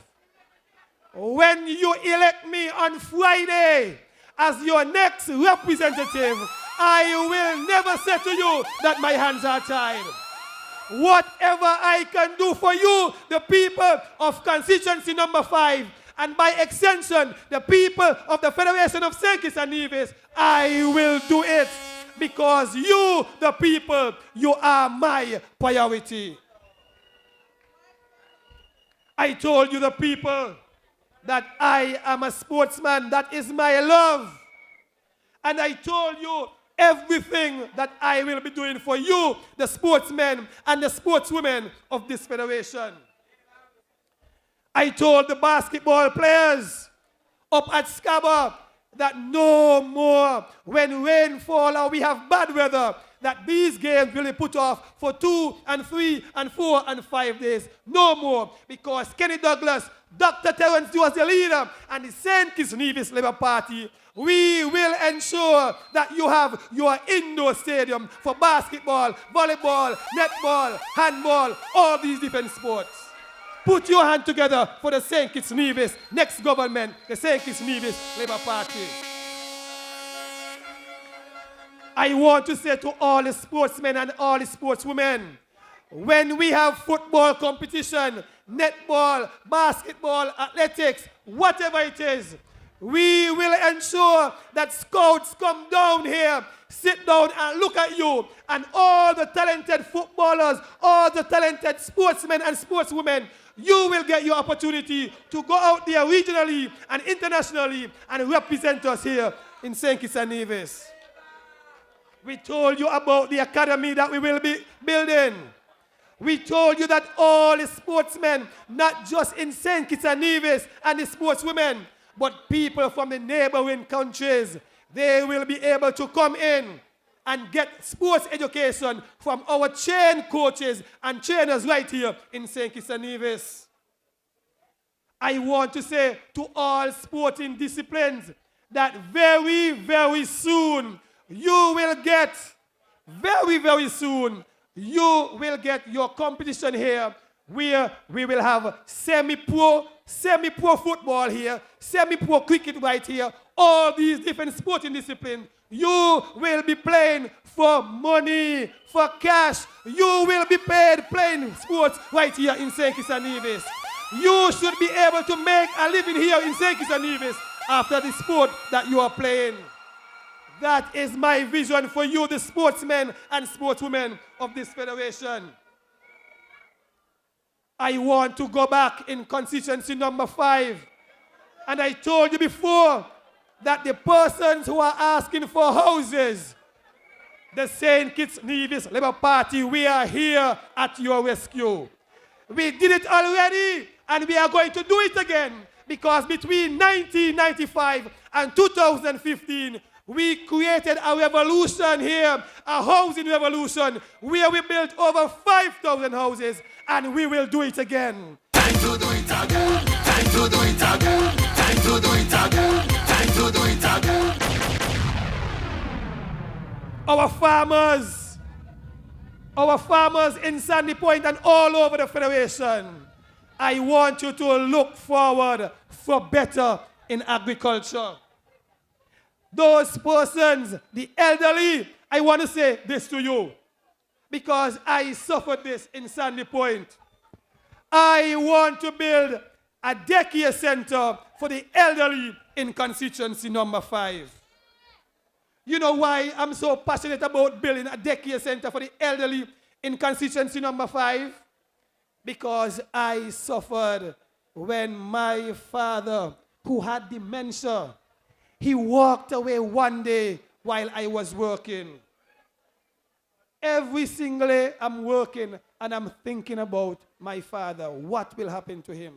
when you elect me on Friday as your next representative, I will never say to you that my hands are tied. Whatever I can do for you, the people of constituency number 5, and by extension, the people of the Federation of St. Kitts and Nevis, I will do it. Because you, the people, you are my priority. I told you, the people, that I am a sportsman. That is my love. And I told you everything that I will be doing for you, the sportsmen and the sportswomen of this federation. I told the basketball players up at Scarborough that no more, when rain falls or we have bad weather, that these games will be put off for 2 and 3 and 4 and 5 days. No more, because Kenny Douglas, Dr. Terence was the leader, and the St. Kitts Nevis Labour Party, we will ensure that you have your indoor stadium for basketball, volleyball, netball, handball, all these different sports. Put your hand together for the St. Kitts Nevis next government, the St. Kitts Nevis Labour Party. I want to say to all the sportsmen and all the sportswomen, when we have football competition, netball, basketball, athletics, whatever it is, we will ensure that scouts come down here, sit down and look at you, and all the talented footballers, all the talented sportsmen and sportswomen, you will get your opportunity to go out there regionally and internationally and represent us here in St. Kitts and Nevis. We told you about the academy that we will be building. We told you that all the sportsmen, not just in St. Kitts and Nevis and the sportswomen, but people from the neighboring countries, they will be able to come in and get sports education from our trained coaches and trainers right here in St. Kitts and Nevis. I want to say to all sporting disciplines that very, very soon, you will get, very, very soon, you will get your competition here where we will have semi-pro football here, semi-pro cricket right here, all these different sporting disciplines, you will be playing for money, for cash. You will be paid playing sports right here in St. Kitts and Nevis. You should be able to make a living here in St. Kitts and Nevis after the sport that you are playing. That is my vision for you, the sportsmen and sportswomen of this federation. I want to go back in constituency number 5. And I told you before that the persons who are asking for houses, the St. Kitts Nevis Labour Party, we are here at your rescue. We did it already, and we are going to do it again, because between 1995 and 2015, we created a revolution here, a housing revolution, where we built over 5,000 houses, and we will do it again. Time to do it again. Time to do it again. Time to do it again. Time to do it again. Our farmers in Sandy Point and all over the Federation, I want you to look forward for better in agriculture. Those persons, the elderly, I want to say this to you, because I suffered this in Sandy Point. I want to build a daycare center for the elderly in constituency number 5. You know why I'm so passionate about building a daycare center for the elderly in constituency number 5? Because I suffered when my father, who had dementia, he walked away one day while I was working. Every single day I'm working and I'm thinking about my father. What will happen to him?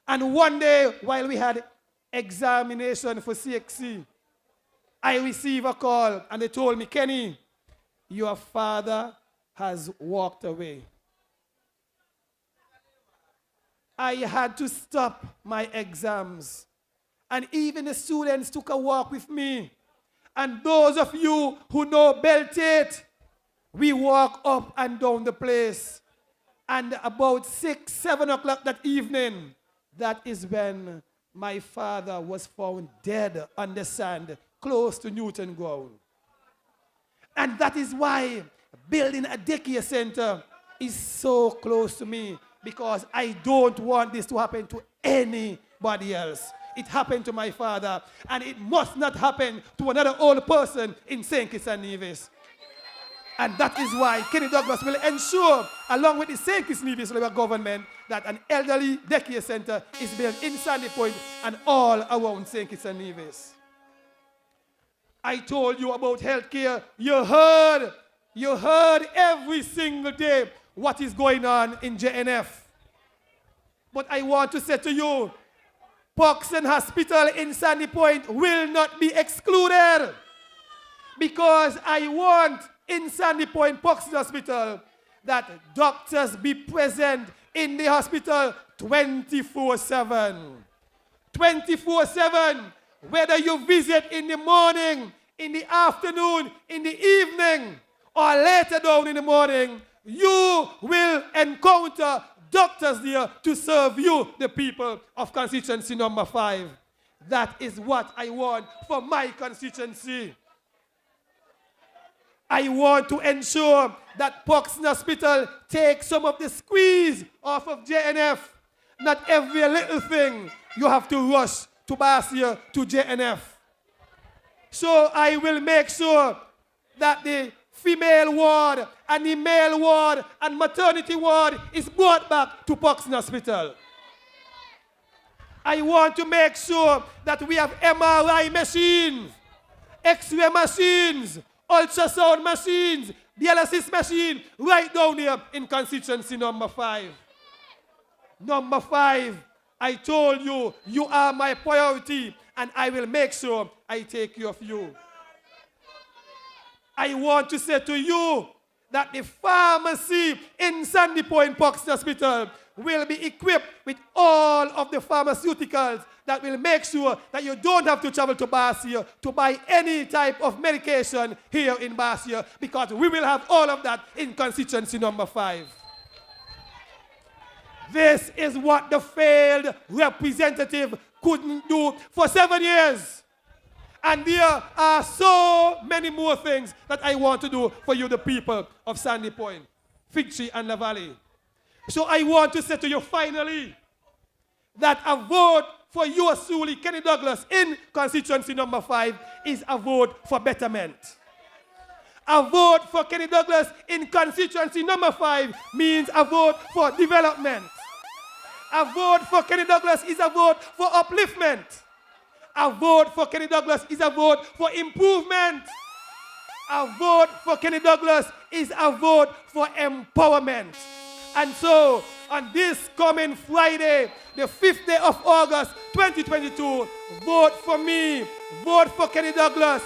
And one day while we had examination for CXC, I received a call and they told me, Kenny, your father has walked away. I had to stop my exams. And even the students took a walk with me. And those of you who know Beltate, we walk up and down the place. And about 6, 7 o'clock that evening, that is when my father was found dead on the sand, close to Newton Ground. And that is why building a daycare center is so close to me, because I don't want this to happen to anybody else. It happened to my father, and it must not happen to another old person in St. Kitts and Nevis. And that is why Kenny Douglas will ensure, along with the St. Kitts and Nevis Labour government, that an elderly daycare center is built in Sandy Point and all around St. Kitts and Nevis. I told you about healthcare. You heard every single day what is going on in JNF. But I want to say to you, Poxon Hospital in Sandy Point will not be excluded, because I want in Sandy Point Poxon Hospital that doctors be present in the hospital 24/7. 24/7, whether you visit in the morning, in the afternoon, in the evening, or later down in the morning, you will encounter doctors there to serve you, the people of constituency number 5. That is what I want for my constituency. I want to ensure that Poxon Hospital takes some of the squeeze off of JNF. Not every little thing you have to rush to Bastille to JNF. So I will make sure that the female ward and the male ward and maternity ward is brought back to Poxon Hospital. I want to make sure that we have MRI machines, X-ray machines, ultrasound machines, dialysis machine right down here in constituency number 5. Number 5, I told you, you are my priority, and I will make sure I take care of you. I want to say to you that the pharmacy in Sandy Point Poxon Hospital will be equipped with all of the pharmaceuticals that will make sure that you don't have to travel to Bastille to buy any type of medication here in Bastille, because we will have all of that in constituency number 5. This is what the failed representative couldn't do for 7 years. And there are so many more things that I want to do for you, the people of Sandy Point, Fig Tree and La Valley. So I want to say to you finally that a vote for you, solely, Kenny Douglas, in constituency number 5 is a vote for betterment. A vote for Kenny Douglas in constituency number 5 means a vote for development. A vote for Kenny Douglas is a vote for upliftment. A vote for Kenny Douglas is a vote for improvement. A vote for Kenny Douglas is a vote for empowerment. And so, on this coming Friday, the 5th day of August, 2022, vote for me, vote for Kenny Douglas,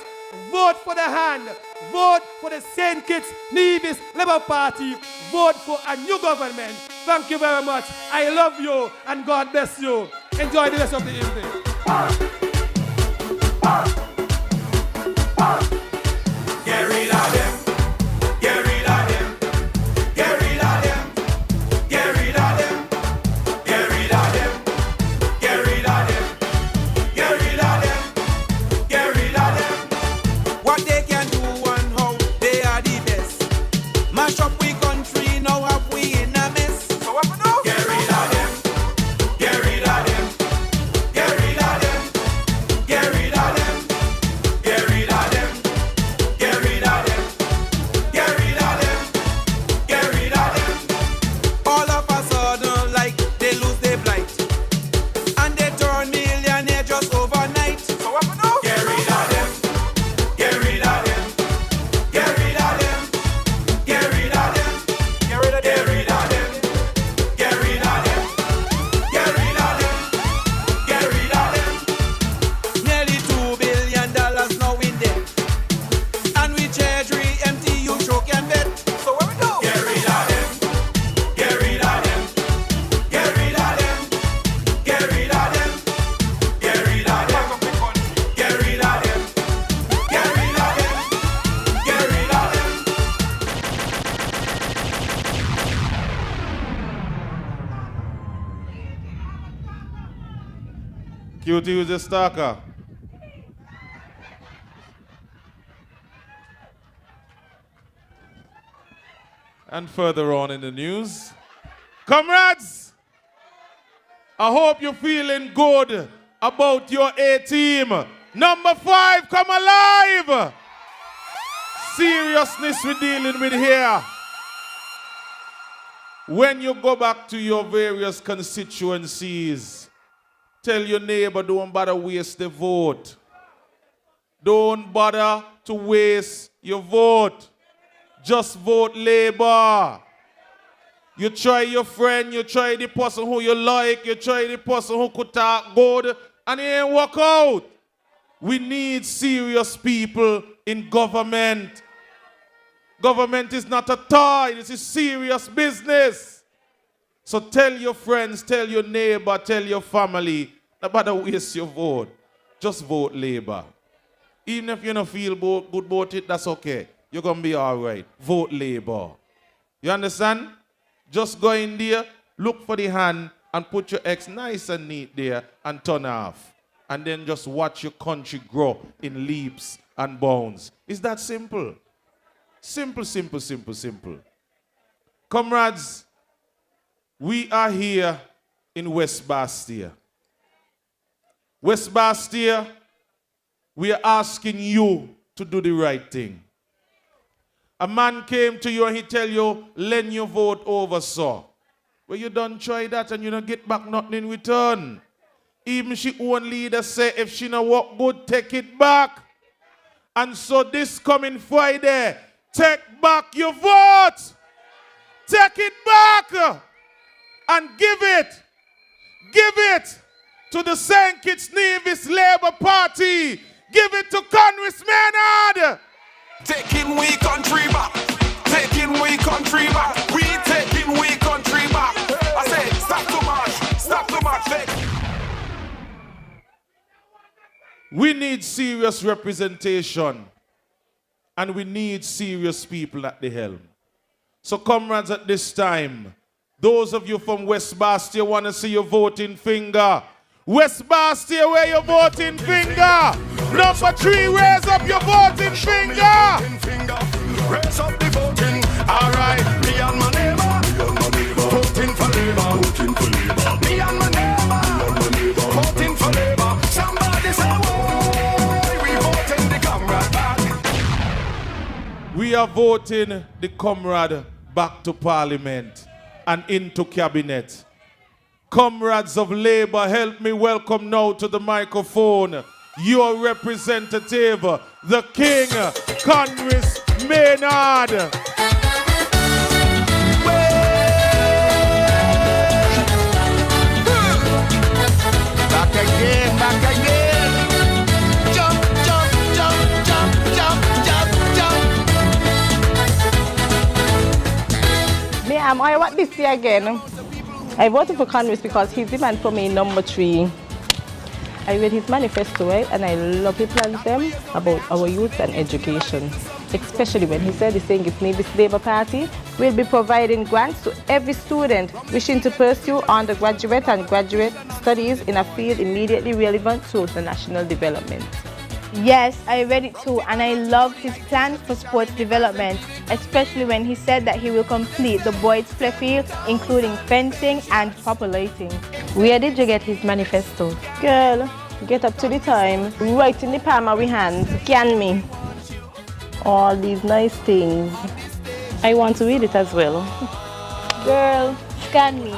vote for the hand, vote for the St. Kitts Nevis Labour Party, vote for a new government. Thank you very much. I love you, and God bless you. Enjoy the rest of the evening. Get rid of them. Get rid of them. Get rid of them. Get rid of them. Get rid of them. Get rid of them. Get rid of them. Get rid of them. What they can do and how they are the best. Mash up we country, now have we in a mess. So what we do? Get rid of them. Get rid of them. Get rid of them. Get rid of them. Get rid of them. Get rid of them. Get rid of them. Get rid of them. All of a sudden, like they lose their blight, and they turn millionaire just overnight. So what we do? Get rid of them. Get rid of them. Get rid of them. Get rid of them. Get rid of them. Get rid of them. Get rid of them. Get rid of them. Get rid of them. Nearly $2 billion now in debt, and we treasury empty, you choke and bet. So what we do? Get rid of them. Get rid of them. Get rid of them. Get rid of them. Get rid of them. Get rid of them. Get rid of them. Get rid of them. Cutie was a stalker. And further on in the news, comrades, I hope you're feeling good about your A team. Number 5, come alive. Seriousness we're dealing with here. When you go back to your various constituencies, tell your neighbor, don't bother waste the vote. Don't bother to waste your vote. Just vote Labour. You try your friend, you try the person who you like, you try the person who could talk good, and it ain't work out. We need serious people in government. Government is not a toy, this is serious business. So tell your friends, tell your neighbor, tell your family, don't bother waste your vote. Just vote Labour. Even if you don't feel good about it, that's okay. You're going to be all right. Vote Labour. You understand? Just go in there, look for the hand, and put your X nice and neat there and turn off. And then just watch your country grow in leaps and bounds. It's that simple. Simple, simple, simple, simple. Comrades, we are here in West Bastille. West Bastille, we are asking you to do the right thing. A man came to you and he tell you, lend your vote over, so. Well, you don't try that and you don't get back nothing in return. Even she own leader say, if she not work good, take it back. And so this coming Friday, take back your vote. Take it back and give it to the St. Kitts Nevis Labour Party. Give it to Congressman Hard. Taking we country back. Taking we country back. We taking we country back. I say, stop too much. Stop too much. We need serious representation. And we need serious people at the helm. So comrades, at this time, those of you from West Bastille want to see your voting finger. West Bastille, where your voting finger? Number 3, raise up your voting finger. Raise up the voting. Alright, me and my neighbor. Voting for Labour. Me and my neighbor. Voting for Labour. Somebody say, "Whoa, we voting the comrade back." We are voting the comrade back to Parliament and into Cabinet. Comrades of Labour, help me welcome now to the microphone your representative, the King, Congress Maynard. Back again, back again. Jump, jump, jump, jump, jump, jump, jump. Me, I want this year again. I voted for Congress because he's the man for me, number 3. I read his manifesto, right? And I love his plans them about our youth and education. Especially when he said the Saint-Kitts Labour Party will be providing grants to every student wishing to pursue undergraduate and graduate studies in a field immediately relevant to the national development. Yes, I read it too, and I love his plan for sports development, especially when he said that he will complete the boys' play field, including fencing and proper lighting. Where did you get his manifesto? Girl, get up to the time, right in the palm of my hand, scan me. All these nice things. I want to read it as well. Girl, scan me.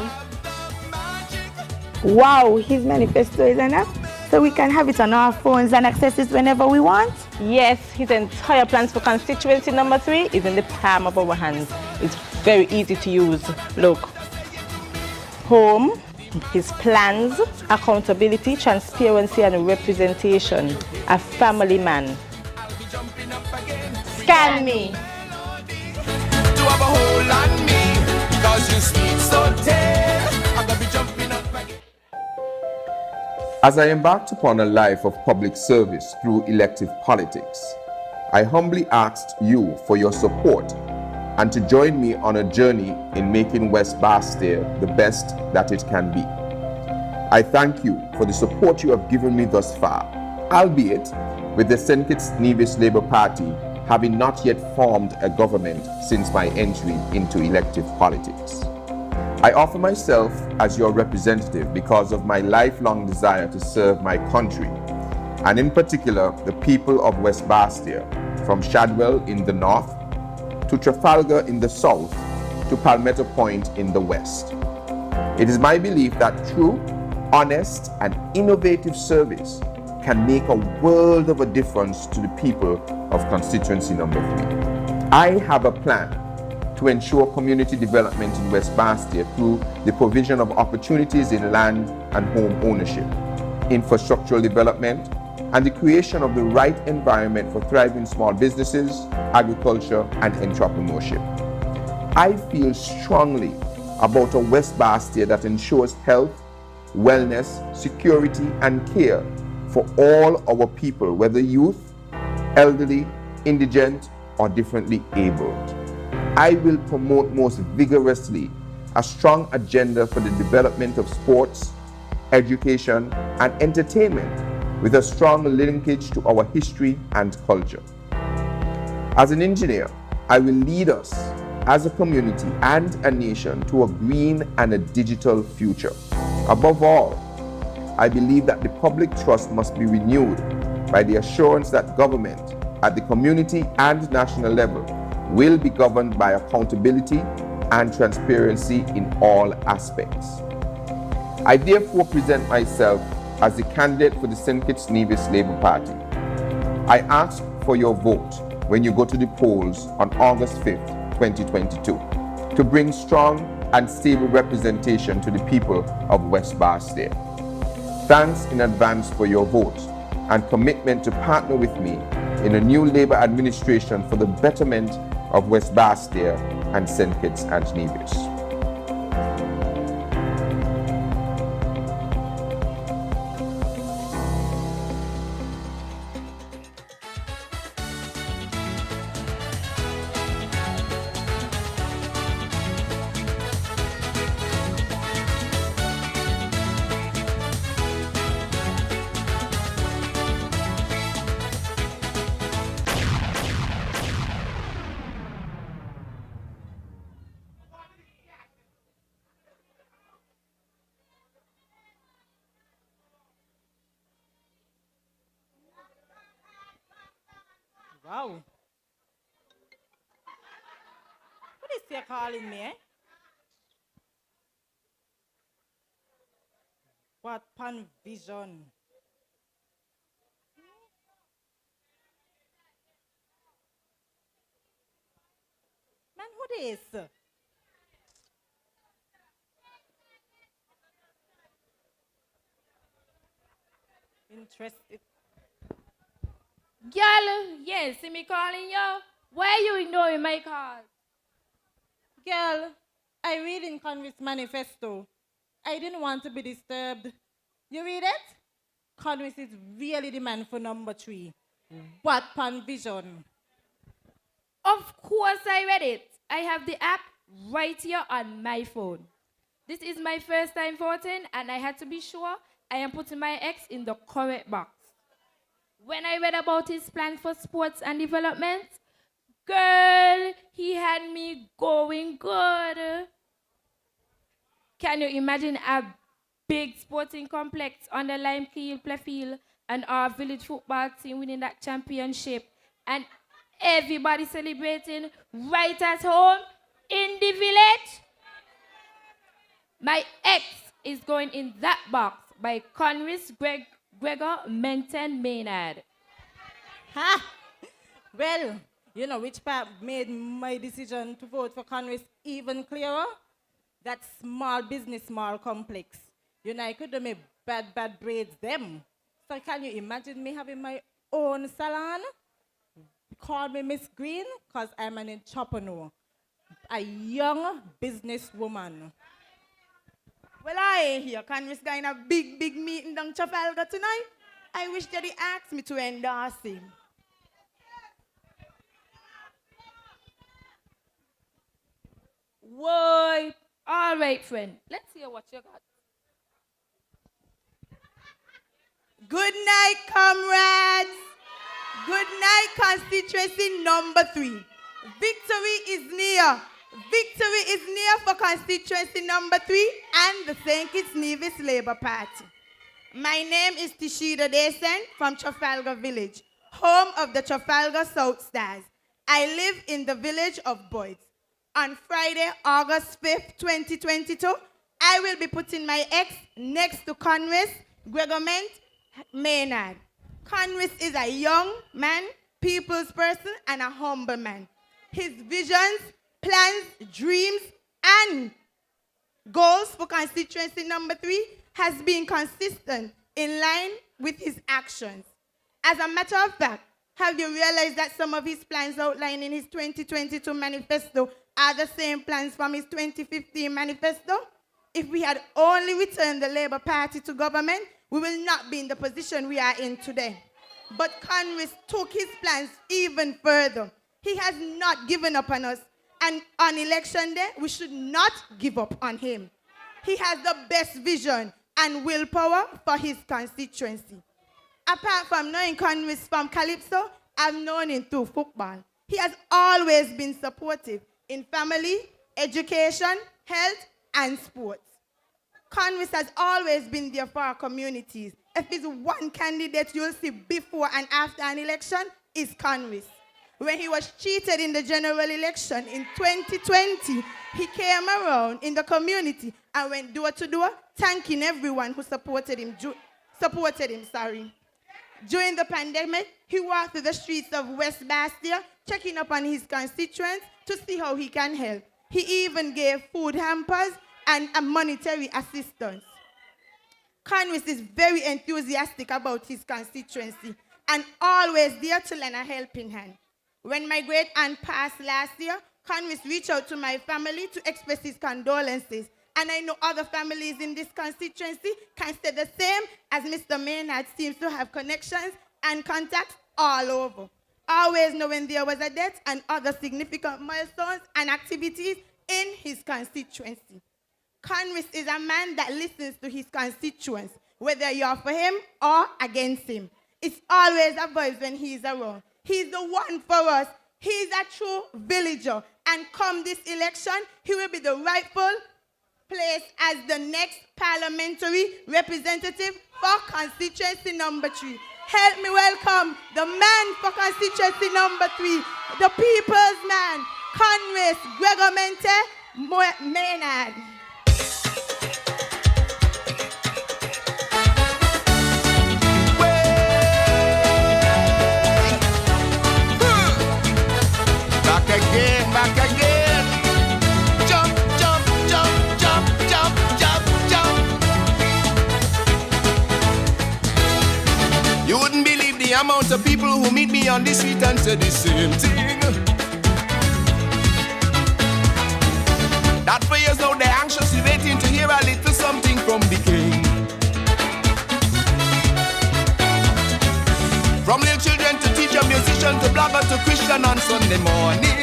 Wow, his manifesto is enough? So we can have it on our phones and access it whenever we want? Yes, his entire plans for constituency number 3 is in the palm of our hands. It's very easy to use. Look. Home, his plans, accountability, transparency and representation. A family man. Scan me. To have a hold on me, because you speak so tame. I'm gonna be jumping up again. As I embarked upon a life of public service through elective politics, I humbly asked you for your support and to join me on a journey in making West Bastille the best that it can be. I thank you for the support you have given me thus far, albeit with the Saint-Kitts Labour Party having not yet formed a government since my entry into elective politics. I offer myself as your representative because of my lifelong desire to serve my country, and in particular the people of West Bastille, from Shadwell in the north, to Trafalgar in the south, to Palmetto Point in the west. It is my belief that true, honest, and innovative service can make a world of a difference to the people of constituency number 3. I have a plan to ensure community development in West Bastille through the provision of opportunities in land and home ownership, infrastructural development, and the creation of the right environment for thriving small businesses, agriculture, and entrepreneurship. I feel strongly about a West Bastille that ensures health, wellness, security, and care for all our people, whether youth, elderly, indigent, or differently abled. I will promote most vigorously a strong agenda for the development of sports, education, and entertainment with a strong linkage to our history and culture. As an engineer, I will lead us as a community and a nation to a green and a digital future. Above all, I believe that the public trust must be renewed by the assurance that government at the community and national level will be governed by accountability and transparency in all aspects. I therefore present myself as the candidate for the Saint-Kitts Labour Party. I ask for your vote when you go to the polls on August 5th, 2022, to bring strong and stable representation to the people of West Bastille. Thanks in advance for your vote and commitment to partner with me in a new Labour administration for the betterment of West Bastille and St. Kitts and Nevis. Wow. What is you calling me, eh? What pan vision? Man, who this? Interested. Girl, yes, see me calling you? Why are you ignoring my calls? Girl, I read in Congress Manifesto. I didn't want to be disturbed. You read it? Congress is really the man for number 3. What pan vision? Of course I read it. I have the app right here on my phone. This is my first time voting, and I had to be sure I am putting my ex in the correct box. When I read about his plan for sports and development, girl, he had me going good. Can you imagine a big sporting complex on the Lime Keel playfield and our village football team winning that championship and everybody celebrating right at home in the village? My ex is going in that box by Conris Gregor Menton Maynard. Ha! Well, you know which part made my decision to vote for Congress even clearer? That small business, small complex. You know, I could do me bad braids them. So can you imagine me having my own salon? Call me Miss Green, because I'm an entrepreneur. A young businesswoman. Well, I hear Congress guy in a big meeting down Trafalgar tonight. I wish that he asked me to endorse him. Whoa. All right, friend. Let's hear what you got. Good night, comrades. Good night, constituency number 3. Victory is near. Victory is near for constituency number 3 and the St. Kitts Nevis Labour Party. My name is Tishida Desen from Trafalgar Village, home of the Trafalgar South Stars. I live in the village of Boyds. On Friday, August 5th, 2022, I will be putting my ex next to Conris Gregorment Maynard. Conris is a young man, people's person, and a humble man. His visions, plans, dreams, and goals for constituency number 3 has been consistent in line with his actions. As a matter of fact, have you realized that some of his plans outlined in his 2022 manifesto are the same plans from his 2015 manifesto? If we had only returned the Labour Party to government, we will not be in the position we are in today. But Congress took his plans even further. He has not given up on us, and on election day, we should not give up on him. He has the best vision and willpower for his constituency. Apart from knowing Congress from Calypso, I've known him through football. He has always been supportive in family, education, health, and sports. Congress has always been there for our communities. If it's one candidate you'll see before and after an election, it's Congress. When he was cheated in the general election in 2020, he came around in the community and went door to door, thanking everyone who supported him. During the pandemic, he walked through the streets of West Bastille, checking up on his constituents to see how he can help. He even gave food hampers and a monetary assistance. Congress is very enthusiastic about his constituency and always there to lend a helping hand. When my great aunt passed last year, Congress reached out to my family to express his condolences. And I know other families in this constituency can say the same, as Mr. Maynard seems to have connections and contacts all over, always knowing there was a death and other significant milestones and activities in his constituency. Congress is a man that listens to his constituents, whether you're for him or against him. It's always a voice when he's around. He's the one for us. He's a true villager. And come this election, he will be the rightful place as the next parliamentary representative for constituency number 3. Help me welcome the man for constituency number 3, the people's man, Conway Gregor Mente Maynard. Back again. Jump, jump, jump, jump, jump, jump, jump. You wouldn't believe the amount of people who meet me on the street and say the same thing. That for years now they're anxiously waiting to hear a little something from the king. From little children to teacher, musician to blogger to Christian on Sunday morning.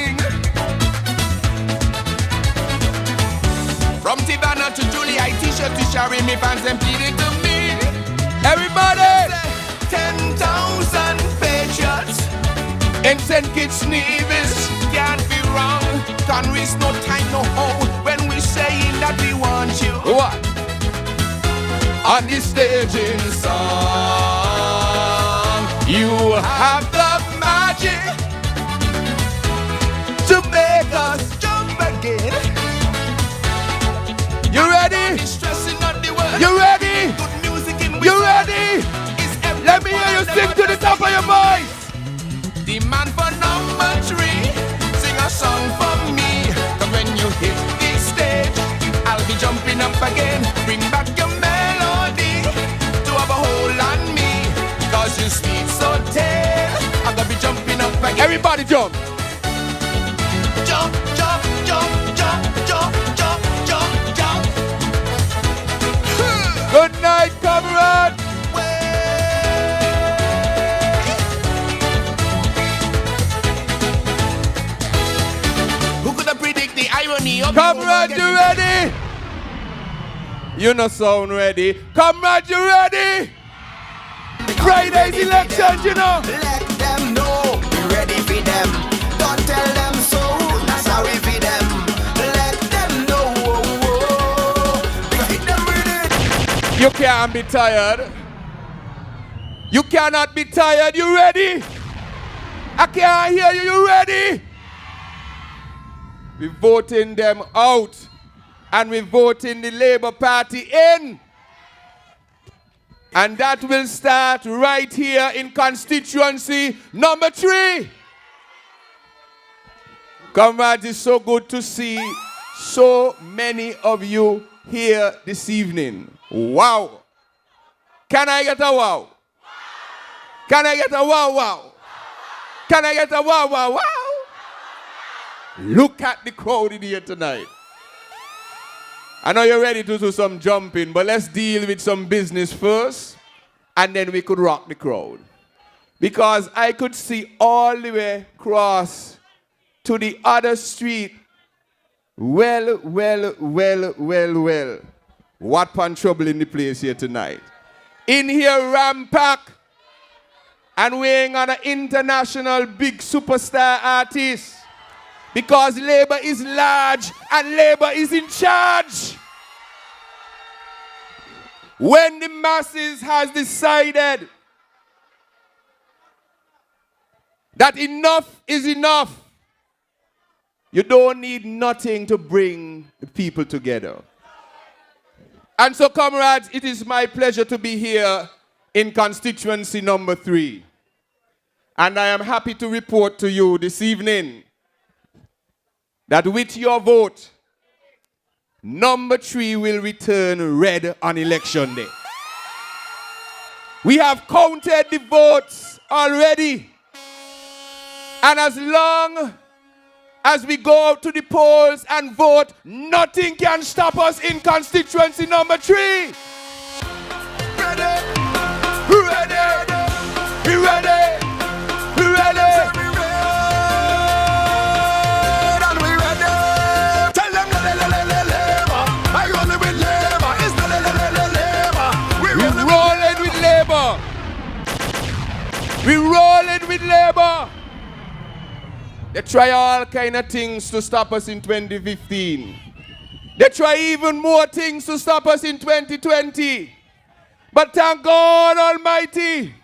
From Tivana to Julie, I t-shirt to Shari, me fans them pleading to me. Everybody! 10,000 patriots in St. Kitts Nevis can't be wrong. Can't waste no time, no how when we saying that we want you. What? On the staging song, you have the magic to make us jump again. You ready? You ready? You ready? Let me hear you sing to the top of your voice. The man for number 3, sing a song for me. Cause when you hit the stage, I'll be jumping up again. Bring back your melody to have a hold on me. Cause you sweet so tame, I'm gonna be jumping up again. Everybody jump. Jump, jump, jump, jump, jump, jump, jump, jump. Good night, comrade. Who could have predicted the irony of comrade, you ready? You no sound ready. Comrade, you ready? Friday's elections, you know. Let them know we're ready for them. Don't tell them so. That's how we feed them. Let them know. Feed them with it. You can't be tired. You cannot be tired. You ready? I can't hear you. You ready? We're voting them out. And we're voting the Labour Party in. And that will start right here in constituency number 3. Comrades, it's so good to see so many of you here this evening. Wow. Can I get a wow? Can I get a wow wow? Can I get a wow wow wow? Look at the crowd in here tonight. I know you're ready to do some jumping, but let's deal with some business first, and then we could rock the crowd. Because I could see all the way across to the other street. Well. What pan trouble in the place here tonight? In here, rampack, and weighing on an international big superstar artist. Because Labour is large and Labour is in charge. When the masses has decided that enough is enough, you don't need nothing to bring the people together. And so, comrades, it is my pleasure to be here in constituency number 3. And I am happy to report to you this evening that with your vote, number 3 will return red on election day. We have counted the votes already. And as long as we go out to the polls and vote, nothing can stop us in constituency number 3. Ready? Ready? Ready? Ready? We rolling with Labour. They try all kind of things to stop us in 2015. They try even more things to stop us in 2020. But thank God Almighty,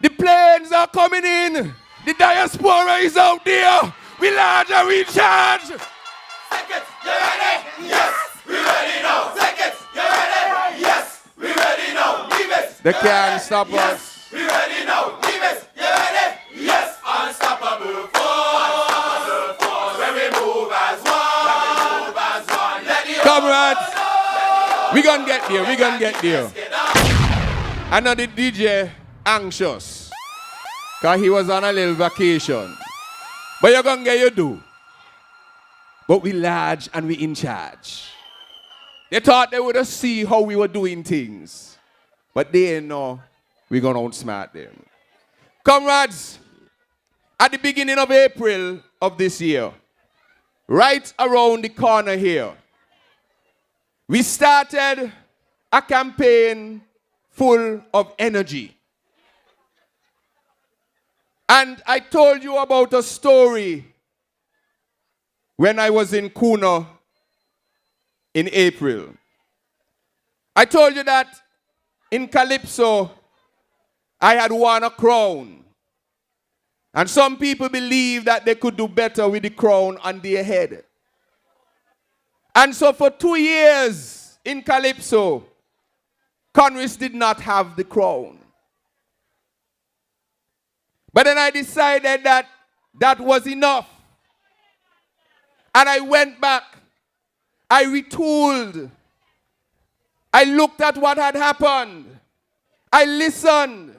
The planes are coming in. The diaspora is out there. We large and we in charge. Seconds, you ready? Yes, we ready now. Seconds, you ready? Yes, we ready now. Leave it. They can't stop us. We ready now. Leave it. You ready? Yes, unstoppable force. When we move as one. Let the Comrades, we gonna get there. We gonna get there. I know the DJ anxious, because he was on a little vacation. But you're gonna get your due. But we large and we in charge. They thought they would have see how we were doing things. But they didn't know we're gonna outsmart them. Comrades, at the beginning of April of this year, right around the corner here, we started a campaign full of energy. And I told you about a story when I was in Kuno in April. I told you that in Calypso, I had won a crown. And some people believe that they could do better with the crown on their head. And so for 2 years in Calypso, Congress did not have the crown. But then I decided that that was enough. And I went back. I retooled. I looked at what had happened. I listened.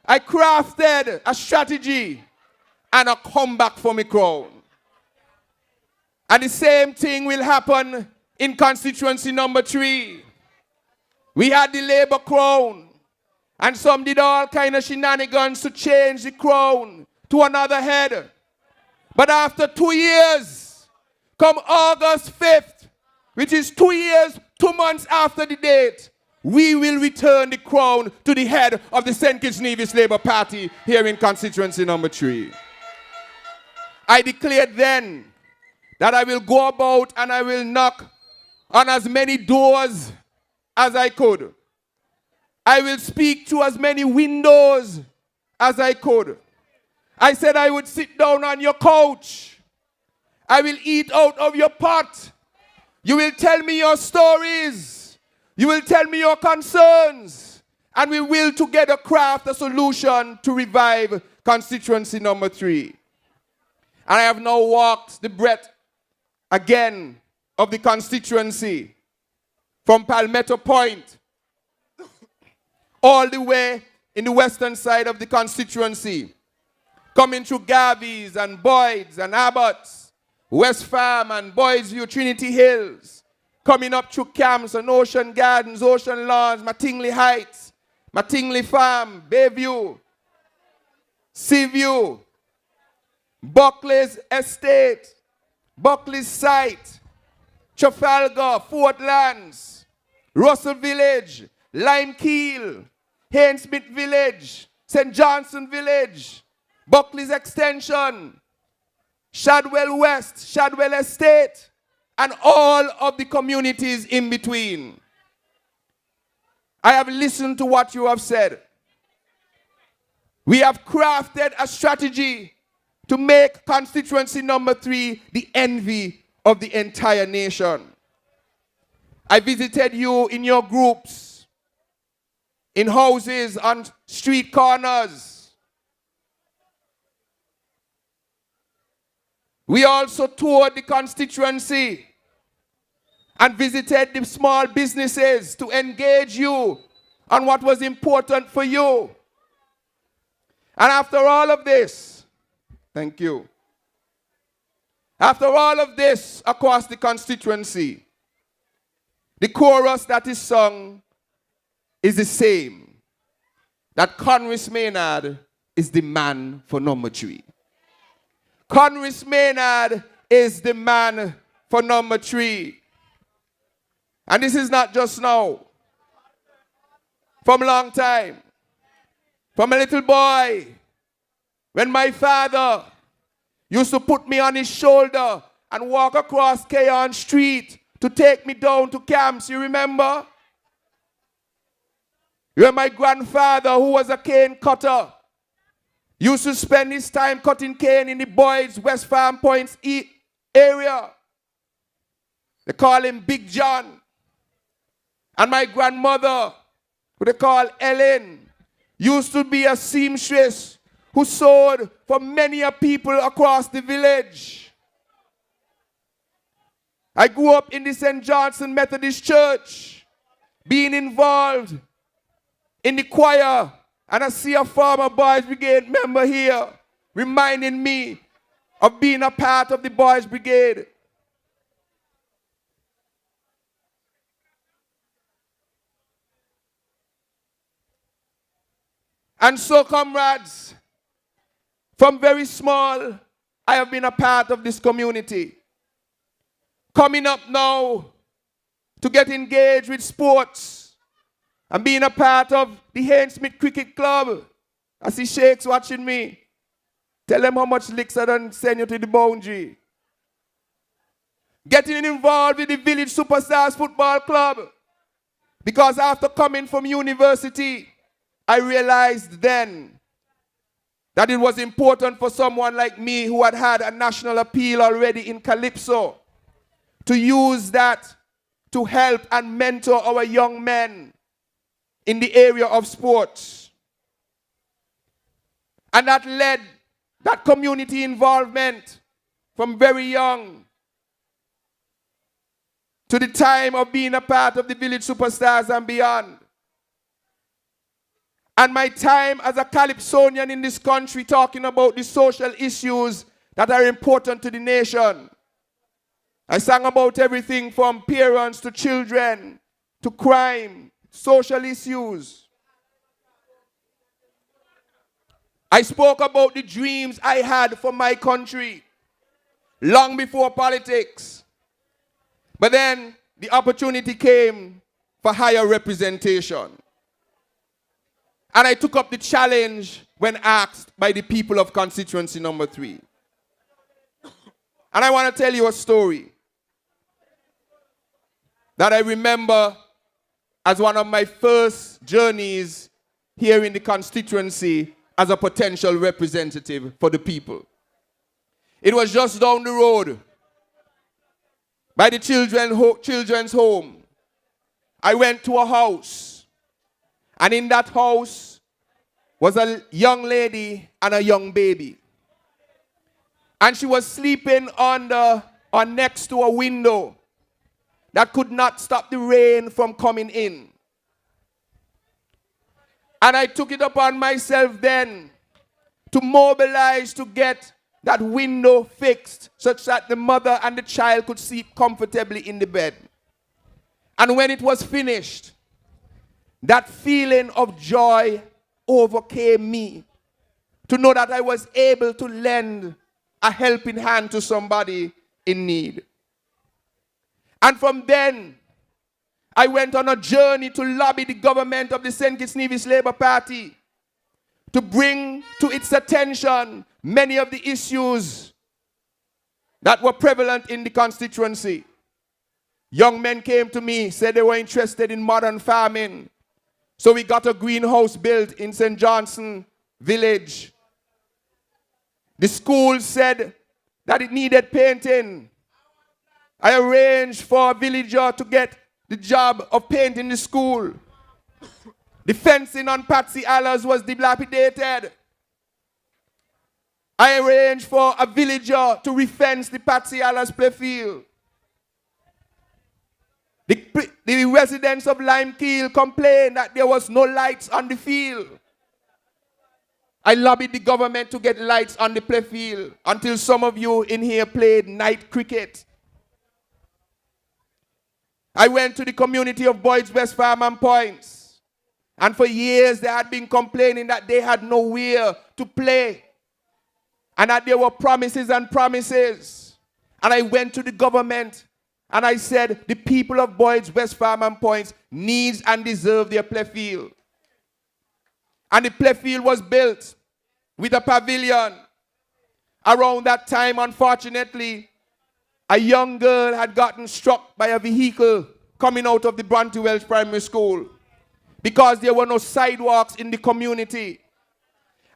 I crafted a strategy and a comeback for my crown. And the same thing will happen in constituency number 3. We had the Labour crown. And some did all kind of shenanigans to change the crown to another head. But after 2 years, come August 5th, which is 2 years, 2 months after the date, we will return the crown to the head of the St. Kitts Nevis Labour Party here in constituency number 3. I declared then that I will go about and I will knock on as many doors as I could. I will speak to as many windows as I could. I said I would sit down on your couch. I will eat out of your pot. You will tell me your stories. You will tell me your concerns. And we will together craft a solution to revive constituency number 3. And I have now walked the breadth again of the constituency from Palmetto Point all the way in the western side of the constituency, coming through Garvey's and Boyd's and Abbott's, West Farm and Boyd's View, Trinity Hills, coming up through Camps and Ocean Gardens, Ocean Lawns, Mattingly Heights, Mattingly Farm, Bayview, Seaview, Buckley's Estate, Buckley's Site, Trafalgar, Fort Lands, Russell Village, Lime Keel, Hainsmith Village, St. Johnson Village, Buckley's Extension, Shadwell West, Shadwell Estate, and all of the communities in between. I have listened to what you have said. We have crafted a strategy to make constituency number 3 the envy of the entire nation. I visited you in your groups, in houses, on street corners. We also toured the constituency and visited the small businesses to engage you on what was important for you. And after all of this, thank you. After all of this across the constituency, the chorus that is sung is the same. That Conris Maynard is the man for number 3. Conris Maynard is the man for number 3. And this is not just now. From a long time. From a little boy. When my father used to put me on his shoulder and walk across Keon Street to take me down to camps, you remember? Where my grandfather, who was a cane cutter, used to spend his time cutting cane in the Boyd's West Farm Points area. They call him Big John. And my grandmother, who they call Ellen, used to be a seamstress who sewed for many people across the village. I grew up in the St. Johnson Methodist Church, being involved in the choir, and I see a former Boys Brigade member here reminding me of being a part of the Boys Brigade. And so, comrades, from very small, I have been a part of this community. Coming up now to get engaged with sports and being a part of the Haynes Smith Cricket Club. I see Sheikhs watching me. Tell them how much licks I done send you to the boundary. Getting involved with the Village Superstars Football Club. Because after coming from university, I realized then that it was important for someone like me who had had a national appeal already in Calypso to use that to help and mentor our young men in the area of sports. And that led that community involvement from very young to the time of being a part of the Village Superstars and beyond. And my time as a Calypsonian in this country talking about the social issues that are important to the nation. I sang about everything from parents to children to crime, social issues. I spoke about the dreams I had for my country long before politics. But then the opportunity came for higher representation. And I took up the challenge when asked by the people of constituency number 3. And I want to tell you a story that I remember as one of my first journeys here in the constituency as a potential representative for the people. It was just down the road by the children's home. I went to a house. And in that house was a young lady and a young baby. And she was sleeping next to a window that could not stop the rain from coming in. And I took it upon myself then to mobilize to get that window fixed such that the mother and the child could sleep comfortably in the bed. And when it was finished, that feeling of joy overcame me to know that I was able to lend a helping hand to somebody in need. And from then, I went on a journey to lobby the government of the St. Kitts Nevis Labour Party to bring to its attention many of the issues that were prevalent in the constituency. Young men came to me, said they were interested in modern farming. So we got a greenhouse built in St. Johnson village. The school said that it needed painting. I arranged for a villager to get the job of painting the school. The fencing on Patsy Allers was dilapidated. I arranged for a villager to refence the Patsy Allers playfield. The residents of Limekeel complained that there was no lights on the field. I lobbied the government to get lights on the playfield until some of you in here played night cricket. I went to the community of Boyd's West Farm and Points. And for years they had been complaining that they had nowhere to play. And that there were promises and promises. And I went to the government and I said, the people of Boyd's West Farm and Points needs and deserve their playfield. And the playfield was built with a pavilion. Around that time, unfortunately, a young girl had gotten struck by a vehicle coming out of the Bronte Welsh Primary School. because there were no sidewalks in the community.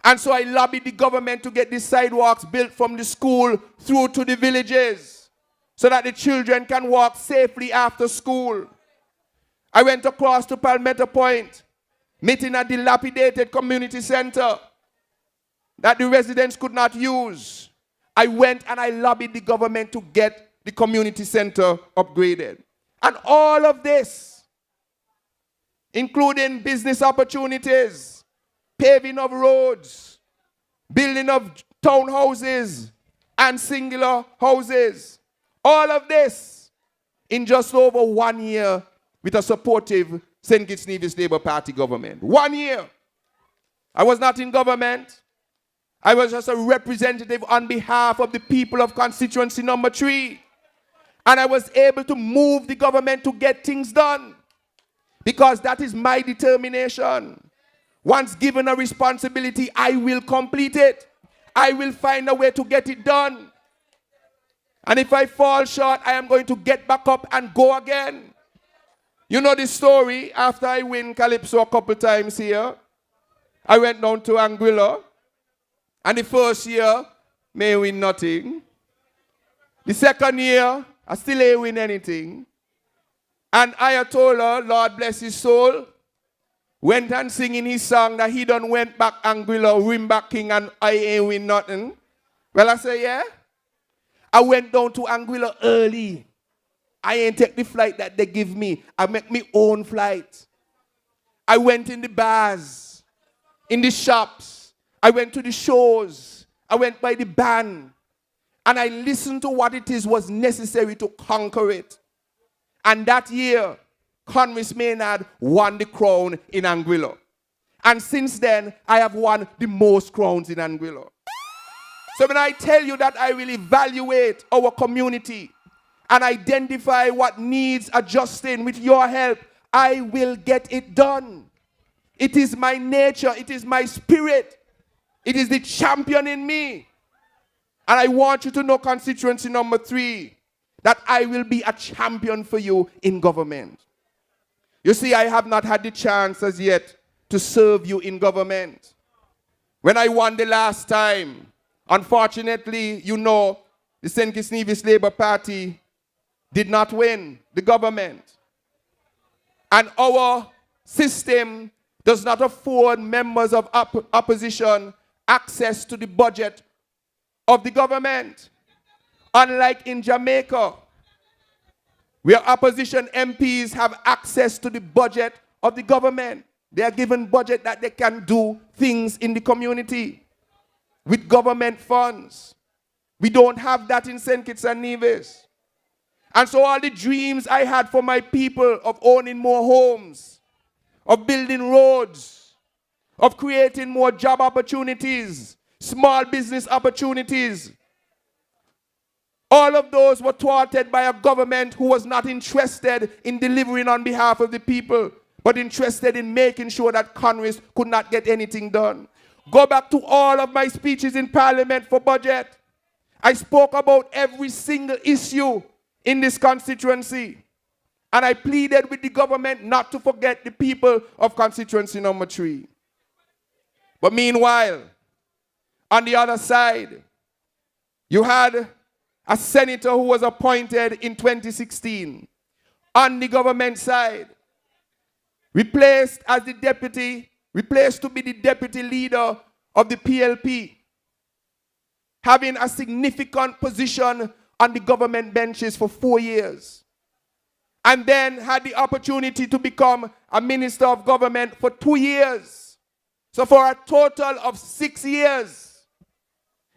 And so I lobbied the government to get these sidewalks built from the school through to the villages so that the children can walk safely after school. I went across to Palmetto Point, meeting a dilapidated community center that the residents could not use. I went and I lobbied the government to get the community center upgraded. And all of this, including business opportunities, paving of roads, building of townhouses and singular houses. All of this in just over 1 year with a supportive St. Kitts Nevis Labour Party government. 1 year. I was not in government. I was just a representative on behalf of the people of constituency number 3. And I was able to move the government to get things done. Because that is my determination. Once given a responsibility, I will complete it. I will find a way to get it done. And if I fall short, I am going to get back up and go again. You know the story. After I win Calypso a couple times here, I went down to Anguilla. And the first year, may win nothing. The second year, I still ain't win anything. And Ayatollah, Lord bless his soul, went and singing his song that he done went back Anguilla, win back king, and I ain't win nothing. Well, I say, yeah. I went down to Anguilla early. I ain't take the flight that they give me. I make my own flight. I went in the bars, in the shops. I went to the shows. I went by the band. And I listened to what it is was necessary to conquer it. And that year, Congress Maynard won the crown in Anguilla. And since then, I have won the most crowns in Anguilla. So when I tell you that I will evaluate our community and identify what needs adjusting with your help, I will get it done. It is my nature. It is my spirit. It is the champion in me. And I want you to know, constituency number 3, that I will be a champion for you in government. You see, I have not had the chance as yet to serve you in government. When I won the last time, unfortunately, you know, the St. Kitts Nevis Labour Party did not win the government. And our system does not afford members of opposition access to the budget of the government. Unlike in Jamaica, where opposition MPs have access to the budget of the government. They are given budget that they can do things in the community with government funds. We don't have that in St. Kitts and Nevis. And so all the dreams I had for my people of owning more homes, of building roads, of creating more job opportunities, small business opportunities, all of those were thwarted by a government who was not interested in delivering on behalf of the people, but interested in making sure that Congress could not get anything done. Go back to all of my speeches in Parliament for budget. I spoke about every single issue in this constituency. And I pleaded with the government not to forget the people of constituency number 3. But meanwhile, on the other side, you had a senator who was appointed in 2016 on the government side, replaced to be the deputy leader of the PLP, having a significant position on the government benches for 4 years, and then had the opportunity to become a minister of government for 2 years. So for a total of 6 years,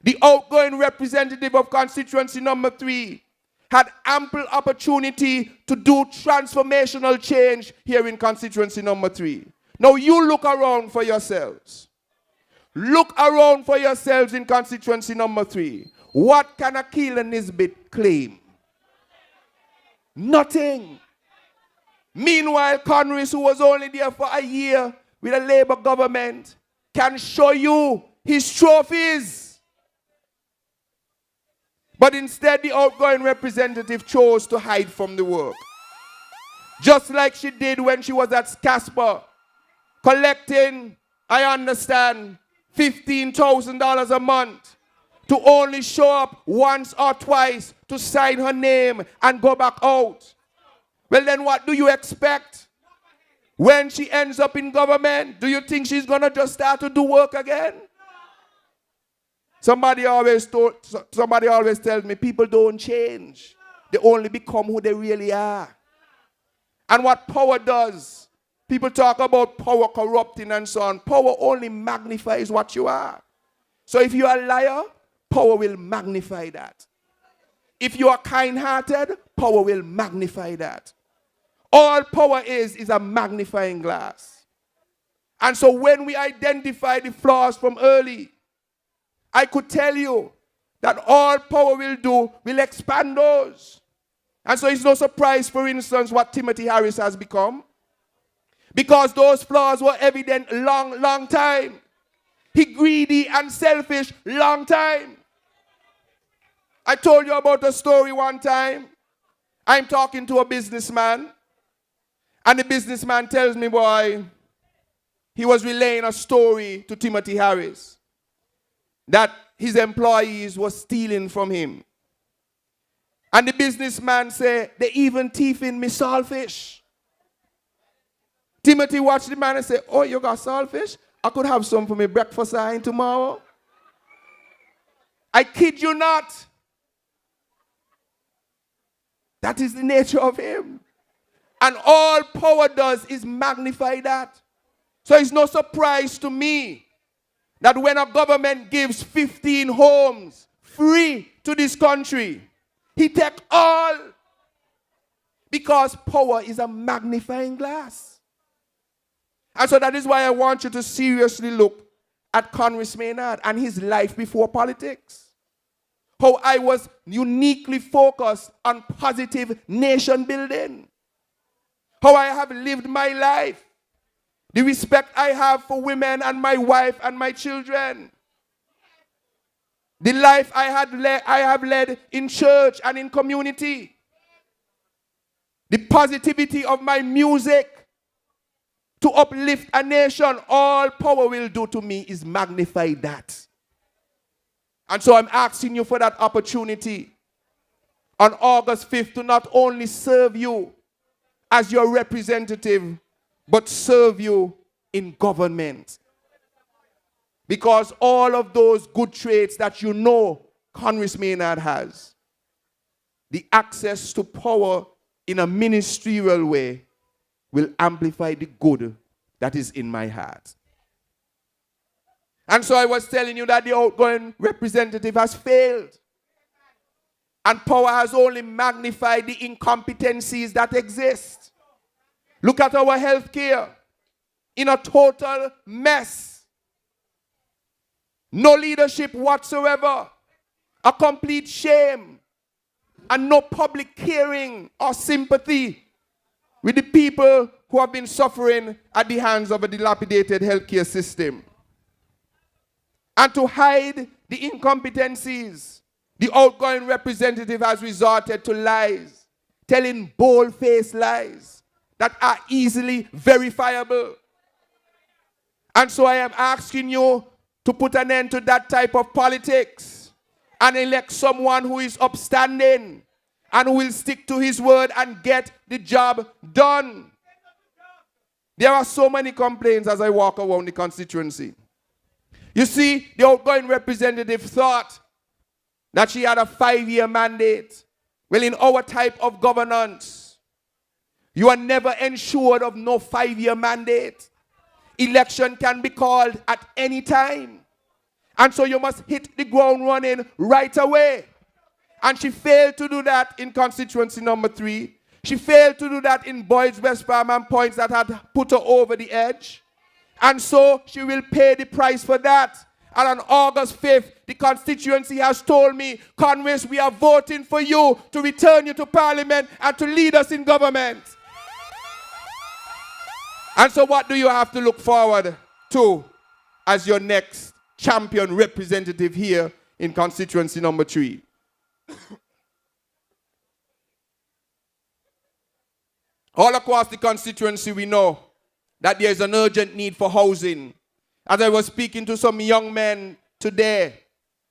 the outgoing representative of constituency number 3 had ample opportunity to do transformational change here in constituency number 3. Now you look around for yourselves. Look around for yourselves in constituency number 3. What can Akila Nisbet claim? Nothing. Meanwhile, Congress, who was only there for a year with a Labour government, can show you his trophies. But instead, the outgoing representative chose to hide from the work. Just like she did when she was at Casper, collecting, I understand, $15,000 a month to only show up once or twice to sign her name and go back out. Well, then what do you expect? When she ends up in government, do you think she's going to just start to do work again? Somebody always tells me people don't change. They only become who they really are. And what power does, people talk about power corrupting and so on. Power only magnifies what you are. So if you are a liar, power will magnify that. If you are kind-hearted, power will magnify that. All power is a magnifying glass. And so when we identify the flaws from early, I could tell you that all power will do will expand those. And so it's no surprise, for instance, what Timothy Harris has become. Because those flaws were evident long time. He greedy and selfish long time. I told you about a story one time. I'm talking to a businessman. And the businessman tells me, boy, he was relaying a story to Timothy Harris that his employees were stealing from him. And the businessman said, they even thieving me saltfish. Timothy watched the man and said, oh, you got saltfish? I could have some for me breakfast tomorrow. I kid you not. That is the nature of him. And all power does is magnify that. So it's no surprise to me that when a government gives 15 homes free to this country, he take all. Because power is a magnifying glass. And so that is why I want you to seriously look at Congress Maynard and his life before politics. How I was uniquely focused on positive nation building. How I have lived my life. The respect I have for women and my wife and my children. The life I have led in church and in community. The positivity of my music to uplift a nation. All power will do to me is magnify that. And so I'm asking you for that opportunity on August 5th to not only serve you as your representative, but serve you in government. Because all of those good traits that you know Congress Maynard has, the access to power in a ministerial way, will amplify the good that is in my heart. And so I was telling you that the outgoing representative has failed. And power has only magnified the incompetencies that exist. Look at our healthcare. In a total mess. No leadership whatsoever. A complete shame. And no public caring or sympathy with the people who have been suffering at the hands of a dilapidated healthcare system. And to hide the incompetencies, the outgoing representative has resorted to lies, telling bold-faced lies that are easily verifiable. And so I am asking you to put an end to that type of politics and elect someone who is upstanding and who will stick to his word and get the job done. There are so many complaints as I walk around the constituency. You see, the outgoing representative thought that she had a 5-year mandate. Well, in our type of governance, you are never ensured of no 5-year mandate. Election can be called at any time. And so you must hit the ground running right away. And she failed to do that in constituency number 3. She failed to do that in Boyd's West Farm and points that had put her over the edge. And so she will pay the price for that. And on August 5th, the constituency has told me, Congress, we are voting for you to return you to Parliament and to lead us in government. And so what do you have to look forward to as your next champion representative here in constituency number 3? All across the constituency we know that there is an urgent need for housing. As I was speaking to some young men today,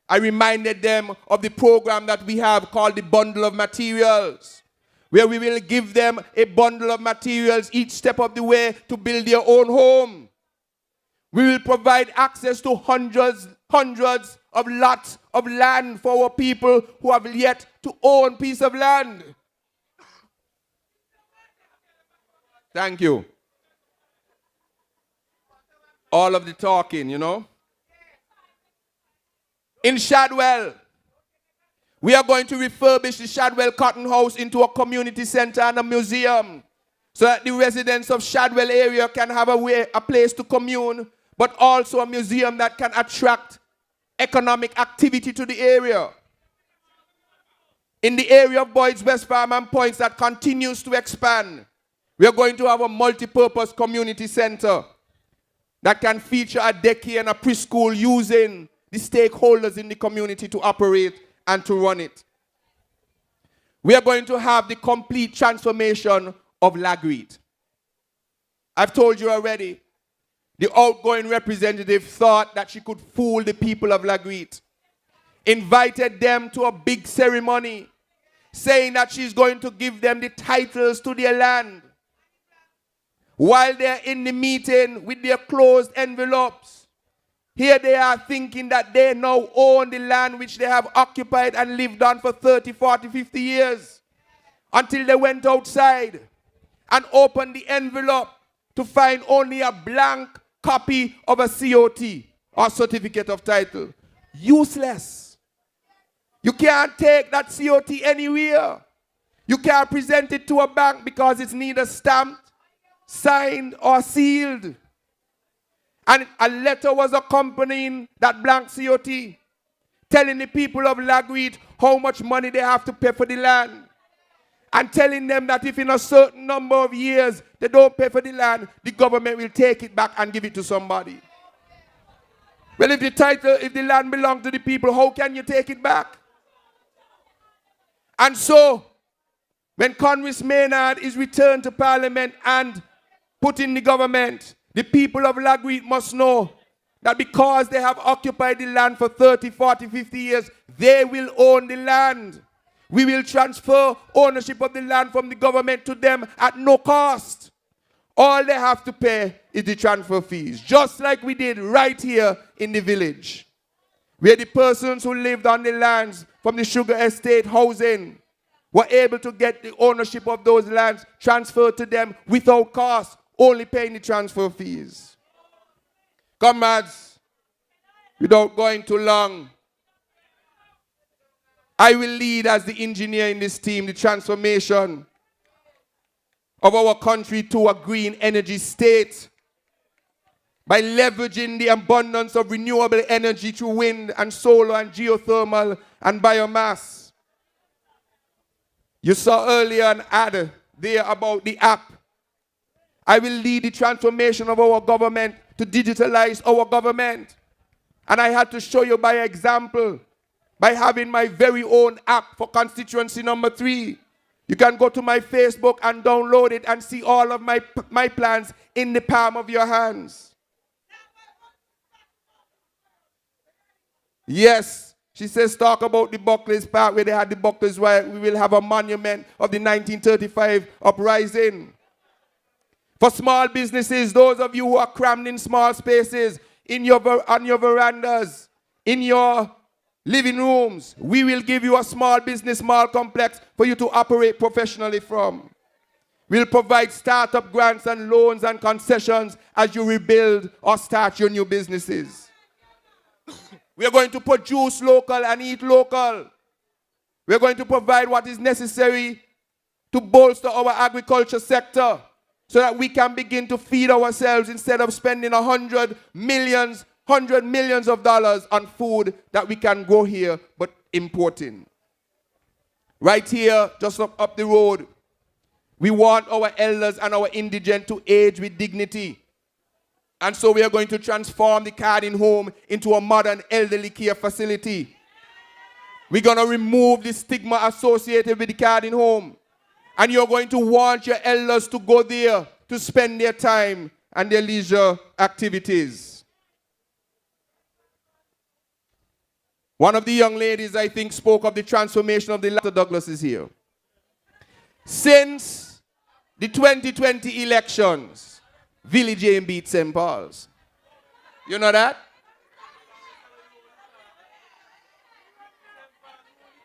I reminded them of the program that we have called the Bundle of Materials, where we will give them a bundle of materials each step of the way to build their own home. We will provide access to hundreds of lots of land for our people who have yet to own a piece of land. Thank you. All of the talking, you know. In Shadwell, we are going to refurbish the Shadwell Cotton House into a community center and a museum so that the residents of Shadwell area can have a place to commune, but also a museum that can attract economic activity to the area. In the area of Boyd's West Farm and Points that continues to expand, we are going to have a multi-purpose community center that can feature a daycare and a preschool using the stakeholders in the community to operate and to run it. We are going to have the complete transformation of Lagreed. I've told you already, the outgoing representative thought that she could fool the people of Lagreed, invited them to a big ceremony, saying that she's going to give them the titles to their land. While they're in the meeting with their closed envelopes, here they are thinking that they now own the land which they have occupied and lived on for 30, 40, 50 years, until they went outside and opened the envelope to find only a blank copy of a COT, or certificate of title. Useless. You can't take that COT anywhere. You can't present it to a bank because it's neither stamped, signed, or sealed. And a letter was accompanying that blank COT, telling the people of Lagreed how much money they have to pay for the land, and telling them that if in a certain number of years they don't pay for the land, the government will take it back and give it to somebody. Well, if the land belongs to the people, how can you take it back? And so, when Congress Maynard is returned to Parliament and put in the government, the people of Lagreed must know that because they have occupied the land for 30, 40, 50 years, they will own the land. We will transfer ownership of the land from the government to them at no cost. All they have to pay is the transfer fees, just like we did right here in the village, where the persons who lived on the lands from the sugar estate housing were able to get the ownership of those lands transferred to them without cost, only paying the transfer fees. Comrades, without going too long, I will lead as the engineer in this team the transformation of our country to a green energy state by leveraging the abundance of renewable energy through wind and solar and geothermal and biomass. You saw earlier an ad there about the app. I will lead the transformation of our government to digitalize our government. And I had to show you by example, by having my very own app for constituency number 3. You can go to my Facebook and download it and see all of my plans in the palm of your hands. Yes, she says talk about the Buckley's Park where they had the Buckley's, where we will have a monument of the 1935 uprising. For small businesses, those of you who are crammed in small spaces, on your verandas, in your living rooms, we will give you a small business mall complex for you to operate professionally from. We'll provide startup grants and loans and concessions as you rebuild or start your new businesses. We are going to produce local and eat local. We are going to provide what is necessary to bolster our agriculture sector so that we can begin to feed ourselves instead of spending $100 millions of dollars on food that we can grow here but importing. Right here, just up the road, we want our elders and our indigent to age with dignity. And so we are going to transform the Carding home into a modern elderly care facility. We're going to remove the stigma associated with the Carding home. And you're going to want your elders to go there to spend their time and their leisure activities. One of the young ladies, I think, spoke of the transformation of the Dr. Douglas is here. Since the 2020 elections, Village Aim beat St. Paul's. You know that?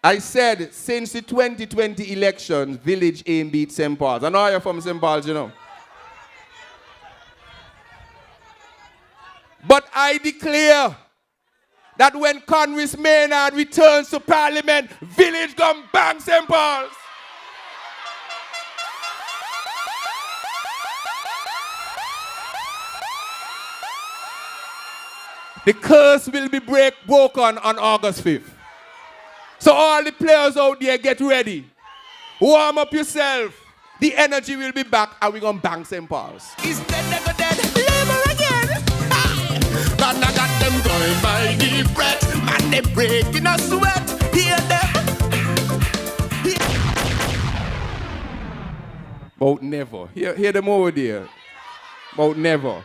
I said, since the 2020 elections, Village Aim beat St. Paul's. I know you're from St. Paul's, you know. But I declare that when Congress Maynard returns to Parliament, Village gonna bang St. Paul's. The curse will be broken on August 5th. So all the players out there, get ready. Warm up yourself. The energy will be back and we're going to bang St. Paul's. Is dead, never dead, labor again. Man, I got them going by the breath. Man, they breaking a sweat. Hear them. About never. Hear them over there. About never.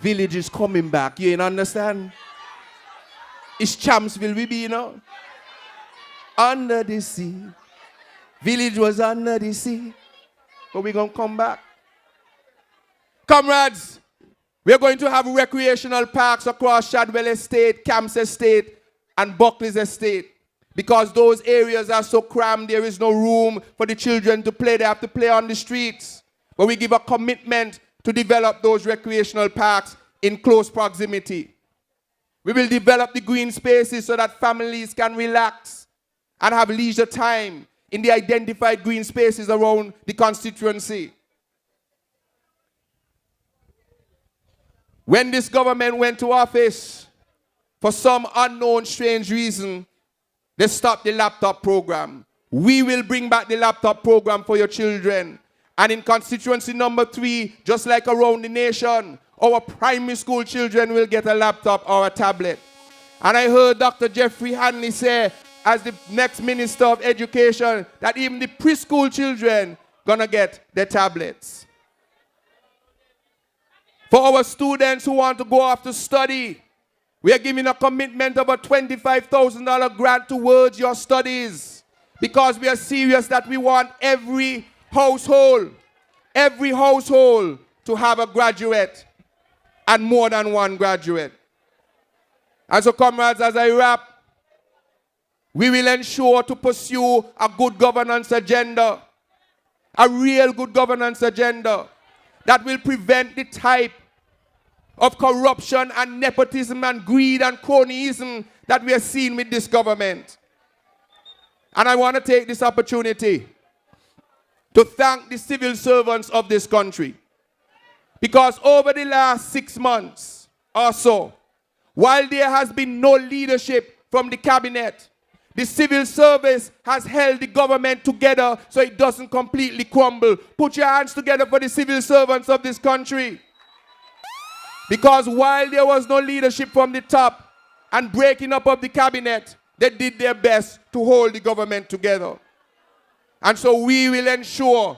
Village is coming back. You ain't understand? It's Champsville we be, you know. Under the sea. Village was under the sea. But we're going to come back. Comrades, we're going to have recreational parks across Shadwell Estate, Camps Estate, and Buckley's Estate. Because those areas are so crammed, there is no room for the children to play. They have to play on the streets. But we give a commitment to develop those recreational parks in close proximity. We will develop the green spaces so that families can relax and have leisure time in the identified green spaces around the constituency. When this government went to office, for some unknown strange reason, they stopped the laptop program. We will bring back the laptop program for your children. And in constituency number 3, just like around the nation, our primary school children will get a laptop or a tablet. And I heard Dr. Jeffrey Hanley say, as the next Minister of Education, that even the preschool children gonna get their tablets. For our students who want to go off to study, we are giving a commitment of a $25,000 grant towards your studies, because we are serious that we want every household to have a graduate and more than one graduate. And so, comrades, as I wrap, we will ensure to pursue a good governance agenda, a real good governance agenda that will prevent the type of corruption and nepotism and greed and cronyism that we are seeing with this government. And I want to take this opportunity to thank the civil servants of this country. Because over the last 6 months or so, while there has been no leadership from the cabinet, the civil service has held the government together so it doesn't completely crumble. Put your hands together for the civil servants of this country. Because while there was no leadership from the top and breaking up of the cabinet, they did their best to hold the government together. And so we will ensure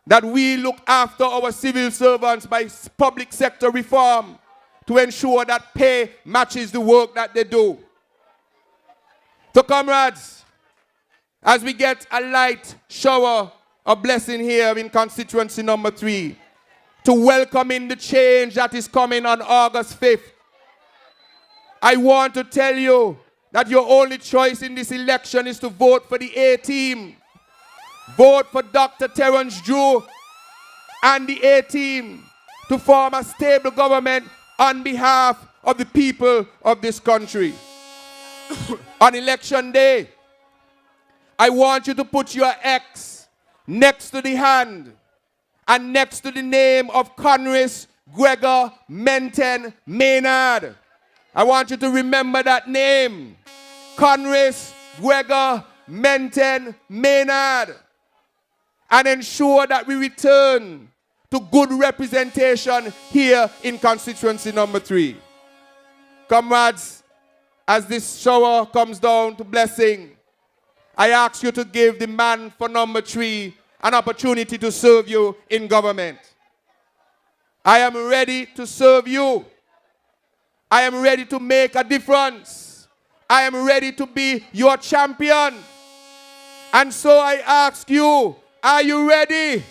that we look after our civil servants by public sector reform to ensure that pay matches the work that they do. So, comrades, as we get a light shower of blessing here in constituency number 3, to welcome in the change that is coming on August 5th, I want to tell you that your only choice in this election is to vote for the A-team. Vote for Dr. Terence Drew and the A-team to form a stable government on behalf of the people of this country. On election day, I want you to put your X next to the hand and next to the name of Conris Gregor Menten Maynard. I want you to remember that name, Conris Gregor Menten Maynard, and ensure that we return to good representation here in constituency number 3. Comrades, as this shower comes down to blessing, I ask you to give the man for number 3 an opportunity to serve you in government. I am ready to serve you. I am ready to make a difference. I am ready to be your champion. And so I ask you, are you ready?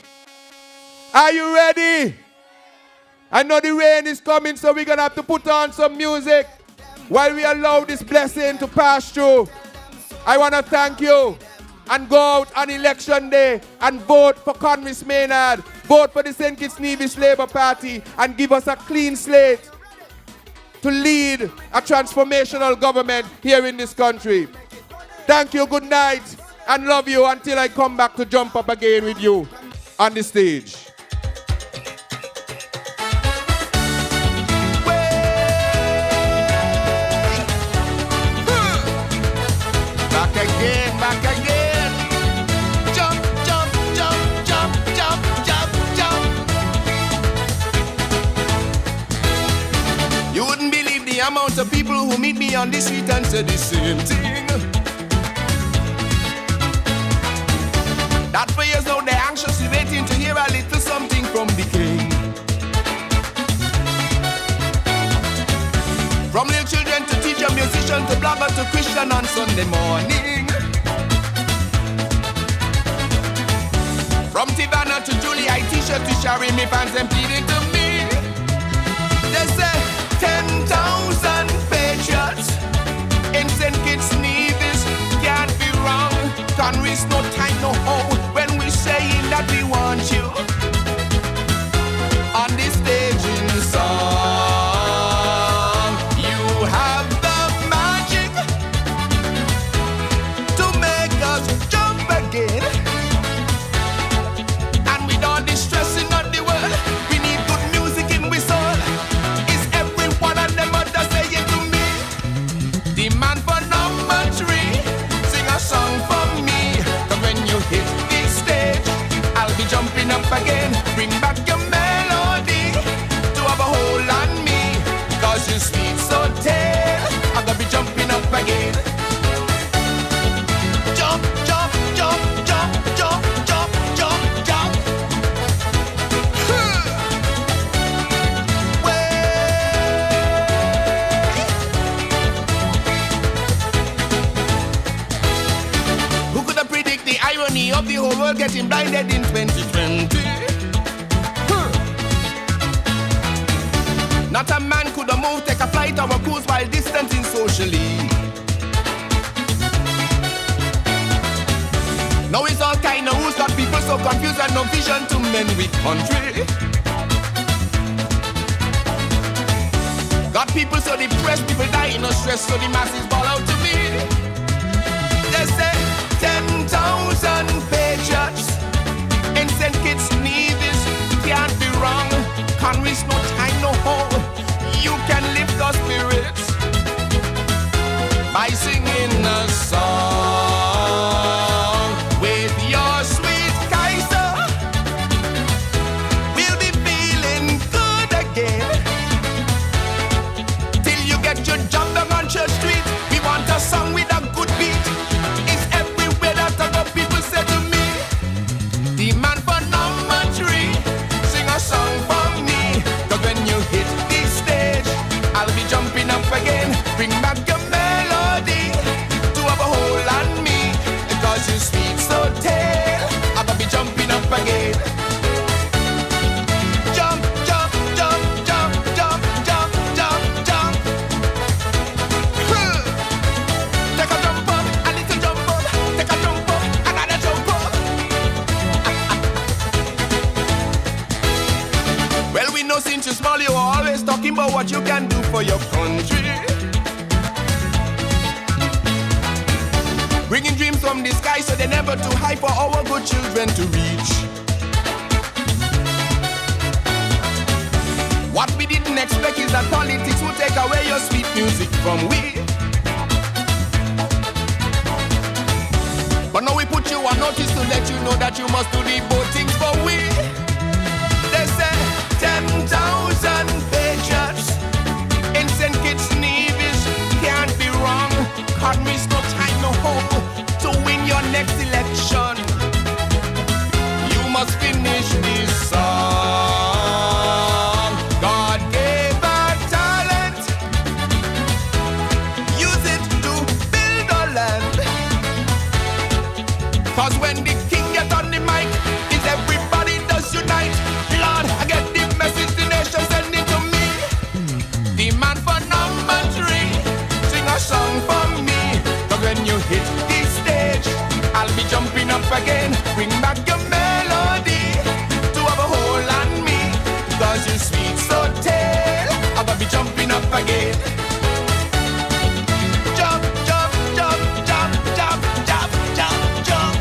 Are you ready? I know the rain is coming, so we're going to have to put on some music while we allow this blessing to pass through. I want to thank you and go out on election day and vote for Convis Maynard, vote for the St. Kitts Nevis Labour Party, and give us a clean slate to lead a transformational government here in this country. Thank you, good night, and love you until I come back to jump up again with you on the stage. Back again. Jump, jump, jump, jump, jump, jump, jump. You wouldn't believe the amount of people who meet me on the street and say the same thing. That for years now they're anxiously waiting to hear a little something from the king. From little children to teacher, musician to blogger to Christian on Sunday morning. From Tivana to Julie, I t-shirt to Shari, me fans them pleading to me. They say 10,000 patriots in St. Kitts Nevis can't be wrong. Can't waste no time, no hope when we saying that we want you on this stage in song. You have the magic to make us jump again. And with all this stressing on the world, we need good music in we soul. Is every one of them mother saying to me, demand for number 3, sing a song for me. Cause when you hit this stage, I'll be jumping up again. Bring back your melody to have a hold on me. Cause you sweet so tall, I'm gonna be jumping up again. Jump, jump, jump, jump, jump, jump, jump, jump. Who could have predicted the irony of the whole world getting blinded in 2020? Not a man could have moved, take a flight or a cruise while distancing socially. Now it's all kind of rules, got people so confused and no vision to mend with country. Got people so depressed, people dying of stress, so the masses ball out to me. They say 10,000 patriots in St. Kitts Nevis can't be wrong. Can't waste no time, no hope. You can lift our spirits by singing a song with your sweet Kaiser. We'll be feeling good again till you get your jump down on Church Street. We want a song with a good beat. It's everywhere that I go. People say to me, demand for number 3, sing a song for me. Cause when you hit this stage, I'll be jumping up again. Bring back your melody to have a hold on me. Because you sweet so tall, I'm gonna be jumping up again. Jump, jump, jump, jump, jump, jump, jump, jump. Take a jump up, a little jump up. Take a jump up, another jump up. Well, we know since you're small, you're always talking about what you can do for your country. Bringing dreams from the sky so they're never too high for our good children to reach. What we didn't expect is that politics will take away your sweet music from we. But now we put you on notice to let you know that you must do the both things for we. They say 10,000 patriots in St. Kitts Nevis can't be wrong. Can't miss no time, no hope to win your next election. again. Bring back your melody to have a hold on me. Cause you're sweet, so tell I'm gonna be jumping up again. Jump, jump, jump, jump, jump, jump, jump, jump.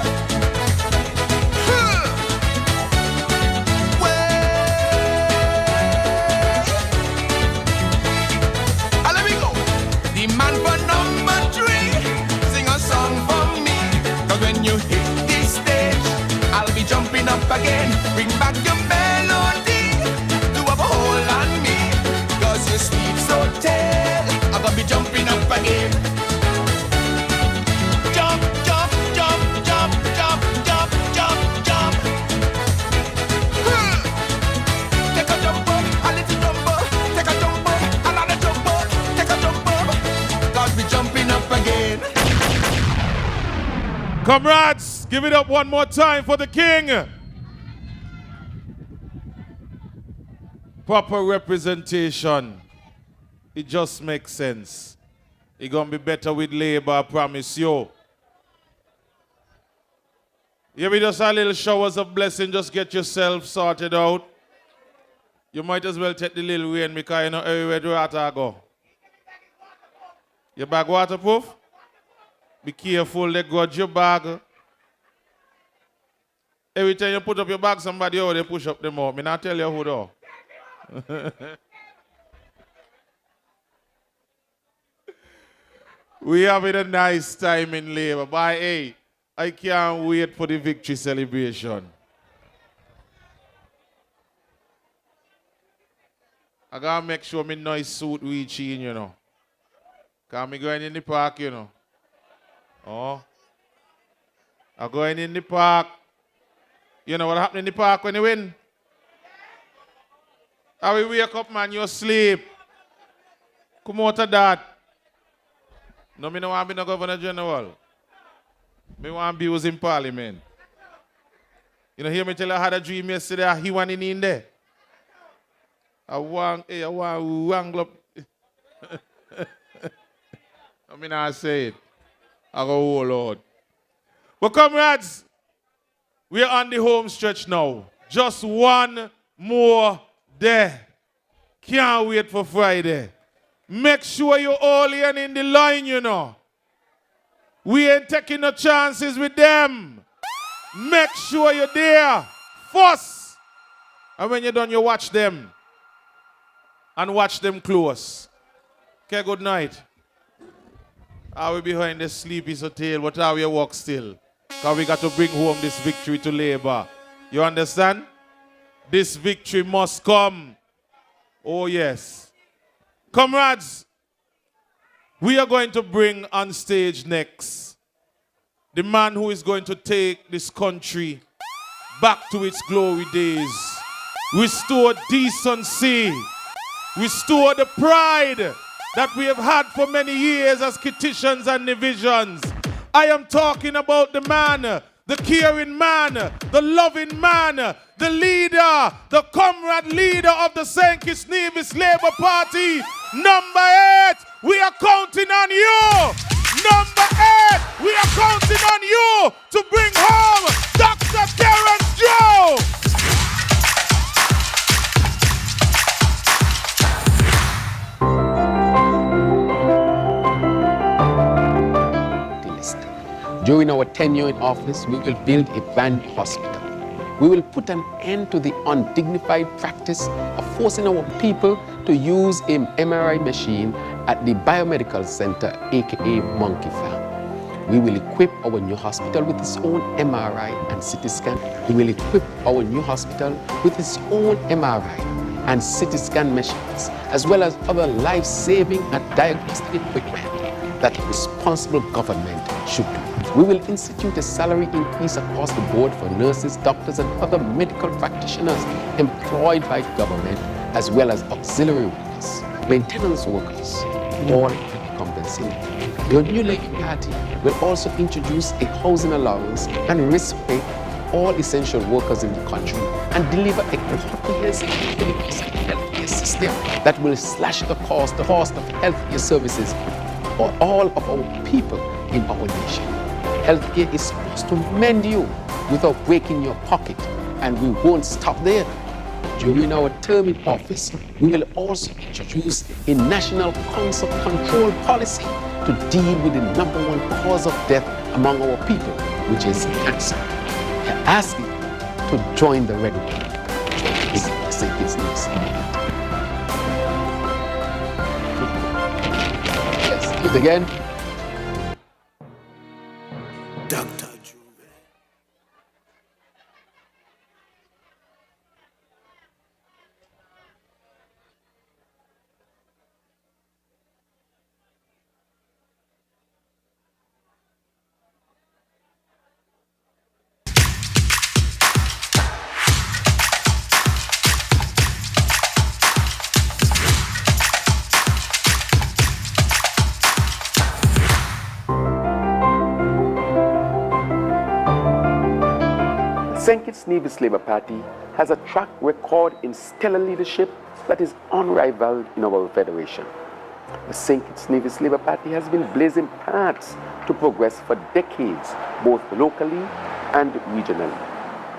Let me go. The man for number 3, sing a song for me. Cause when you hit this stage, I'll be jumping up again. Bring back your melody to have a hold on me. Cause you're sweet, so tell I'm gonna be jumping up again. Jump, jump, jump, jump, jump, jump, jump, jump. Take a jump up, a little jump up. Take a jump up, another jump up. Take a jump up, cause we jumping up again. Comrades, give it up one more time for the king. Proper representation. It just makes sense. It's gonna be better with Labour, I promise you. Give me just a little showers of blessing, just get yourself sorted out. You might as well take the little rain because you know everywhere the water go. Your bag waterproof? Be careful, they grudge your bag. Every time you put up your bag, somebody over they push up them out. Me not tell you who though. We having a nice time in Labour, but hey, I can't wait for the victory celebration. I gotta make sure my nice suit reach in, you know. Cause me going in the park, you know. Oh. I'm going in the park. You know what happened in the park when you win? How we wake up, man, you sleep. Come out of that. No, me no want to be no governor general. Me want to be was in parliament. You know, hear me tell you I had a dream yesterday, he went in there. I want wrangle up. I mean, I say it. I go, oh Lord. But comrades, we are on the home stretch now. Just one more day. Can't wait for Friday. Make sure you're all in the line, you know. We ain't taking no chances with them. Make sure you're there first. And when you're done, you watch them. And watch them close. Okay, good night. Are we behind the sleepy hotel? What are we walk still? Because we got to bring home this victory to Labour. You understand? This victory must come. Oh, yes. Comrades, we are going to bring on stage next the man who is going to take this country back to its glory days. Restore decency. Restore the pride that we have had for many years as Kittians and divisions. I am talking about the man, the caring man, the loving man, the leader, the comrade leader of the St. Kitts Nevis Labour Party. Number 8, we are counting on you. Number 8, we are counting on you to bring home Dr. Terence Joe. During our tenure in office, we will build a brand new hospital. We will put an end to the undignified practice of forcing our people to use an MRI machine at the biomedical center, aka Monkey Farm. We will equip our new hospital with its own MRI and CT scan. We will equip our new hospital with its own MRI and CT scan machines, as well as other life-saving and diagnostic equipment that a responsible government should do. We will institute a salary increase across the board for nurses, doctors, and other medical practitioners employed by government, as well as auxiliary workers, maintenance workers, all will be compensated. The new Labour Party will also introduce a housing allowance and risk pay for all essential workers in the country and deliver a comprehensive healthcare system that will slash the cost of healthcare services for all of our people in our nation. Healthcare is supposed to mend you, without breaking your pocket. And we won't stop there. During our term in office, we will also introduce a national cancer control policy to deal with the #1 cause of death among our people, which is cancer. I ask you to join the Red Wave. It's nice. Yes, do it again. Dr. St. Kitts Nevis Labour Party has a track record in stellar leadership that is unrivaled in our federation. The St. Kitts Nevis Labour Party has been blazing paths to progress for decades, both locally and regionally.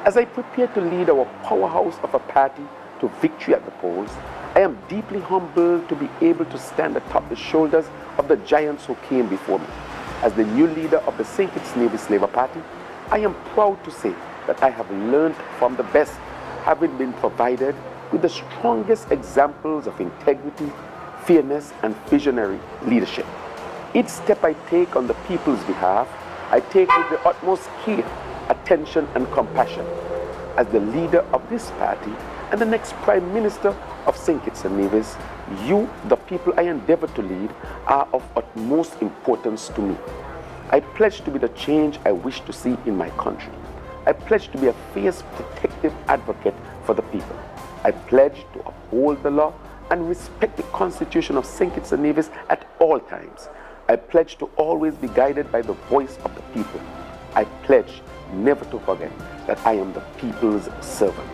As I prepare to lead our powerhouse of a party to victory at the polls, I am deeply humbled to be able to stand atop the shoulders of the giants who came before me. As the new leader of the St. Kitts Nevis Labour Party, I am proud to say that I have learned from the best, having been provided with the strongest examples of integrity, fairness, and visionary leadership. Each step I take on the people's behalf, I take with the utmost care, attention, and compassion. As the leader of this party and the next Prime Minister of St. Kitts and Nevis, you, the people I endeavor to lead, are of utmost importance to me. I pledge to be the change I wish to see in my country. I pledge to be a fierce, protective advocate for the people. I pledge to uphold the law and respect the Constitution of St. Kitts and Nevis at all times. I pledge to always be guided by the voice of the people. I pledge never to forget that I am the people's servant.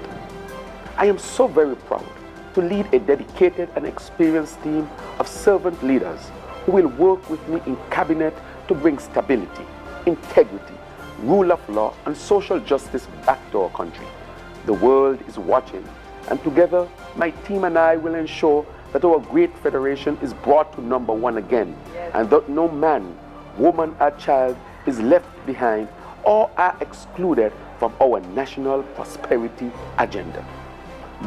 I am so very proud to lead a dedicated and experienced team of servant leaders who will work with me in cabinet to bring stability, integrity, rule of law, and social justice back to our country. The world is watching, and together, my team and I will ensure that our great federation is brought to #1 again, and that no man, woman, or child is left behind or are excluded from our national prosperity agenda.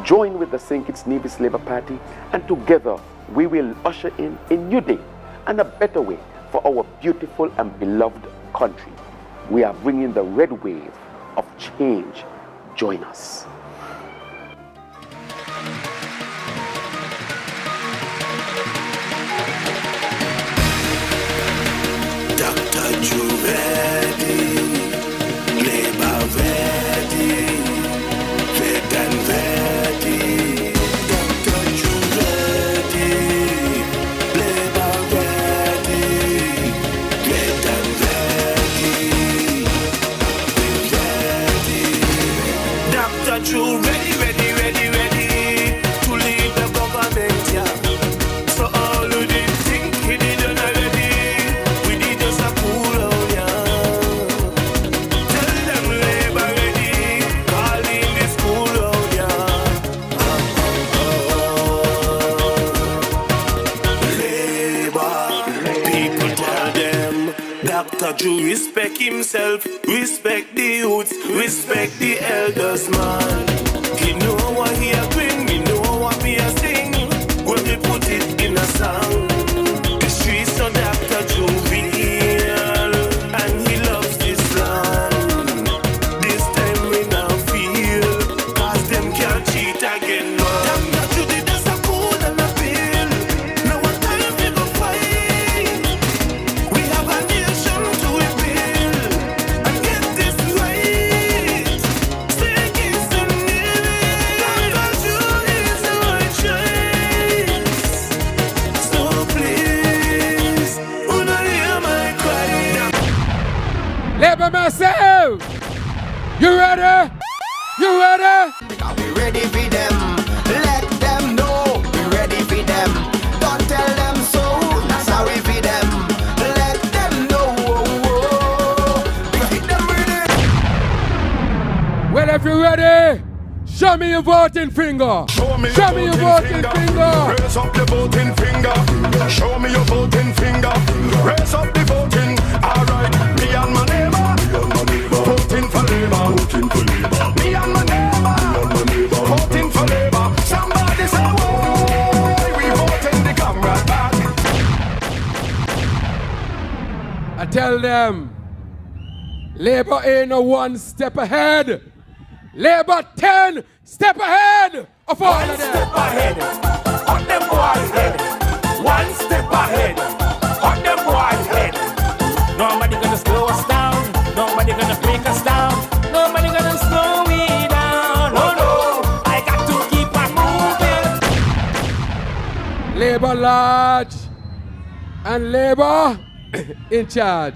Join with the St. Kitts Nevis Labour Party, and together we will usher in a new day and a better way for our beautiful and beloved country. We are bringing the red wave of change. Join us. Dr. Drew ready, Labour ready, fit and ready. Dr. Drew ready, Labour ready, fit and ready. Dr. Drew ready, ready, ready, ready to lead the government, yeah. So all who did think he didn't already, we did just a cool out, yeah. Tell them Labour ready, call in this cool out, yeah. Labour, people tell them, Dr. Drew respect himself, respect the youth, respect the elders, man. He know what he a bring, he know what we a sing, when we put it in a song. The streets of Dr. Drew real, and he loves this land. This time we now feel, cause them can't cheat again, no. Dr. Drew did us a cool and a pill, now what time we go fight. We have a nation to rebuild, and get this right. St. Kitts and Nevis, Dr. Drew is our choice. So please, wanna hear my cry. Labour myself! You ready? You ready? Because we ready for them. Let them know we ready for them. Don't tell them so. Not sorry for them. Let them know. Because them ready. if you're ready, show me your voting finger. Show me your voting finger. Raise up your voting finger. Show me your voting finger. Raise up the voting. Alright, me and my neighbor. Voting for Labour. Me and my neighbor. Voting for Labour. Somebody say, why we voting the comrade back? I tell them, Labour ain't no one step ahead. Labour 10 step ahead of all of them. 1 step ahead on them boys' head. 1 step ahead on them boys' head. Nobody gonna slow us down. Nobody gonna break us down. Nobody gonna slow me down. Oh no, I got to keep on moving. Labour large and Labour in charge.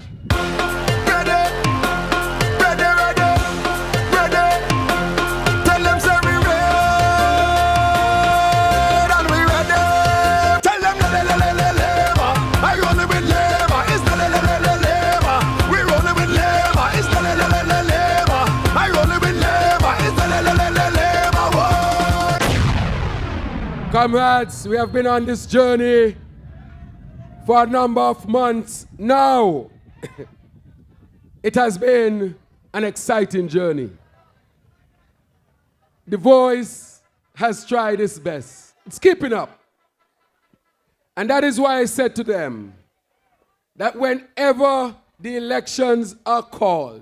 Comrades, we have been on this journey for a number of months now. It has been an exciting journey. The voice has tried its best. It's keeping up. And that is why I said to them that whenever the elections are called,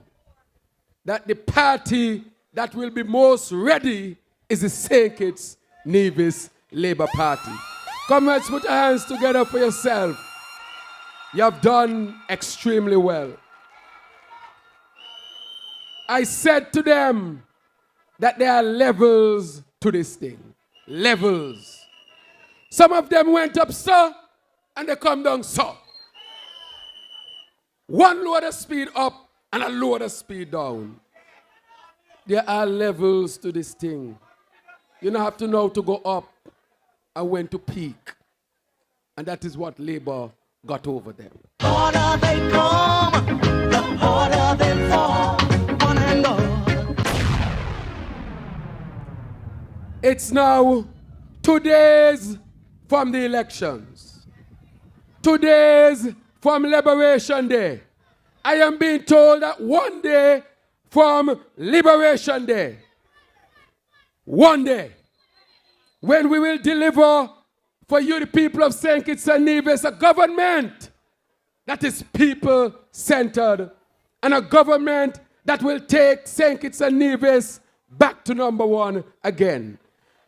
that the party that will be most ready is the St. Kitts Nevis Labour Party. Comrades, put your hands together for yourself. You have done extremely well. I said to them that there are levels to this thing. Levels. Some of them went up so, and they come down so. One load of speed up and a load of speed down. There are levels to this thing. You don't have to know to go up and when to peak. And that is what Labour got over them. The harder they come, the harder they fall. One and all. It's now 2 days from the elections. 2 days from Liberation Day. I am being told that 1 day from Liberation Day. 1 day. When we will deliver for you, the people of St. Kitts and Nevis, a government that is people-centered and a government that will take St. Kitts and Nevis back to number 1 again.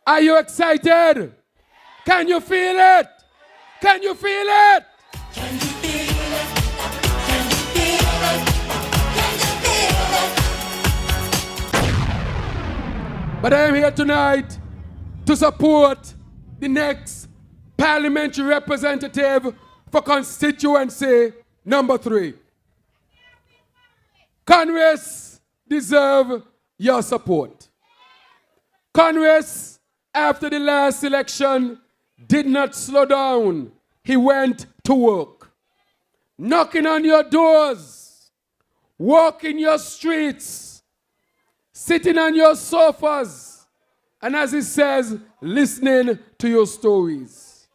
Are you excited? Can you feel it? Can you feel it? Can you feel it? Can you feel it? Can you feel it? But I am here tonight to support the next parliamentary representative for constituency number 3. Congress deserve your support. Congress, after the last election, did not slow down. He went to work. Knocking on your doors, walking your streets, sitting on your sofas, and as he says, listening to your stories.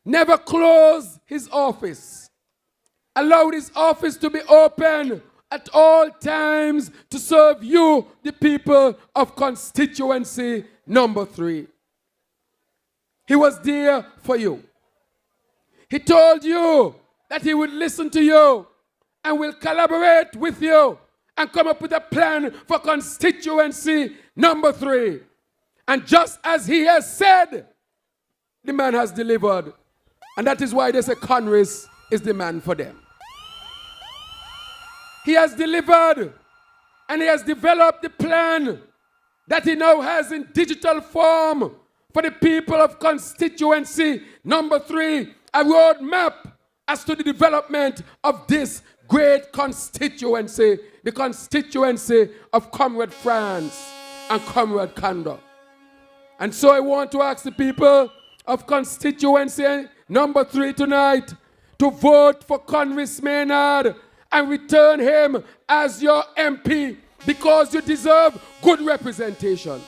Never closed his office. Allowed his office to be open at all times to serve you, the people of constituency number 3. He was there for you. He told you that he would listen to you and will collaborate with you and come up with a plan for constituency number 3. And just as he has said, the man has delivered. And that is why they say Congress is the man for them. He has delivered and he has developed the plan that he now has in digital form for the people of constituency number 3, a roadmap as to the development of this great constituency, the constituency of Comrade France and Comrade Kanda. And so I want to ask the people of constituency number 3 tonight to vote for Congress Maynard and return him as your MP because you deserve good representation.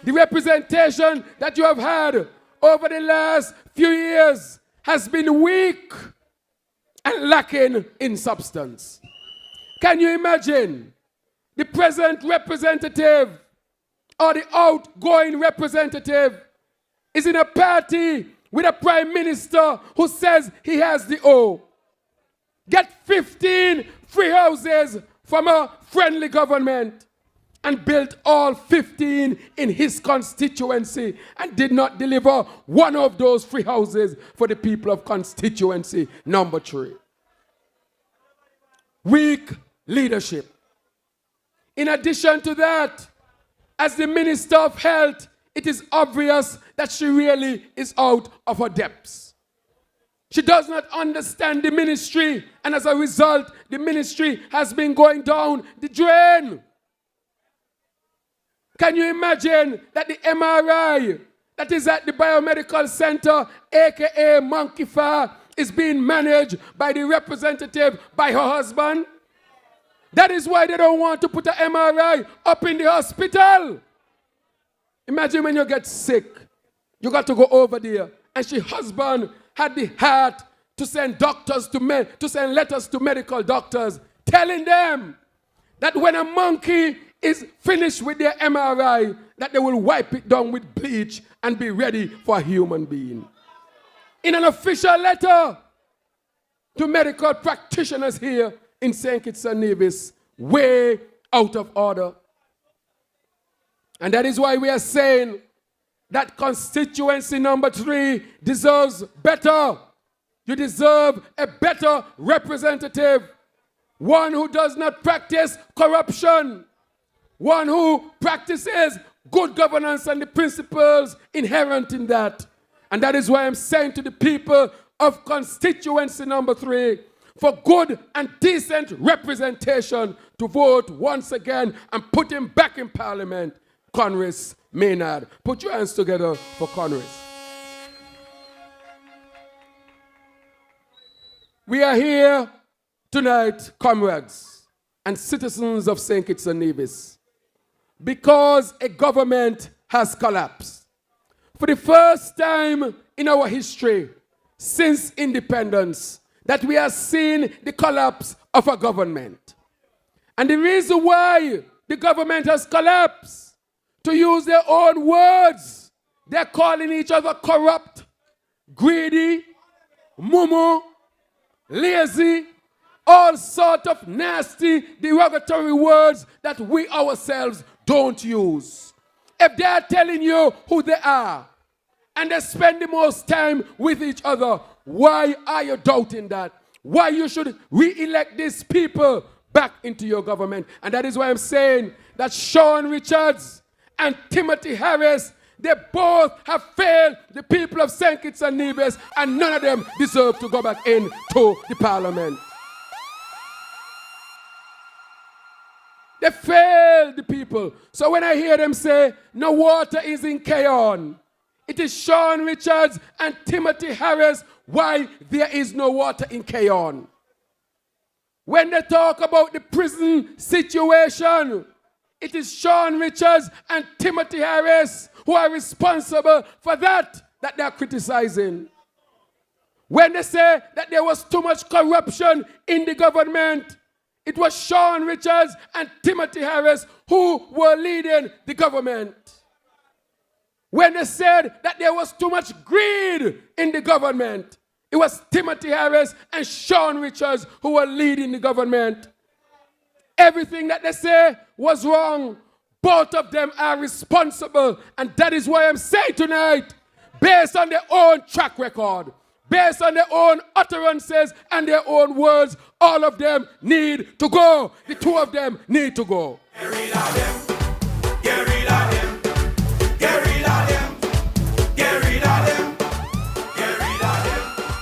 The representation that you have had over the last few years has been weak and lacking in substance. Can you imagine the present representative or the outgoing representative is in a party with a prime minister who says he has the O? Get 15 free houses from a friendly government and built all 15 in his constituency and did not deliver one of those free houses for the people of constituency number 3. Weak leadership. In addition to that, as the Minister of Health, it is obvious that she really is out of her depths. She does not understand the ministry, and as a result, the ministry has been going down the drain. Can you imagine that the MRI that is at the biomedical center, aka Monkey Farm, is being managed by the representative by her husband? That is why they don't want to put an MRI up in the hospital. Imagine when you get sick, you got to go over there, and she husband had the heart to send send letters to medical doctors, telling them that when a monkey is finished with their MRI, that they will wipe it down with bleach and be ready for a human being. In an official letter to medical practitioners here in St. Kitts and Nevis, way out of order. And that is why we are saying that constituency number 3 deserves better. You deserve a better representative. One who does not practice corruption. One who practices good governance and the principles inherent in that. And that is why I'm saying to the people of constituency number 3, for good and decent representation, to vote once again and put him back in Parliament, Congress Maynard. Put your hands together for Congress. We are here tonight, comrades and citizens of St. Kitts and Nevis, because a government has collapsed. For the first time in our history, since independence, that we are seeing the collapse of a government. And the reason why the government has collapsed, to use their own words, they're calling each other corrupt, greedy, mumu, lazy, all sort of nasty, derogatory words that we ourselves don't use. If they are telling you who they are, and they spend the most time with each other, why are you doubting that? Why you should re-elect these people back into your government? And that is why I'm saying that Sean Richards and Timothy Harris, they both have failed the people of St. Kitts and Nevis, and none of them deserve to go back into the Parliament. They failed the people. So when I hear them say, no water is in Keyon, it is Sean Richards and Timothy Harris why there is no water in Keyon. When they talk about the prison situation, it is Sean Richards and Timothy Harris who are responsible for that they are criticizing. When they say that there was too much corruption in the government, it was Sean Richards and Timothy Harris who were leading the government. When they said that there was too much greed in the government, it was Timothy Harris and Sean Richards who were leading the government. Everything that they say was wrong. Both of them are responsible. And that is why I'm saying tonight, based on their own track record, based on their own utterances and their own words, all of them need to go. The two of them need to go. Get rid of them. Get rid of them. Get rid of them. Get rid of them. Get rid of them.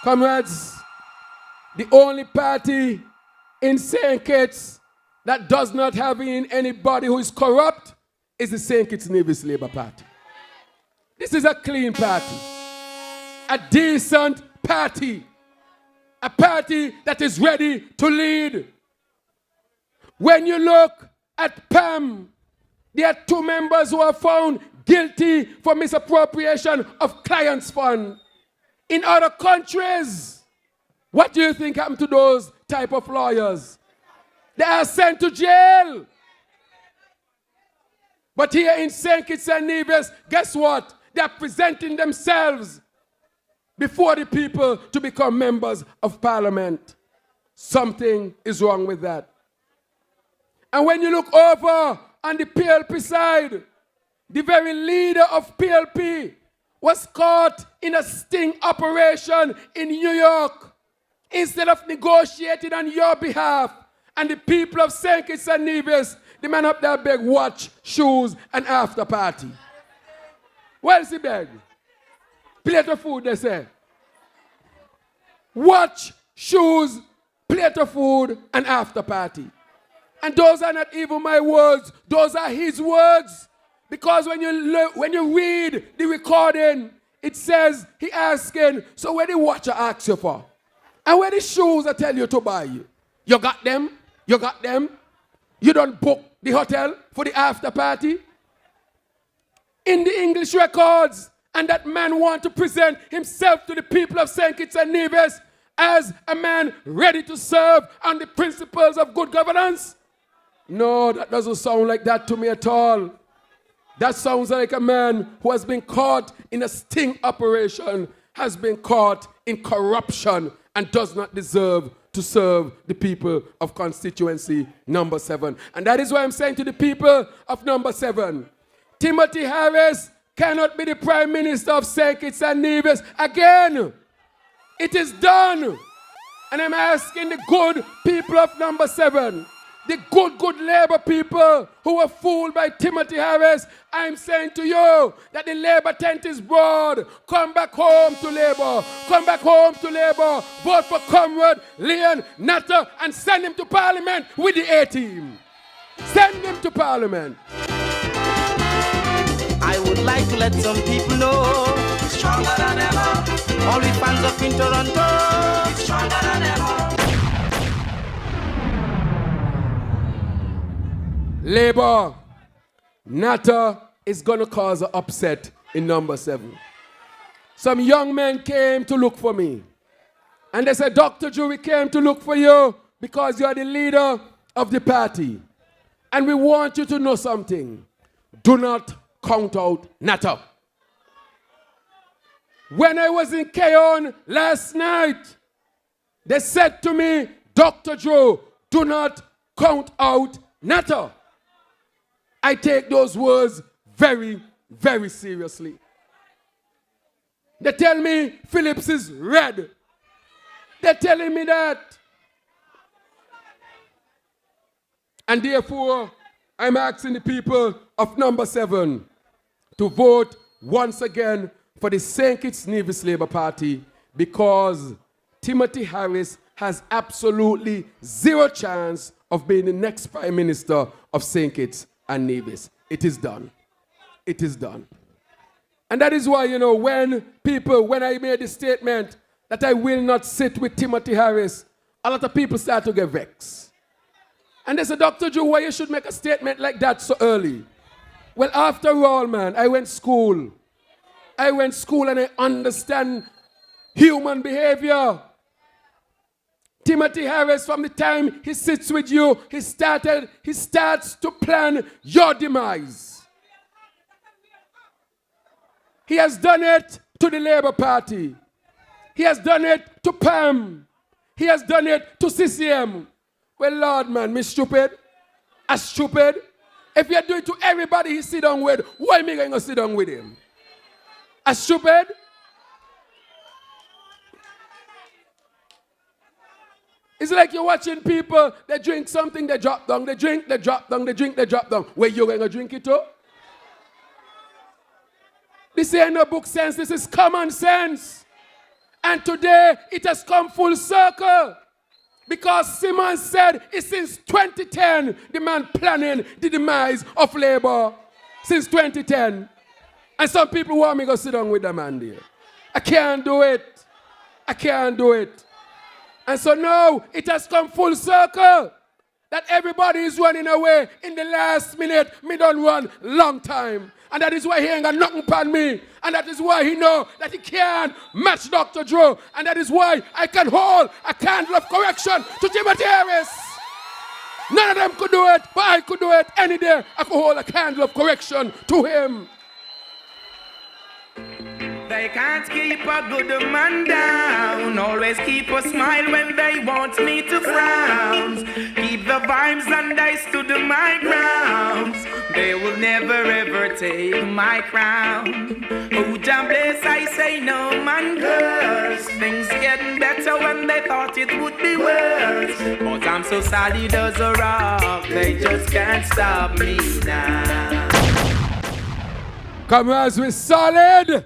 Comrades, the only party in St. Kitts that does not have in anybody who is corrupt is the St. Kitts Nevis Labour Party. This is a clean party, a decent party, a party that is ready to lead. When you look at PAM, there are 2 members who are found guilty for misappropriation of clients' fund. In other countries, what do you think happened to those type of lawyers? They are sent to jail. But here in St. Kitts and Nevis, guess what? They are presenting themselves before the people to become members of parliament. Something is wrong with that. And when you look over on the PLP side, the very leader of PLP was caught in a sting operation in New York. Instead of negotiating on your behalf, and the people of St. Kitts and Nevis, the man up there beg watch, shoes, and after party. What else he beg? Plate of food, they say. Watch, shoes, plate of food, and after party. And those are not even my words, those are his words. Because when you read the recording, it says he asking, so where the watch I ask you for? And where the shoes I tell you to buy you? You got them? You got them? You don't book the hotel for the after party? In the English records, and that man want to present himself to the people of St. Kitts and Nevis as a man ready to serve on the principles of good governance? No, that doesn't sound like that to me at all. That sounds like a man who has been caught in a sting operation, has been caught in corruption, and does not deserve to serve the people of constituency number 7. And that is why I'm saying to the people of number 7, Timothy Harris cannot be the Prime Minister of St. Kitts and Nevis again. It is done. And I'm asking the good people of number 7, the good Labour people who were fooled by Timothy Harris, I'm saying to you that the Labour tent is broad. Come back home to Labour. Come back home to Labour. Vote for Comrade Leon Natter and send him to Parliament with the A-team. Send him to Parliament. I would like to let some people know it's stronger than ever. All the fans up in Toronto, it's stronger than ever. Labour, Natter is going to cause an upset in number 7. Some young men came to look for me. And they said, Dr. Drew, we came to look for you because you are the leader of the party. And we want you to know something. Do not count out Natter. When I was in Keon last night, they said to me, Dr. Drew, do not count out Natter. I take those words very, very seriously. They tell me Phillips is red. They're telling me that. And therefore, I'm asking the people of number 7 to vote once again for the St. Kitts Nevis Labour Party because Timothy Harris has absolutely zero chance of being the next Prime Minister of St. Kitts and Nevis. It is done. It is done. And that is why, when I made the statement that I will not sit with Timothy Harris, a lot of people start to get vexed. And they said, Dr. Joe, why you should make a statement like that so early? Well, after all, man, I went school. I went school and I understand human behavior. Timothy Harris, from the time he sits with you, he starts to plan your demise. He has done it to the Labour Party. He has done it to PAM. He has done it to CCM. Well, Lord, man, me stupid. A stupid. If you do it to everybody he sit down with, why am I going to sit down with him? A stupid. It's like you're watching people, they drink something, they drop down, they drink, they drop down, they drink, they drop down. Where you going to drink it to? This ain't no book sense, this is common sense. And today, it has come full circle. Because Simon said it's since 2010, the man planning the demise of Labour. Since 2010. And some people want me to go sit down with the man there. I can't do it. I can't do it. And so now, it has come full circle. that everybody is running away in the last minute. Me don't run long time. And that is why he ain't got nothing upon me. And that is why he know that he can't match Dr. Drew. And that is why I can hold a candle of correction to Timothy Harris. None of them could do it, but I could do it any day. I could hold a candle of correction to him. They can't keep a good man down. Always keep a smile when they want me to frown. Keep the vibes and I stood my ground. They will never ever take my crown. Oh, Jah bless, I say no man curse. Things getting better when they thought it would be worse. But I'm so solid as a rock. They just can't stop me now. Comrades, we're solid.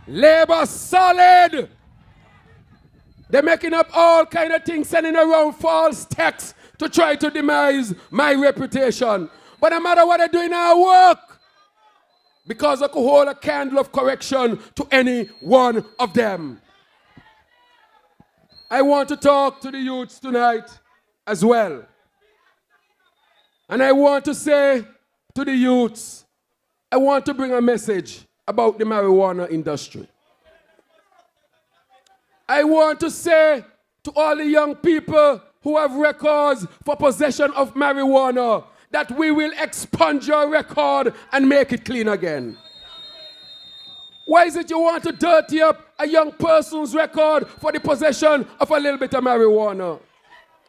Labor solid. They're making up all kind of things, sending around false texts to try to demise my reputation. But no matter what they're doing, I work. Because I could hold a candle of correction to any one of them. I want to talk to the youths tonight as well. And I want to say to the youths, I want to bring a message about the marijuana industry. I want to say to all the young people who have records for possession of marijuana that we will expunge your record and make it clean again. Why is it you want to dirty up a young person's record for the possession of a little bit of marijuana?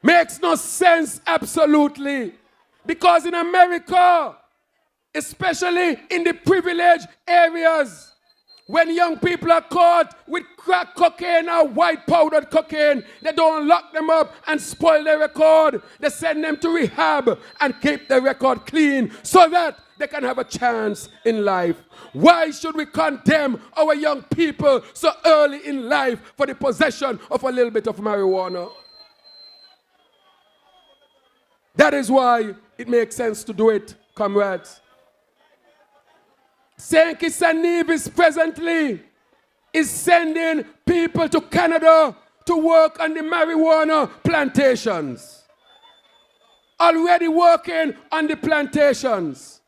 Makes no sense, absolutely. Because in America, especially in the privileged areas, when young people are caught with crack cocaine or white powdered cocaine, they don't lock them up and spoil their record. They send them to rehab and keep their record clean so that they can have a chance in life. Why should we condemn our young people so early in life for the possession of a little bit of marijuana? That is why it makes sense to do it, comrades. St. Kitts and Nevis presently is sending people to Canada to work on the marijuana plantations. Already working on the plantations.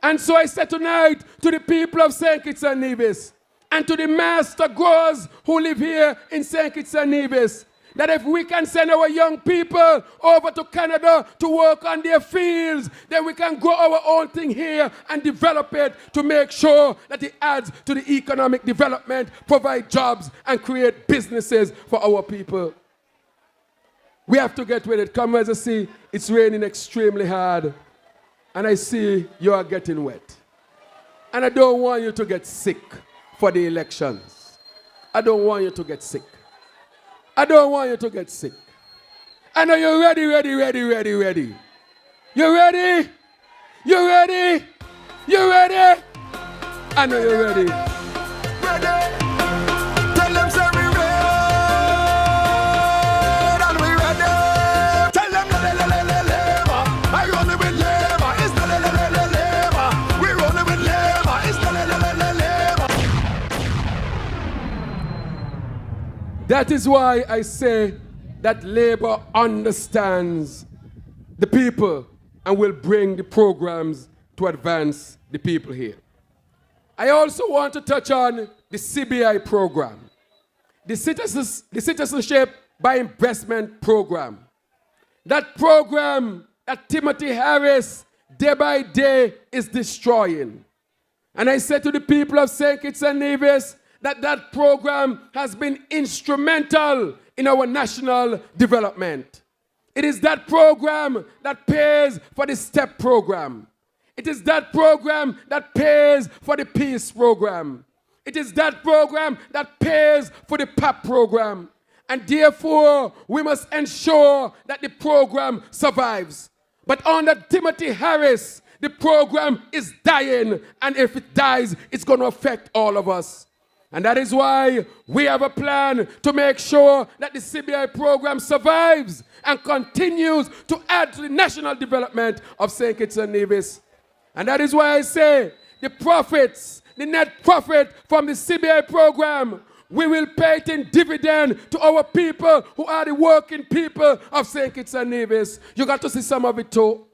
And so I said tonight to the people of St. Kitts and Nevis and to the master growers who live here in St. Kitts and Nevis, that if we can send our young people over to Canada to work on their fields, then we can grow our own thing here and develop it to make sure that it adds to the economic development, provide jobs, and create businesses for our people. We have to get with it. Come as I see, it's raining extremely hard, and I see you are getting wet. And I don't want you to get sick for the elections. I don't want you to get sick. I don't want you to get sick. I know you're ready. You ready? You ready? I know you're ready. Tell them say we red and we ready. Tell them labor. I running with labor. It's the labor. We running with labor. It's the labor. That is why I say that Labour understands the people and will bring the programs to advance the people here. I also want to touch on the CBI program, the Citizenship by Investment program. That program that Timothy Harris day by day is destroying. And I said to the people of St. Kitts and Nevis that program has been instrumental in our national development. It is that program that pays for the STEP program. It is that program that pays for the Peace program. It is that program that pays for the PAP program. And therefore, we must ensure that the program survives. But under Timothy Harris, the program is dying. And if it dies, it's going to affect all of us. And that is why we have a plan to make sure that the CBI program survives and continues to add to the national development of St. Kitts and Nevis. And that is why I say the profits, the net profit from the CBI program we will pay it in dividend to our people who are the working people of St. Kitts and Nevis. You got to see some of it too.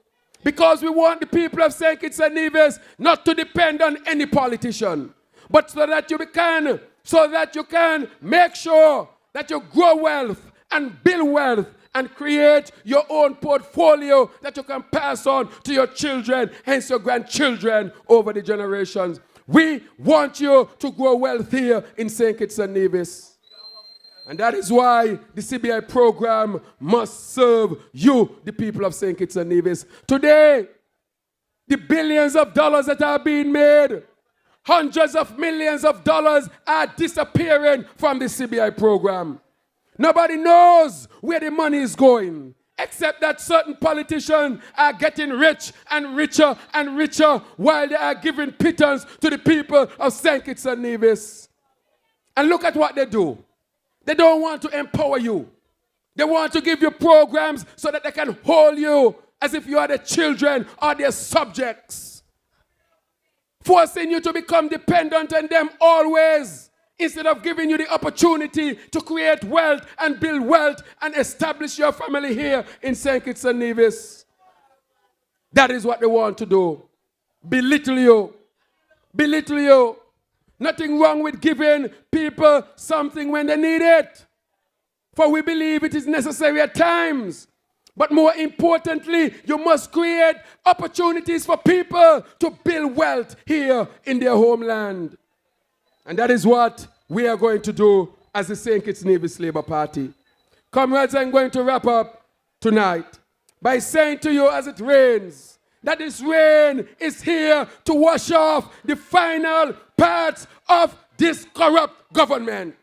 Because we want the people of St. Kitts and Nevis not to depend on any politician, but so that you can make sure that you grow wealth and build wealth and create your own portfolio that you can pass on to your children, hence your grandchildren over the generations. We want you to grow wealth here in St. Kitts and Nevis. And that is why the CBI program must serve you, the people of St. Kitts and Nevis. Today, the billions of dollars that are being made, hundreds of millions of dollars are disappearing from the CBI program. Nobody knows where the money is going, except that certain politicians are getting rich and richer and richer while they are giving pittance to the people of St. Kitts and Nevis. And look at what they do. They don't want to empower you. They want to give you programs so that they can hold you as if you are their children or their subjects, forcing you to become dependent on them always, instead of giving you the opportunity to create wealth and build wealth and establish your family here in St. Kitts and Nevis. That is what they want to do. Belittle you. Belittle you. Nothing wrong with giving people something when they need it, for we believe it is necessary at times. But more importantly, you must create opportunities for people to build wealth here in their homeland. And that is what we are going to do as the St. Kitts Nevis Labour Party. Comrades, I'm going to wrap up tonight by saying to you as it rains, that this rain is here to wash off the final parts of this corrupt government.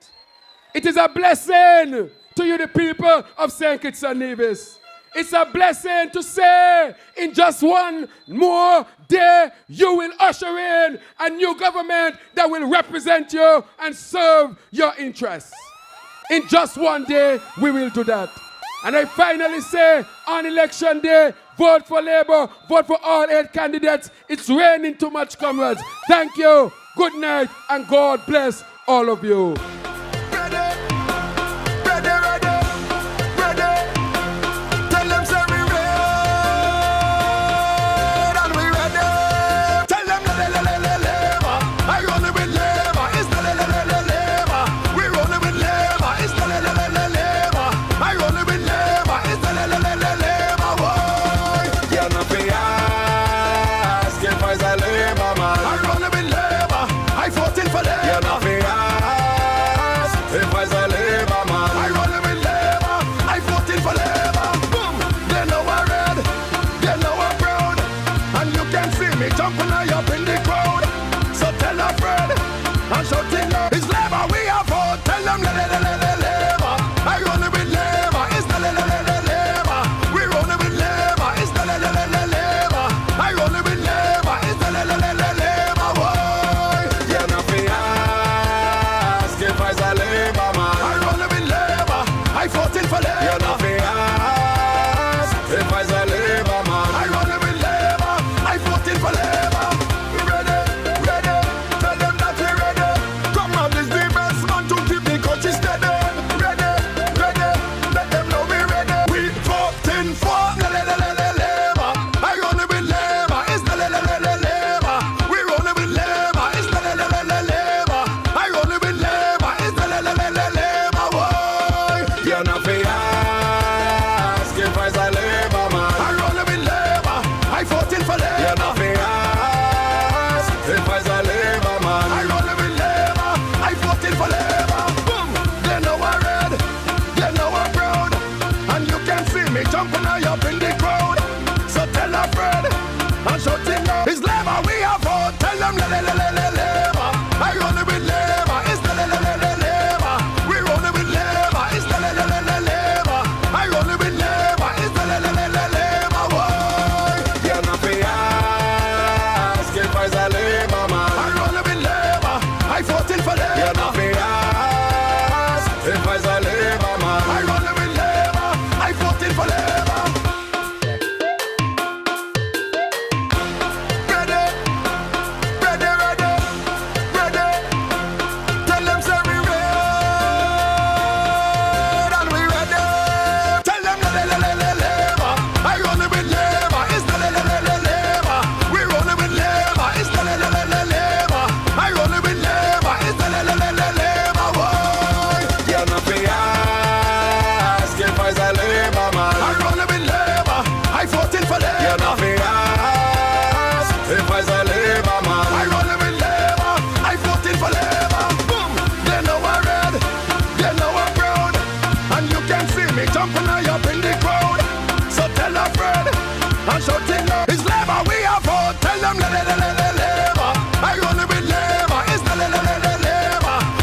It is a blessing to you, the people of St. Kitts and Nevis. It's a blessing to say in just one more day you will usher in a new government that will represent you and serve your interests. In just one day we will do that. And I finally say on election day, vote for Labour, vote for all 8 candidates. It's raining too much, comrades. Thank you, good night, and God bless all of you. see me jumping high up in the crowd. So tell a friend and shout it loud. It's Labour we are for. Tell them Labour. I only with Labour. It's the Labour.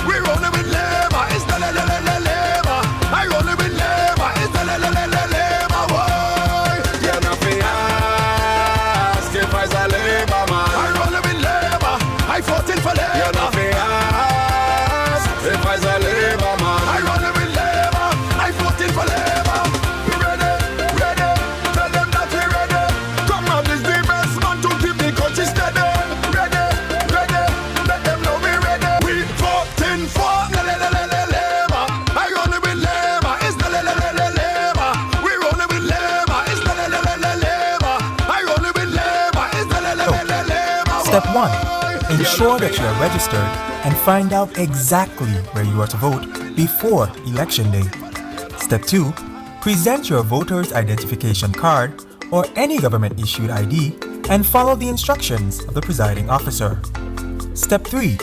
We only with Labour. It's the Labour. I only with Labour. It's the Labour. Why? You're not fi ask if I's a Labour man. I only with Labour. I fought in for Labour. You're not fi ask if I's a Labour man. I only with Labour. I fought in for Labour. Step 1. Ensure that you are registered and find out exactly where you are to vote before Election Day. Step 2. Present your voter's identification card or any government-issued ID and follow the instructions of the presiding officer. Step 3.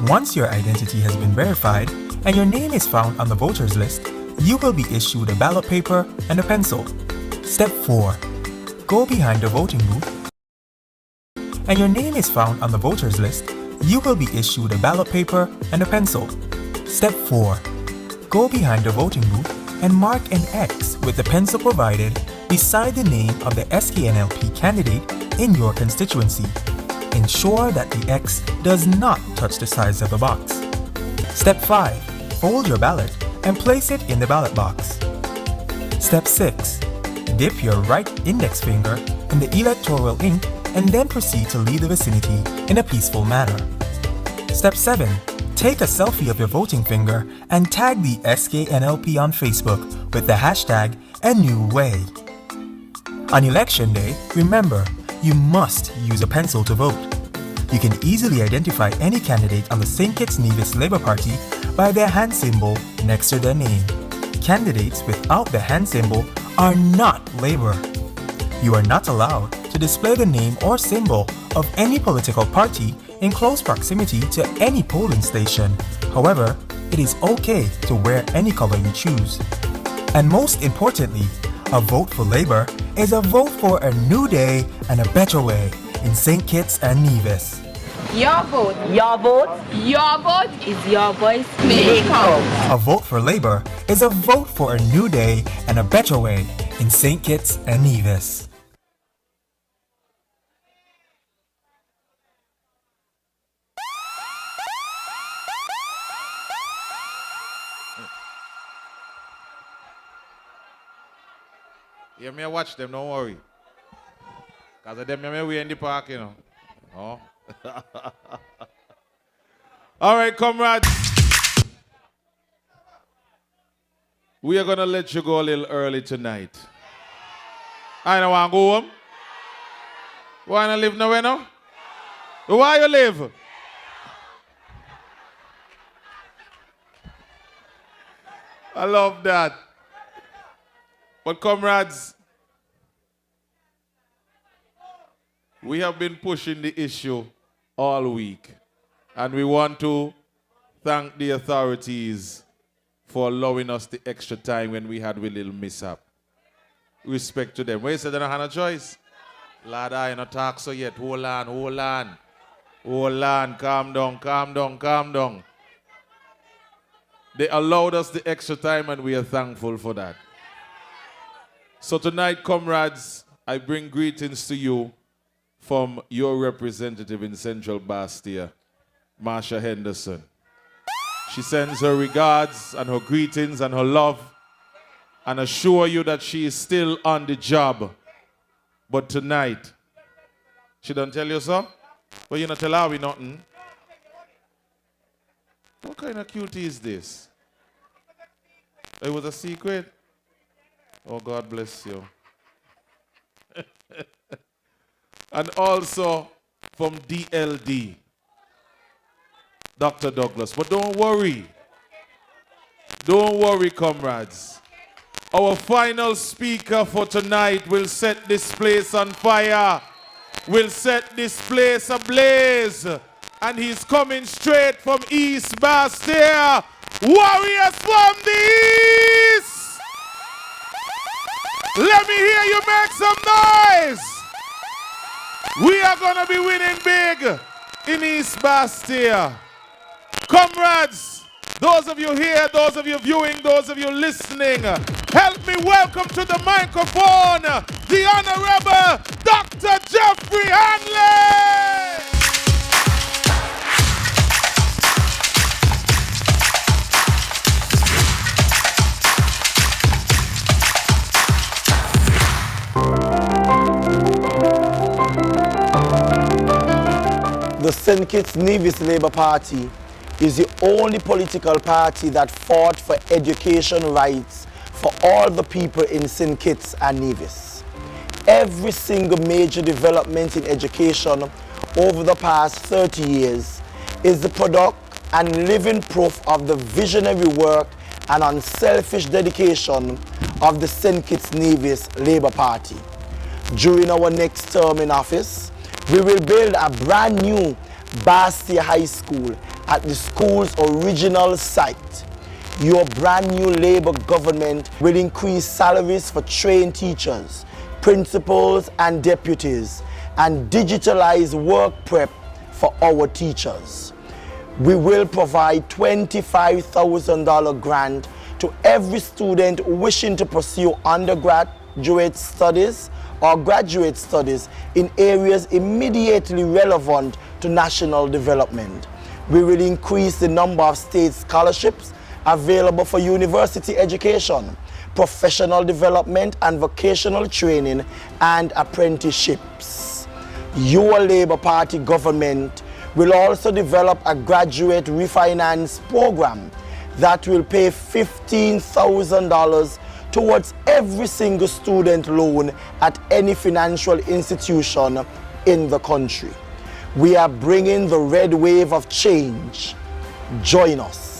Once your identity has been verified and your name is found on the voters list, you will be issued a ballot paper and a pencil. Step 4. Go behind the voting booth and your name is found on the voters list, you will be issued a ballot paper and a pencil. Step 4. Go behind the voting booth and mark an X with the pencil provided beside the name of the SKNLP candidate in your constituency. Ensure that the X does not touch the sides of the box. Step 5. Fold your ballot and place it in the ballot box. Step 6. Dip your right index finger in the electoral ink and then proceed to leave the vicinity in a peaceful manner. Step 7. Take a selfie of your voting finger and tag the SKNLP on Facebook with the hashtag #AnewWay. On Election Day, remember, you must use a pencil to vote. You can easily identify any candidate on the St. Kitts Nevis Labour Party by their hand symbol next to their name. Candidates without the hand symbol are not Labour. You are not allowed to display the name or symbol of any political party in close proximity to any polling station. However, it is okay to wear any color you choose. And most importantly, a vote for Labour is a vote for a new day and a better way in St. Kitts and Nevis. Your vote. Your vote. Your vote is your voice. Make out. A vote for Labour is a vote for a new day and a better way in St. Kitts and Nevis. Yeah, me watch them, don't worry. Because of them, we in the park, you know. Oh. All right, comrades. We are going to let you go a little early tonight. I don't want to go home. Want to live nowhere now? Why you live? I love that. But comrades, we have been pushing the issue all week, and we want to thank the authorities for allowing us the extra time when we had a little mishap. Respect to them. Where you said they don't have a choice? Lad, I not talk so yet. Hold on, hold on. Hold on, calm down, calm down, calm down. They allowed us the extra time, and we are thankful for that. So tonight, comrades, I bring greetings to you from your representative in Central Bastille, Marsha Henderson. She sends her regards and her greetings and her love and assure you that she is still on the job. But tonight, she don't tell you so? But you not tell her we nothing. What kind of cutie is this? It was a secret? Oh, God bless you. And also from DLD, Dr. Douglas. But don't worry. Don't worry, comrades. Our final speaker for tonight will set this place on fire. Will set this place ablaze. And he's coming straight from East Bastille. Warriors from the East! make some noise? We are going to be winning big in East Bastille. Comrades, those of you here, those of you viewing, those of you listening, help me welcome to the microphone the Honorable Dr. Jeffrey Hanley. The St. Kitts Nevis Labour Party is the only political party that fought for education rights for all the people in St. Kitts and Nevis. Every single major development in education over the past 30 years is the product and living proof of the visionary work and unselfish dedication of the St. Kitts Nevis Labour Party. During our next term in office, we will build a brand new Bastille High School at the school's original site. Your brand new Labour government will increase salaries for trained teachers, principals and deputies, and digitalize work prep for our teachers. We will provide $25,000 grant to every student wishing to pursue undergraduate studies or graduate studies in areas immediately relevant to national development. We will increase the number of state scholarships available for university education, professional development and vocational training and apprenticeships. Your Labour Party government will also develop a graduate refinance program that will pay $15,000 towards every single student loan at any financial institution in the country. We are bringing the red wave of change. Join us.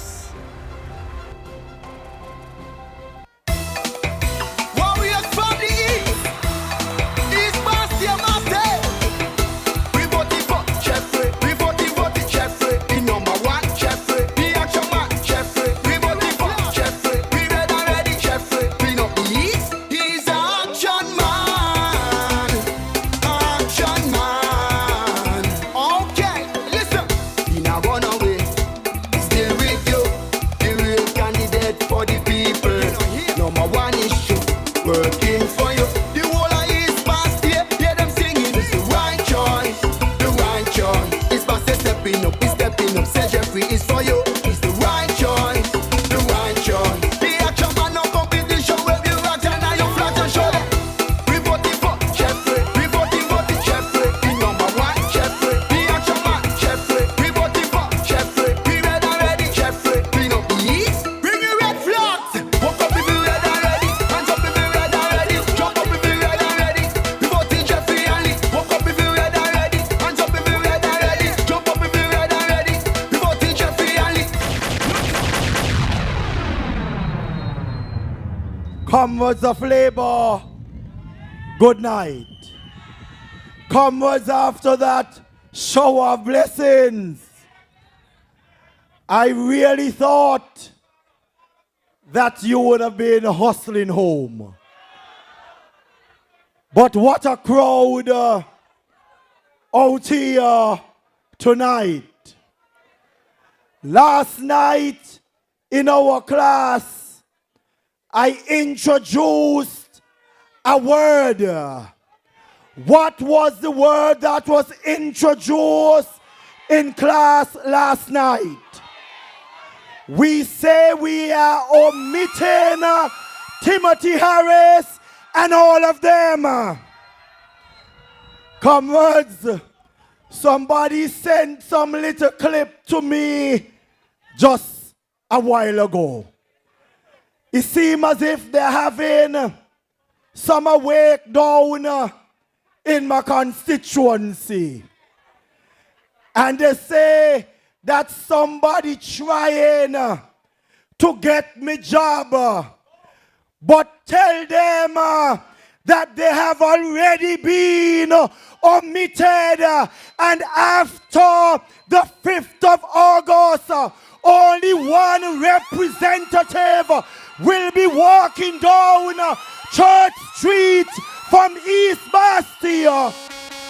Comrades of Labour, good night. Comrades, after that shower of blessings, I really thought that you would have been hustling home. But what a crowd out here tonight. Last night in our class, I introduced a word. What was the word that was introduced in class last night? We say we are omitting Timothy Harris and all of them. Comrades, somebody sent some little clip to me just a while ago. It seems as if they're having some awake down in my constituency. And they say that somebody trying to get me job. But tell them that they have already been omitted. And after the 5th of August, only one representative will be walking down Church Street from East Bastille,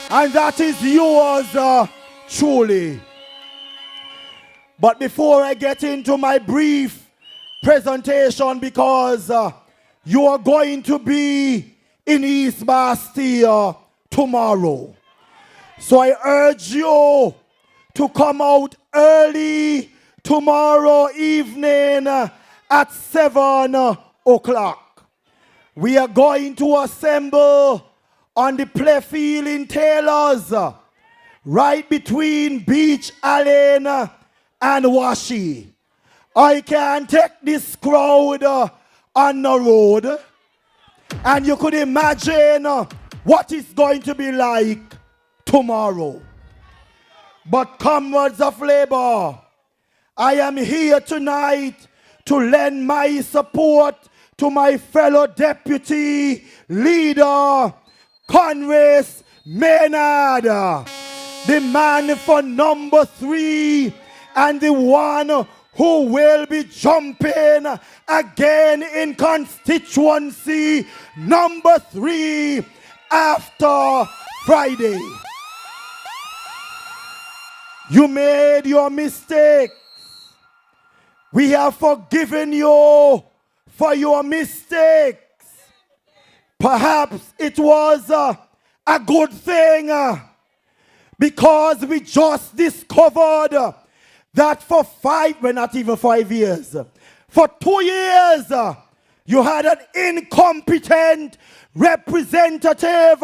and that is yours truly. But before I get into my brief presentation, because you are going to be in East Bastille tomorrow, so I urge you to come out early tomorrow evening at 7 o'clock. We are going to assemble on the playfield in Taylor's, right between Beach Allen and Washi. I can take this crowd on the road, and you could imagine what it's going to be like tomorrow. But comrades of labor, I am here tonight to lend my support to my fellow deputy leader, Congress Maynard, the man for number 3 and the one who will be jumping again in constituency number 3 after Friday. You made your mistakes. We have forgiven you for your mistakes. Perhaps it was a good thing because we just discovered that for not even 5 years, for 2 years, you had an incompetent representative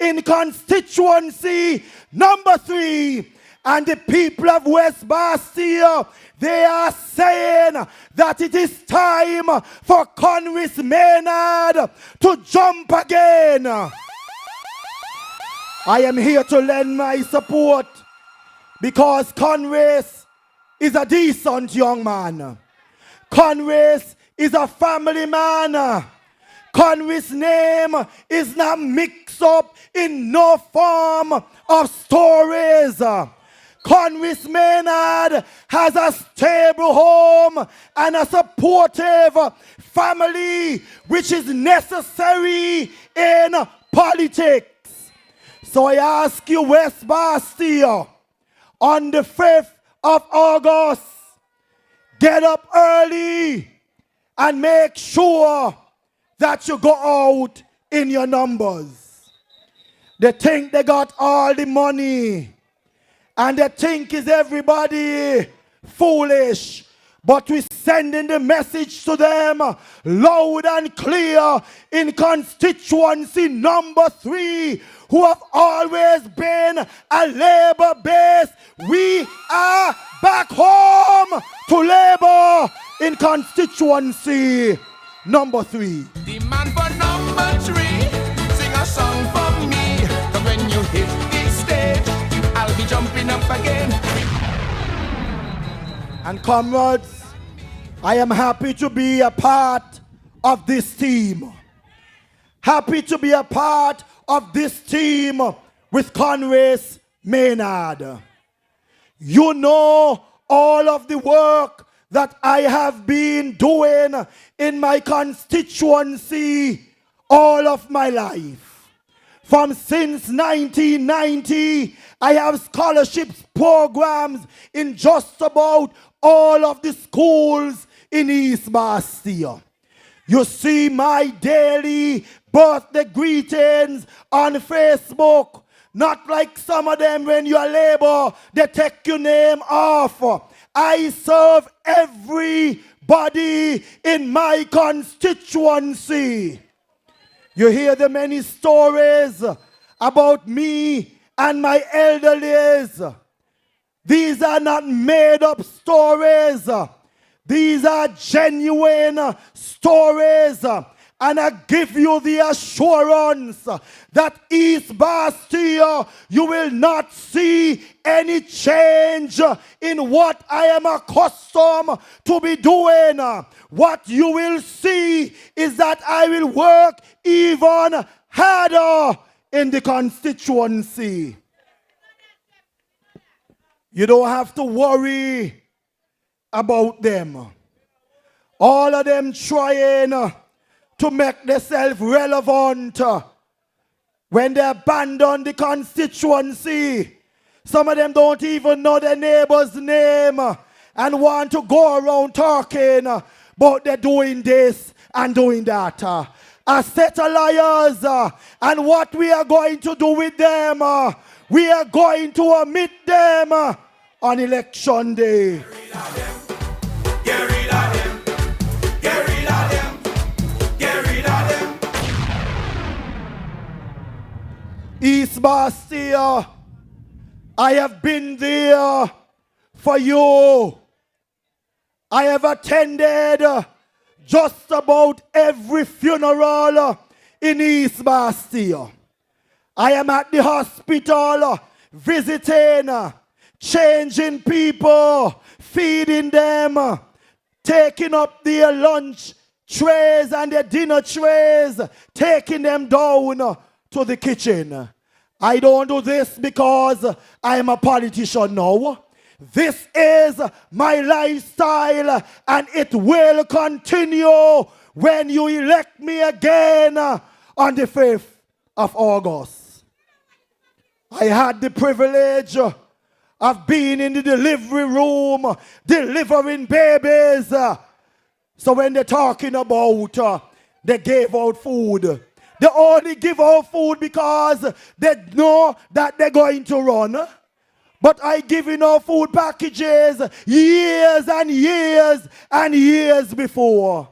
in constituency number 3. And the people of West Bastille, they are saying that it is time for Congress Maynard to jump again. I am here to lend my support because Congress is a decent young man. Congress is a family man. Congress' name is not mixed up in no form of stories. Congress Maynard has a stable home and a supportive family, which is necessary in politics. So I ask you, West Bastille, on the 5th of August, get up early and make sure that you go out in your numbers. They think they got all the money, and they think is everybody foolish. But we're sending the message to them loud and clear in constituency number 3, who have always been a labor base. We are back home to labor in constituency number 3. Demand for number 3, sing a song for me. Cause when you hit this stage, I'll be jumping up again. And comrades, I am happy to be a part of this team. Happy to be a part of this team with Congress Maynard. You know all of the work that I have been doing in my constituency all of my life. From since 1990, I have scholarships programs in just about all of the schools in East Bastille. You see my daily birthday greetings on Facebook. Not like some of them when you are labor, they take your name off. I serve everybody in my constituency. You hear the many stories about me and my elderlies. These are not made up stories. These are genuine stories. And I give you the assurance that East Bastille, you will not see any change in what I am accustomed to be doing. What you will see is that I will work even harder in the constituency. You don't have to worry about them. All of them trying to make themselves relevant when they abandon the constituency, some of them don't even know their neighbor's name and want to go around talking about they're doing this and doing that. A set of liars, and what we are going to do with them, we are going to omit them on election day. Get rid of them. Get rid of them. Get rid of them. East Bastille, I have been there for you. I have attended just about every funeral in East Bastille. I am at the hospital visiting, changing people, feeding them, taking up their lunch trays and their dinner trays, taking them down to the kitchen. I don't do this because I am a politician now. This is my lifestyle, and it will continue when you elect me again on the 5th of August. I had the privilege of being in the delivery room, delivering babies. So when they're talking about they gave out food, they only give out food because they know that they're going to run. But I given out food packages years and years and years before.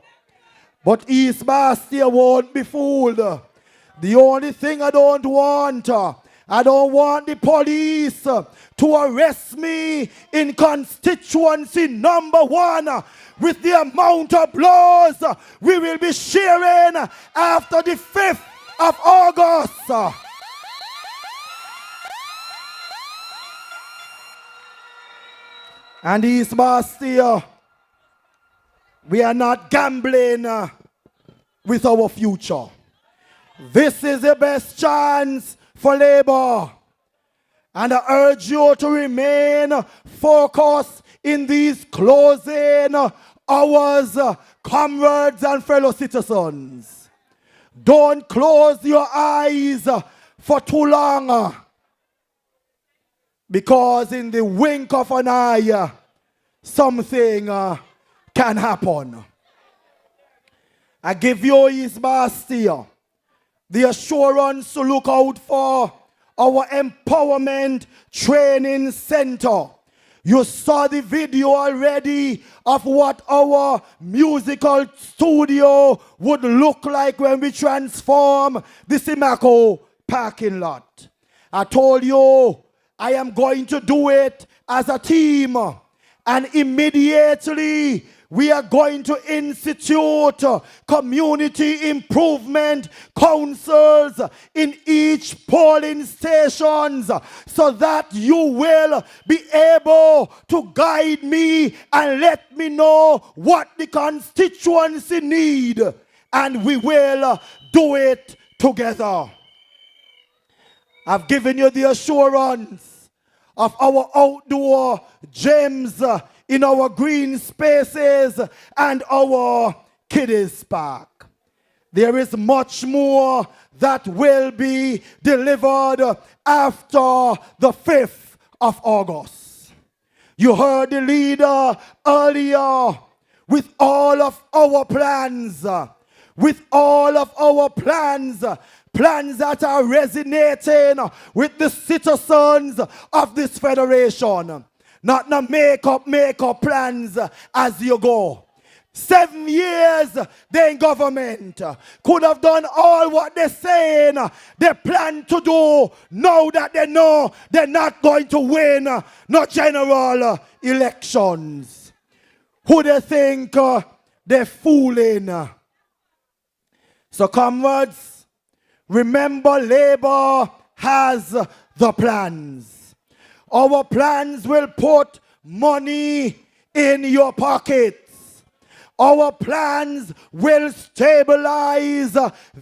But East Bastille won't be fooled. The only thing I don't want the police to arrest me in constituency number 1 with the amount of blows we will be sharing after the 5th of August. And East Bastille, we are not gambling with our future. This is the best chance for Labour. And I urge you to remain focused in these closing hours, comrades and fellow citizens. Don't close your eyes for too long, because in the wink of an eye, something can happen. I give you, East Bastille, the assurance to look out for our empowerment training center. You saw the video already of what our musical studio would look like when we transform the Simcoe parking lot. I told you I am going to do it as a team, and immediately we are going to institute community improvement councils in each polling stations so that you will be able to guide me and let me know what the constituency need, and we will do it together. I've given you the assurance of our outdoor gyms in our green spaces and our kiddies park. There is much more that will be delivered after the 5th of August. You heard the leader earlier with all of our plans, plans that are resonating with the citizens of this federation. Not no make up plans as you go. 7 years they in government could have done all what they're saying they plan to do. Now that they know they're not going to win no general elections. Who they think they're fooling? So comrades, remember Labour has the plans. Our plans will put money in your pockets. Our plans will stabilize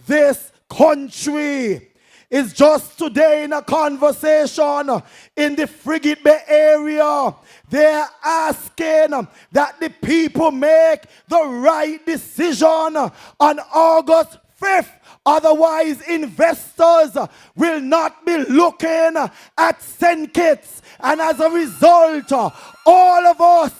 this country. It's just today in a conversation in the Frigate Bay area, they're asking that the people make the right decision on August 5th Otherwise, investors will not be looking at St. Kitts. And as a result, all of us,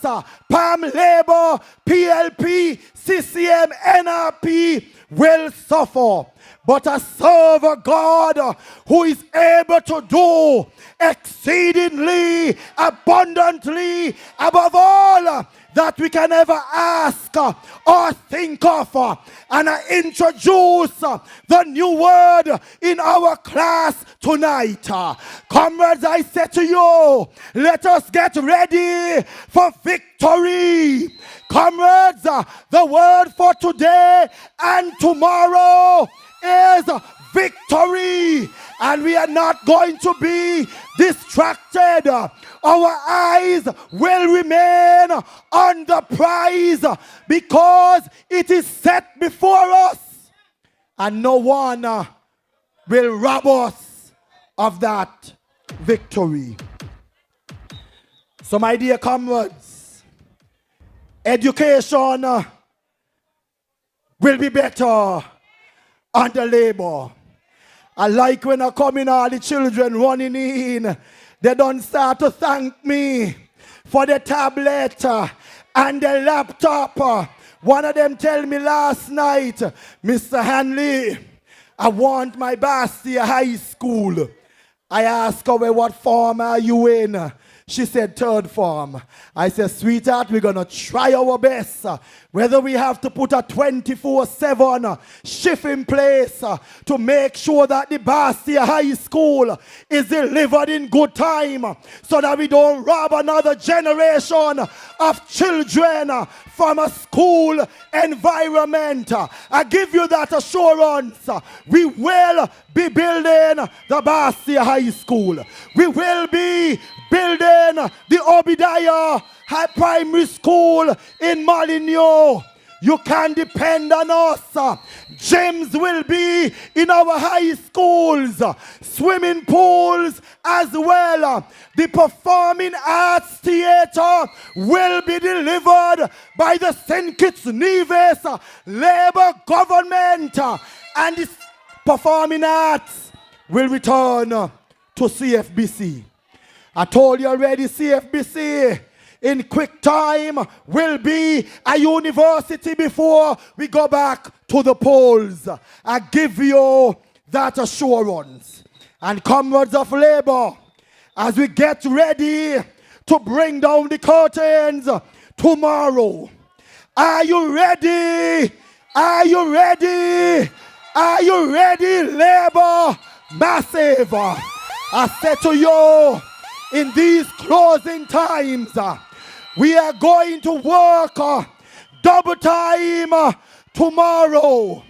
PAM, Labour, PLP, CCM, NRP, will suffer. But I serve a God who is able to do exceedingly, abundantly, above all that we can ever ask or think of. And I introduce the new word in our class tonight. Comrades, I say to you, let us get ready for victory. Comrades, the word for today and tomorrow is victory, and we are not going to be distracted. Our eyes will remain on the prize because it is set before us, and no one will rob us of that victory. So, my dear comrades, education will be better under Labour. I like when I come in, all the children running in, they don't start to thank me for the tablet and the laptop. One of them tell me last night, Mr. Hanley, I want my Bastille High School. I asked her, well, what form are you in? She said, third form. I said, sweetheart, we're going to try our best. Whether we have to put a 24/7 shift in place to make sure that the Bastille High School is delivered in good time so that we don't rob another generation of children from a school environment. I give you that assurance. We will be building the Bastille High School. We will be building the Obadiah High Primary School in Molineux. You can depend on us. Gyms will be in our high schools, swimming pools as well. The performing arts theater will be delivered by the St. Kitts Nevis Labour government, and the performing arts will return to CFBC. I told you already, CFBC in quick time will be a university before we go back to the polls. I give you that assurance. And comrades of Labour, as we get ready to bring down the curtains tomorrow, are you ready? Are you ready? Are you ready, Labour Massive? I said to you, in these closing times, we are going to work double time tomorrow.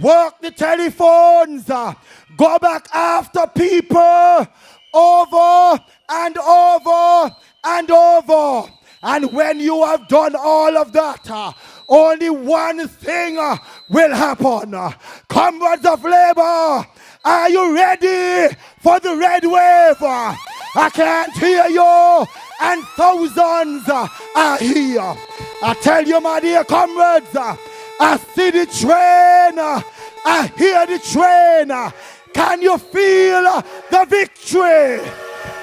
Work the telephones. Go back after people over and over and over. And when you have done all of that, only one thing will happen. Comrades of Labour, are you ready for the red wave? I can't hear you, and thousands are here. I tell you, my dear comrades, I see the train, I hear the train. Can you feel the victory?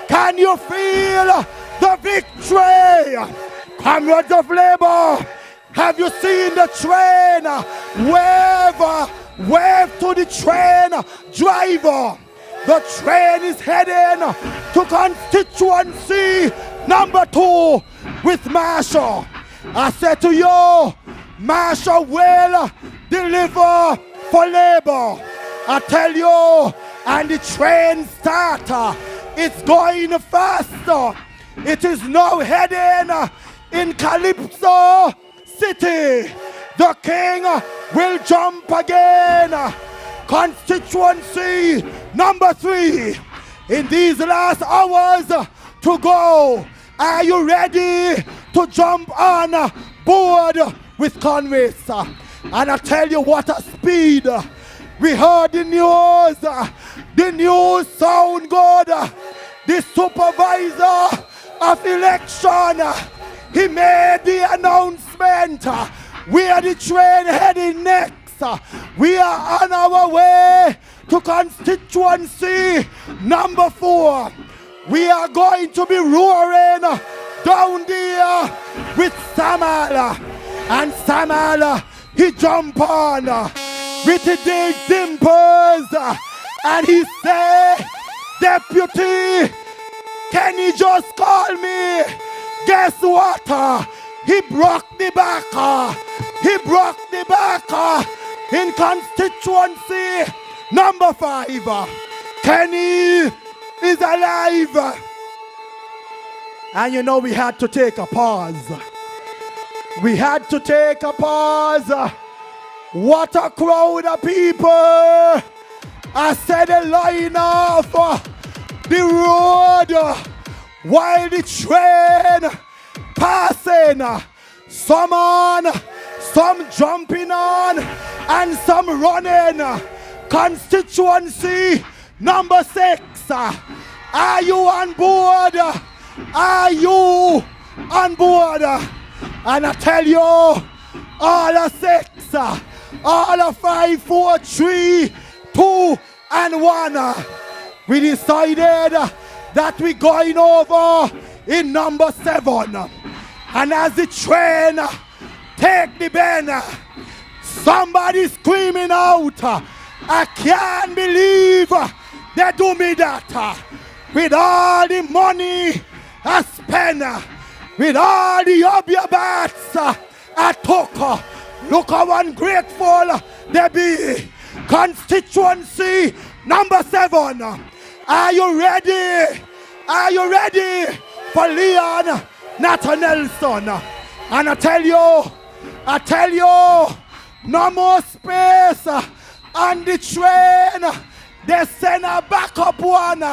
Can you feel the victory? Comrades of Labour, have you seen the train? Wave to the train driver. The train is heading to constituency number 2 with Marshall. I said to you, Marshall will deliver for Labour. I tell you, and the train starter, it's going faster. It is now heading in Calypso City. The king will jump again. Constituency number 3. In these last hours to go, are you ready to jump on board with Congress? And I tell you, what a speed. We heard the news. The news sound good. The supervisor of election, he made the announcement where the train heading next. we are on our way to constituency number 4. We are going to be roaring down there with Samala. And Samala, he jump on with the big dimples. And he say, Deputy, can you just call me? Guess what? He broke the back. He broke the back in constituency number 5. Kenny is alive. And you know we had to take a pause. We had to take a pause. What a crowd of people. I said a line off the road while the train passing. Some on, some jumping on, and some running. Constituency number 6. Are you on board? Are you on board? And I tell you, all of 6, all of 5, 4, 3, 2, and 1. We decided that we're going over in number 7. And as the train take the bend, somebody screaming out, I can't believe they do me that. With all the money I spend, with all the obiabats I took, look how ungrateful they be. Constituency number 7. Are you ready? Are you ready for Leon Nathan Nelson? And I tell you, no more space on the train. They send a backup one.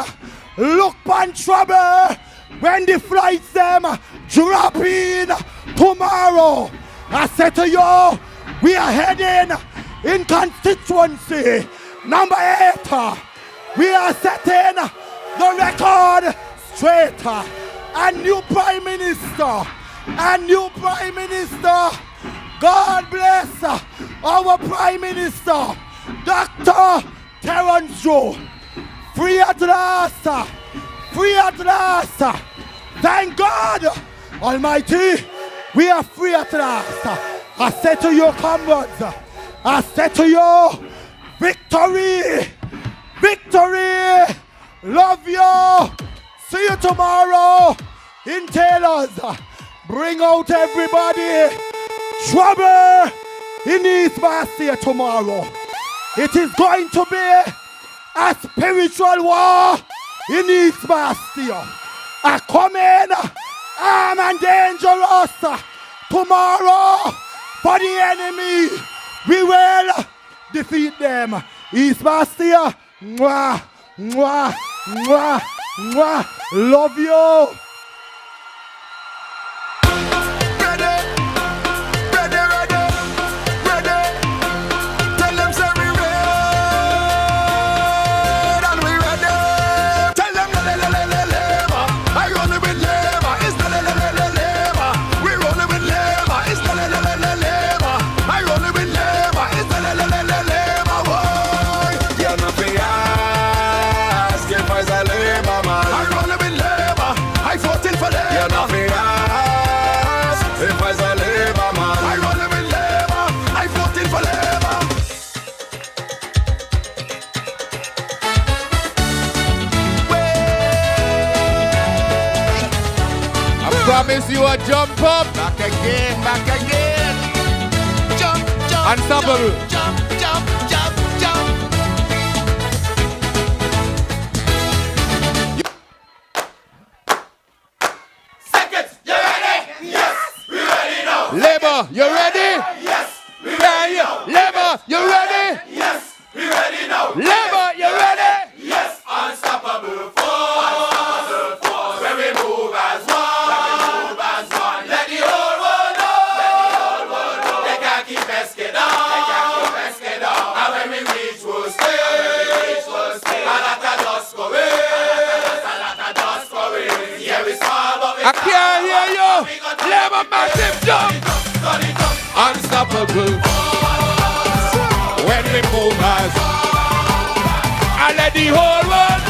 Look on trouble when the flights them drop in tomorrow. I said to you, we are heading in constituency number 8. We are setting the record straight. A new Prime Minister. A new Prime Minister. God bless our Prime Minister, Dr. Terence Joe. Free at last. Free at last. Thank God Almighty, we are free at last. I said to you, comrades, I said to you, victory, victory, love you. See you tomorrow in Taylor's. Bring out everybody. Trouble in East Bastille tomorrow. It is going to be a spiritual war in East Bastille. I come in armed and dangerous tomorrow for the enemy. We will defeat them. East Bastille, mwah, mwah, mwah, mwah. Love you. Promise you a jump up. Back again, back again. Jump, jump, unstoppable. Jump, jump, jump, jump. Seconds, you ready? Yes, we ready now. Labour, you ready? Yes, we ready now. Labour, you ready? Yes, we ready now. Labour, you ready? Yes, unstoppable force. When we move as one. Let the whole world know. They can't keep Eskedown. And when we reach, we'll stay. A lot of dust going. Yeah, we small, but we I can't hear you. Labour massive jump. I let the whole world.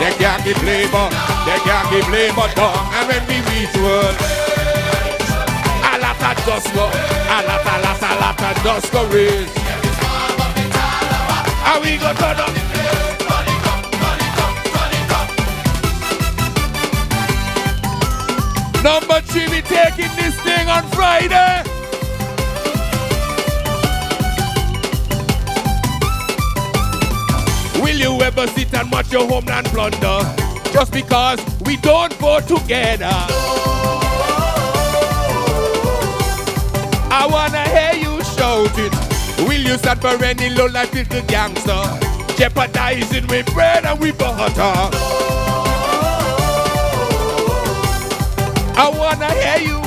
They can't keep labor, they can't keep labor down. And when we reach world, a lot of dust go, a lot of dust go raise. And we go turn up. Number 3, we taking this thing on Friday. Will you ever sit and watch your homeland plunder just because we don't vote together? I wanna hear you shout it. Will you stand for any low-life little gangster jeopardizing with bread and with butter? I wanna hear you.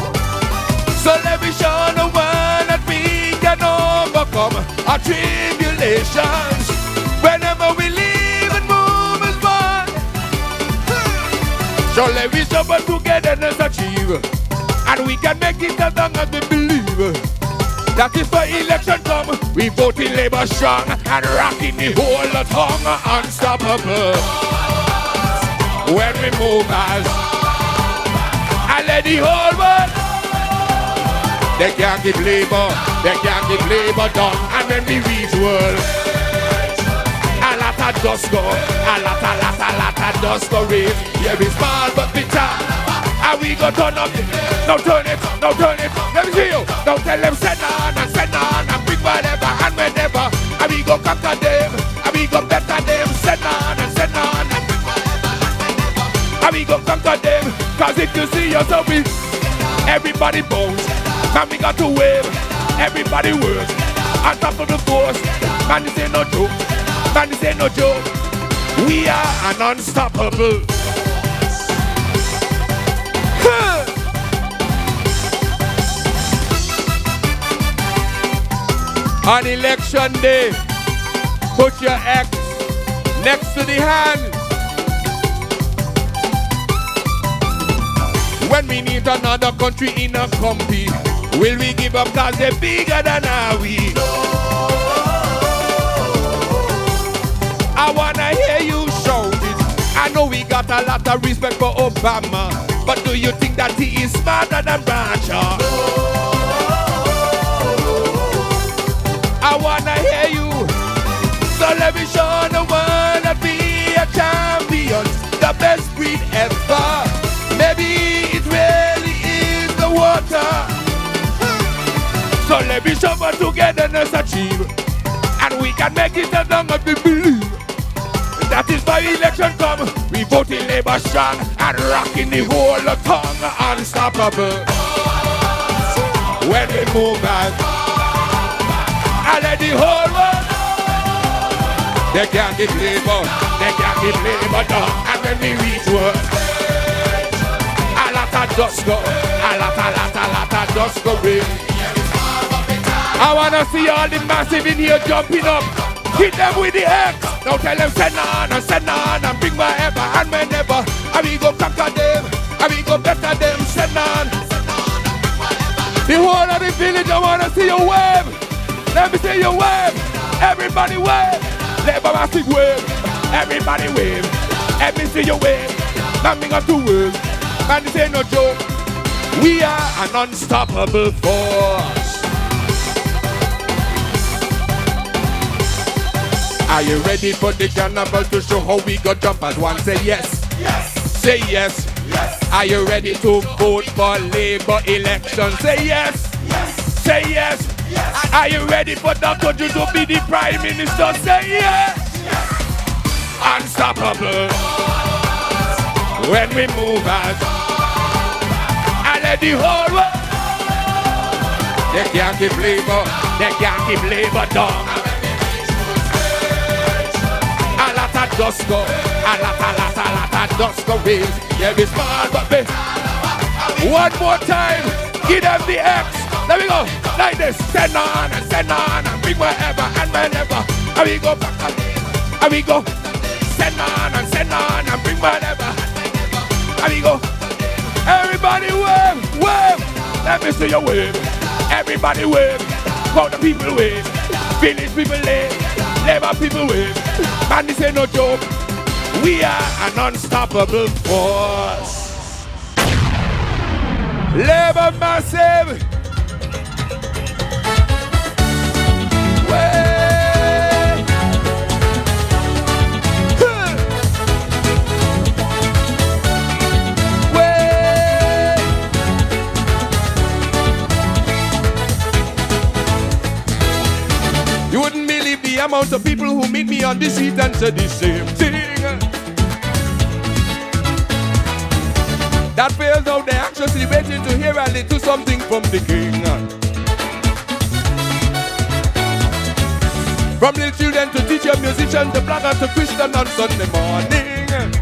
So let me show the world that we can overcome our tribulations. Whenever we live and move as one. So let me show what togetherness achieve. And we can make it as long as we believe. That if the election come, we vote in Labour strong and rocking the whole tongue unstoppable. When we move as I let the whole world. They can't keep Labour, they can't keep Labour down. And when we reach world, a lot of dust go, a lot of dust go raise. Yeah, we small but we top. And we go turn up. Now turn it, now turn it. Let me see you. Now tell them send on and bring whatever and whenever. And we go conquer them, and we go better them. Send on and bring whatever and whenever. And we go conquer them. Cause if you see us up, everybody bounce. Man, we got to wave. Everybody works. On top of the force. Man, this ain't no joke. Man, this ain't no joke. We are an unstoppable. On election day, put your X next to the hand. When we need another country in a company, will we give up cause they're bigger than are we? I wanna hear you shout it. I know we got a lot of respect for Obama, but do you think that he is smarter than Brancher? I wanna hear you. So let me show the world that we are champions, the best breed ever. Maybe it really is the water. So let me show what togetherness achieve. And we can make it as long as we believe. That is why election come. We vote in Labour strong and rocking the whole tongue unstoppable. When we move out, I let the whole world. They can't keep Labour, they can't keep Labour down. And when we reach work, a lot of dust go, a lot of dust go rain. I wanna see all the massive in here jumping up. Hit them with the X. Now tell them send on and bring whatever and whenever. And we go conquer them, and we go better them. Send on. The whole of the village, I wanna see you wave. Let me see you wave. Everybody wave. Labour massive wave. Everybody wave. Let me see you wave. Nothing got to wave. Man, this ain't no joke. We are an unstoppable force. Are you ready for the carnival to show how we got jump as one? Say yes. Yes. Say yes. Yes. Are you ready to vote for Labour election? Say yes. Yes. Say yes. Yes. Are you ready for Dr. Drew to be the Prime Minister? Say yes. Yes. Unstoppable. When we move out, I let the whole world. They can't keep Labour. They can't keep Labour down. A lot of dust go, a lot of dust go raise. Yeah, we small but big. One more time, give them the X. Let me go, like this. Send on and bring wherever and whenever. And we go back again. And we go, send on and bring whatever. And we go, everybody wave, wave. Let me see you wave. Everybody wave. All the people wave. Village people live, labor people win. Man, this ain't no joke. We are an unstoppable force. Labor massive. Way. Way. You wouldn't believe the amount of people who meet me on the street and say the same thing. That feels out there anxiously waiting to hear a little something from the king. From little children to teacher, musician to blogger to Christian on Sunday morning.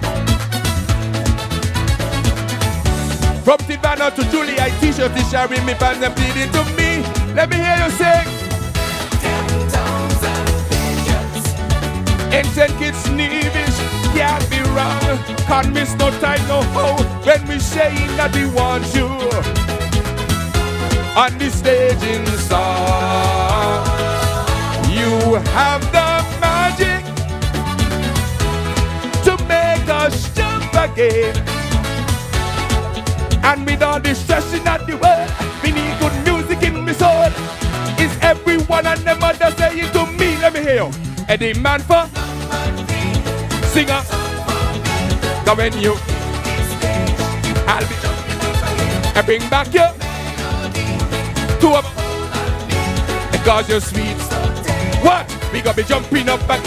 From Tivana to Julie, I t-shirt is sharing me pants and pleading to me. Let me hear you sing. Ancient kids sneevish, can't be wrong. Can't miss no time, no how. When we saying that we want you on the stage in song, you have the magic to make us jump again. And with all the stressing at the world, we need good music in my soul. Is everyone and them mother saying to me, let me hear you. Eddie man for singer. Now when you I'll be I bring back you to up because you're sweet. What? We gonna be jumping up back.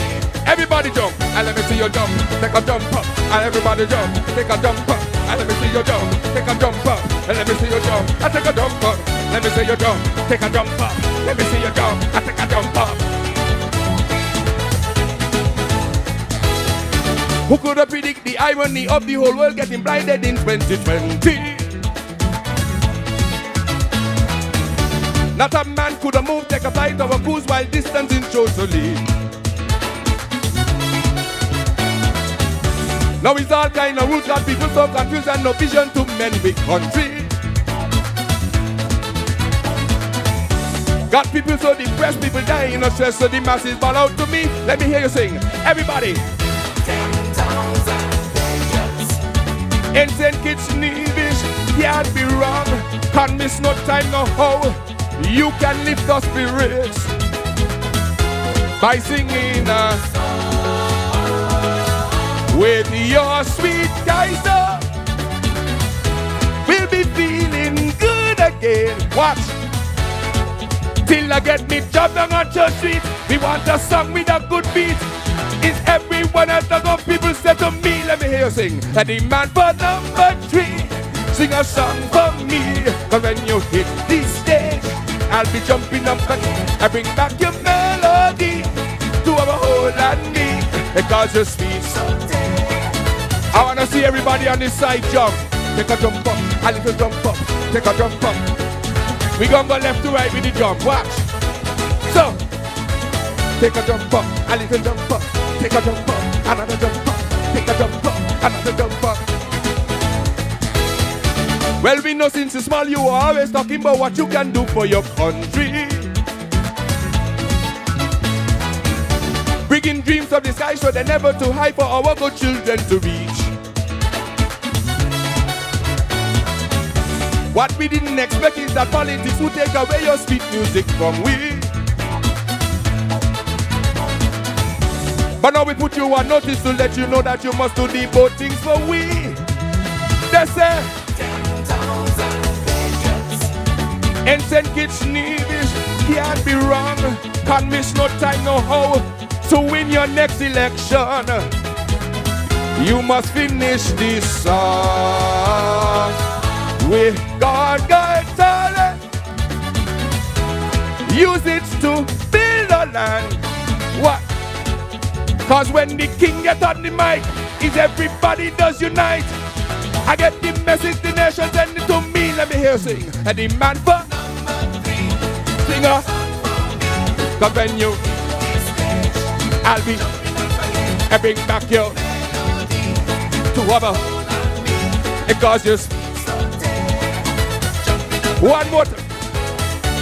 Everybody jump and let me see you jump. Take a jump up and everybody jump. Take a jump up and let me see you jump. Take a jump up and let me see you jump. I take a jump up. Let me see you jump. Take a jump up. Let me see you jump. I take a jump up. Who could have predicted the irony of the whole world getting blinded in 2020? Not a man could have moved, take a flight or a cruise while distancing socially. Now it's all kind of rules, got people so confused and no vision to many big country. Got people so depressed, people dying of stress, so the masses ball out to me. Let me hear you sing, everybody. Ancient kids sneevish, can't be wrong. Can't miss no time, no how. You can lift the spirits by singing with your sweet geyser. We'll be feeling good again. Watch till I get me jumping on your street. We want a song with a good beat. Is everyone at the go? People say to me, let me hear you sing. A demand for number 3. Sing a song for me. Cause when you hit the stage, I'll be jumping up again. I bring back your melody to our whole and me. Because you're sweet. I wanna see everybody on this side jump. Take a jump up, a little jump up. Take a jump up. We gonna go left to right with the jump. Watch. So, take a jump up, a little jump up. Take a jump up, another jump up. Take a jump up, another jump up. Well, we know since you're small you are always talking about what you can do for your country. Bringing dreams of the sky so they're never too high for our good children to reach. What we didn't expect is that politics would take away your sweet music from we. But now we put you on notice to let you know that you must do the both things for we. They say Ancient kids need this, can't be wrong. Can't miss no time, no how. To win your next election, you must finish this song with God talent. Use it to build a land. What? Cause when the king gets on the mic, is everybody does unite. I get the message, the nation send it to me. Let me hear you sing. And the man for singer. Cause when you I'll be I bring back you to our because you one more time.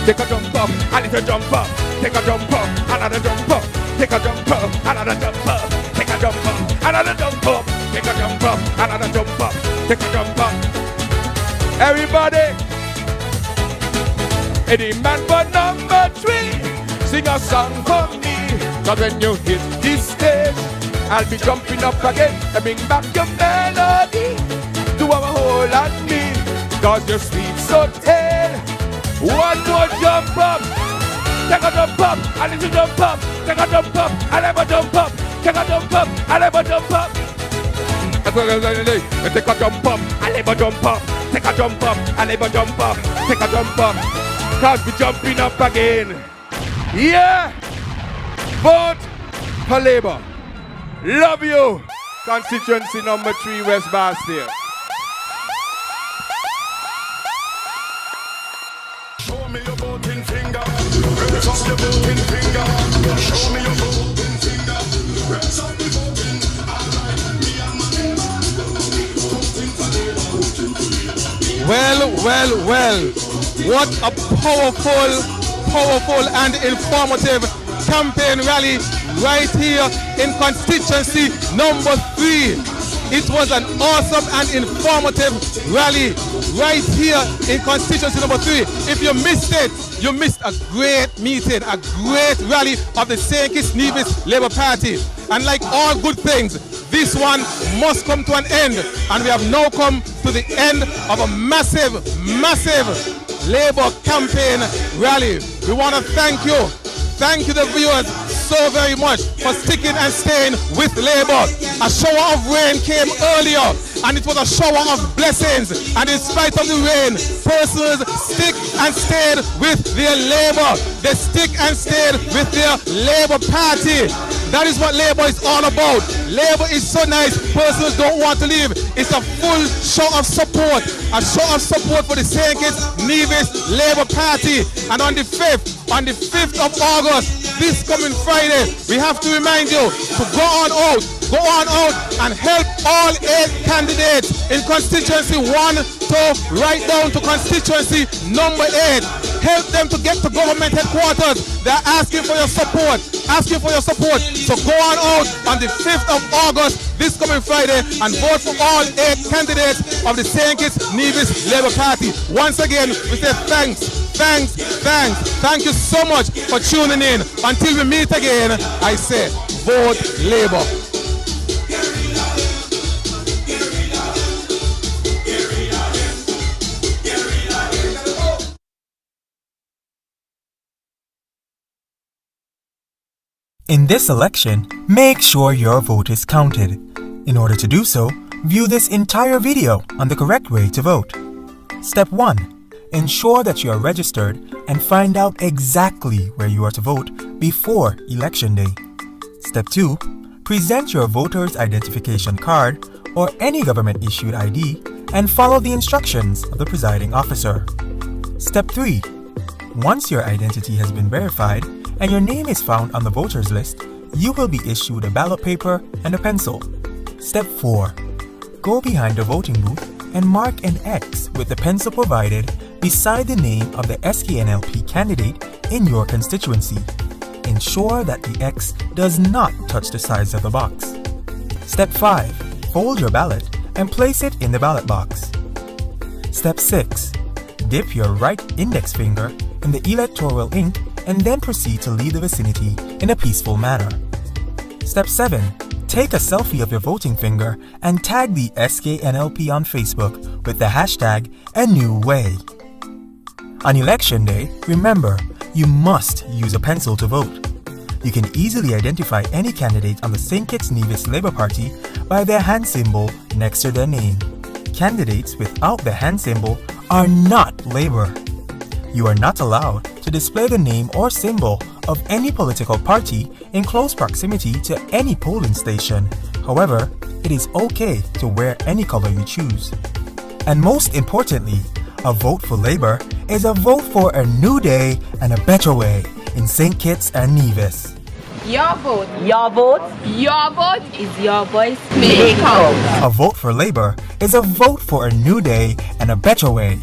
Take a jump up, a little jump up. take a jump up, another jump up, take a jump up, another jump up, take a jump up, another jump up, take a jump up, another jump up, take a jump up. Everybody, any man for number 3, sing a song for me. Cause when you hit this stage, I'll be jumping up again and bring back your melody to have a hold on me. Cause you're sweet so tell. One more jump up, take a jump up, a little jump up, take a jump up, I never jump up, take a jump up, I never jump up. Take a jump up, I never jump up, take a jump up, I never jump up, take a jump up. Cause we jumping up again. Yeah! Vote for Labour. Love you. Constituency number 3, West Bastille. Show me your voting finger. Raise up your voting finger. Show me your voting finger. Raise up the voting. Alright, me and my neighbor. Well. What a powerful and informative campaign rally right here in constituency number 3. It was an awesome and informative rally right here in constituency number 3. If you missed it, you missed a great meeting, a great rally of the St. Kitts Nevis Labour Party. And like all good things, this one must come to an end. And we have now come to the end of a massive Labour campaign rally. We want to thank you. Thank you, the viewers, so very much for sticking and staying with Labour. A shower of rain came earlier, and it was a shower of blessings. And in spite of the rain, persons stick and stayed with their Labour. They stick and stayed with their Labour Party. That is what Labour is all about. Labour is so nice, persons don't want to leave. It's a full show of support. A show of support for the St. Kitts Nevis Labour Party. And on the 5th of August, this coming Friday, we have to remind you to go on out and help all 8 candidates in constituency 1 to right down to constituency number 8. Help them to get to government headquarters. They're asking for your support. So go on out on the 5th of August, this coming Friday, and vote for all 8 candidates of the St. Kitts Nevis Labour Party. Once again, we say thanks. Thank you so much for tuning in. Until we meet again, I say vote Labour. In this election, make sure your vote is counted. In order to do so, view this entire video on the correct way to vote. Step 1. Ensure that you are registered and find out exactly where you are to vote before Election Day. Step 2. Present your voter's identification card or any government-issued ID and follow the instructions of the presiding officer. Step 3. Once your identity has been verified and your name is found on the voters list, you will be issued a ballot paper and a pencil. Step 4. Go behind the voting booth and mark an X with the pencil provided beside the name of the SKNLP candidate in your constituency. Ensure that the X does not touch the sides of the box. Step 5. Fold your ballot and place it in the ballot box. Step 6. Dip your right index finger in the electoral ink and then proceed to leave the vicinity in a peaceful manner. Step 7. Take a selfie of your voting finger and tag the SKNLP on Facebook with the hashtag #ANewWay. On Election Day, remember, you must use a pencil to vote. You can easily identify any candidate on the St. Kitts Nevis Labour Party by their hand symbol next to their name. Candidates without the hand symbol are not Labour. You are not allowed to display the name or symbol of any political party in close proximity to any polling station. However, it is okay to wear any color you choose. And most importantly, a vote for Labour is a vote for a new day and a better way in St. Kitts and Nevis. Your vote. Your vote. Your vote is your voice. Make it count. A vote for Labour is a vote for a new day and a better way